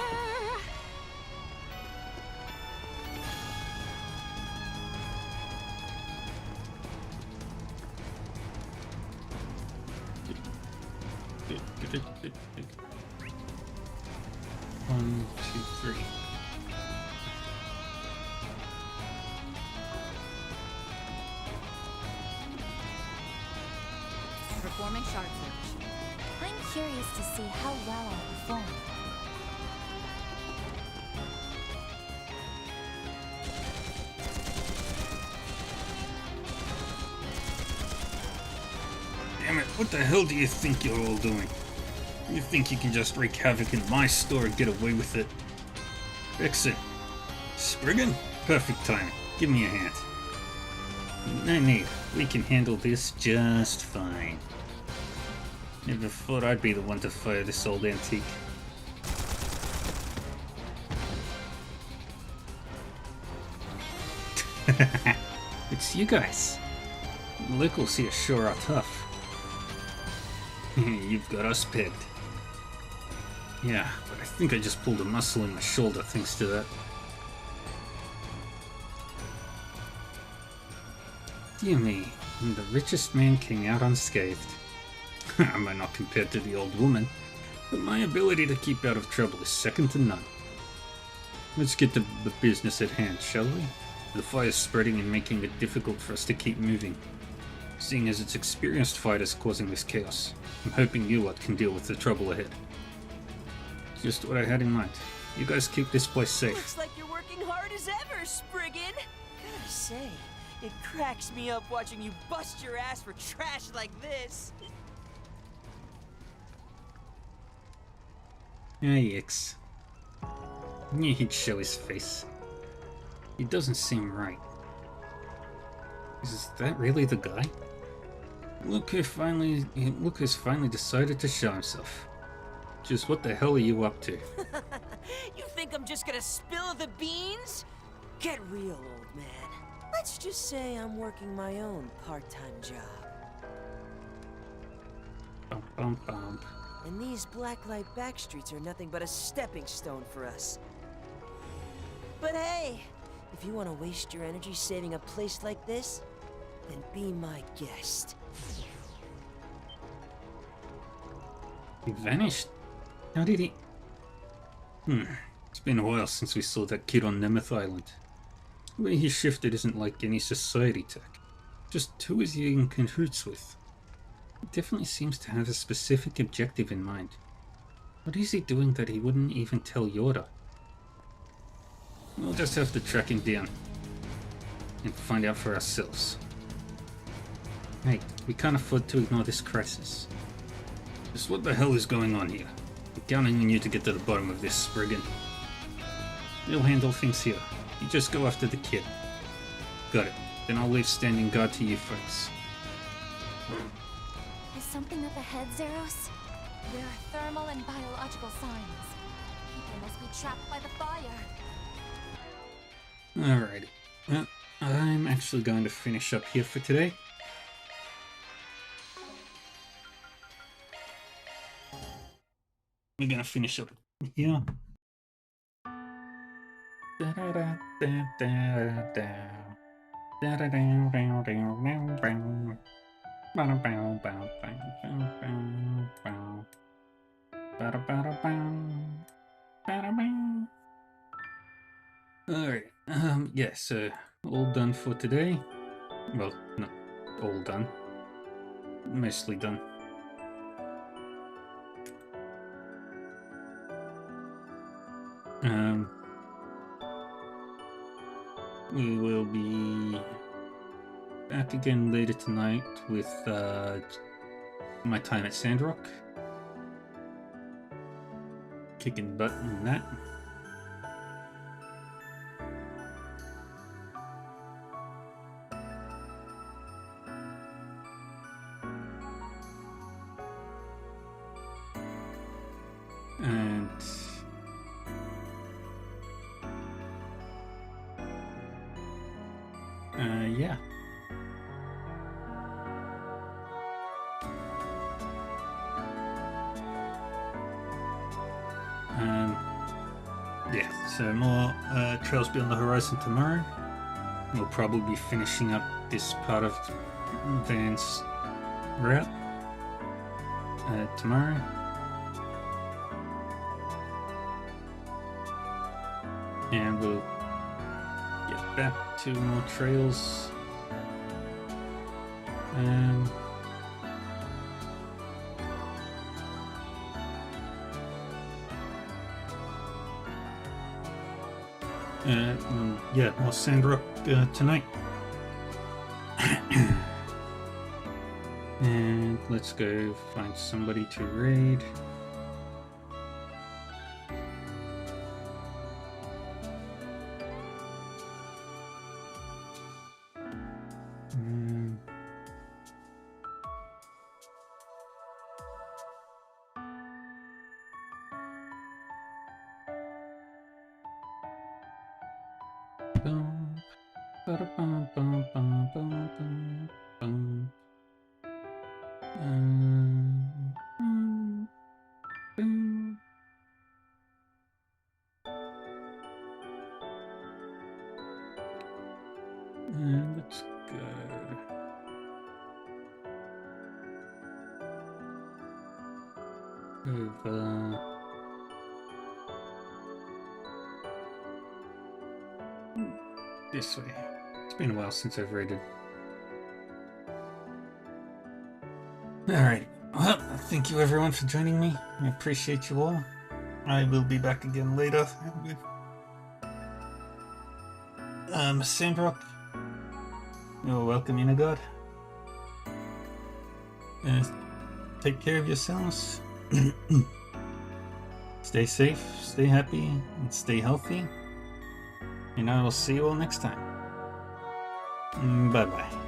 One, two, three. Performing shark search. I'm curious to see how well I perform. Damn it, what the hell do you think you're all doing? You think you can just wreak havoc in my store and get away with it? Fix it. Spriggan? Perfect timing. Give me a hand. No need. We can handle this just fine. Never thought I'd be the one to fire this old antique. It's you guys. The locals here sure are tough. You've got us pegged. Yeah, but I think I just pulled a muscle in my shoulder thanks to that. Dear me, I'm the richest man came out unscathed. I might not compare to the old woman, but my ability to keep out of trouble is second to none. Let's get to the business at hand, shall we? The fire's spreading and making it difficult for us to keep moving. Seeing as it's experienced fighters causing this chaos, I'm hoping you lot can deal with the trouble ahead. Just what I had in mind. You guys keep this place safe. Looks like you're working hard as ever, Spriggan. Gotta say, it cracks me up watching you bust your ass for trash like this. Yikes. Knew he'd show his face. He doesn't seem right. Is that really the guy? Look who's finally decided to show himself. Just what the hell are you up to? You think I'm just gonna spill the beans? Get real, old man. Let's just say I'm working my own part-time job. Bum, bum, bum. And these blacklight backstreets are nothing but a stepping stone for us. But hey, if you want to waste your energy saving a place like this, then be my guest. He vanished. How did he... It's been a while since we saw that kid on Nemeth Island. The way he shifted isn't like any society tech. Just who is he in cahoots with? He definitely seems to have a specific objective in mind. What is he doing that he wouldn't even tell Yoda? We'll just have to track him down and find out for ourselves. Hey, we can't afford to ignore this crisis. Just what the hell is going on here? I'm counting on you to get to the bottom of this, Spriggan. We'll handle things here. You just go after the kid. Got it. Then I'll leave standing guard to you folks. Is something up ahead, Zeros? There are thermal and biological signs. People must be trapped by the fire. Alrighty. Well, I'm actually going to finish up here for today. We're gonna finish up here. Alright, yeah, so all done for today. Well, not all done. Mostly done. We will be back again later tonight with my time at Sandrock. Kicking butt in that. yeah. Yeah, so more Trails Beyond the Horizon tomorrow. We'll probably be finishing up this part of Van's route tomorrow. And we'll get back to more trails. Yeah, more Sandrock tonight. And let's go find somebody to raid. And let's go over this way. It's been a while since I've raided. Alright, well, thank you everyone for joining me. I appreciate you all. I will be back again later with Sandrock. You're welcome, Inagod. Take care of yourselves. Stay safe, stay happy, and stay healthy. And I will see you all next time. Bye-bye.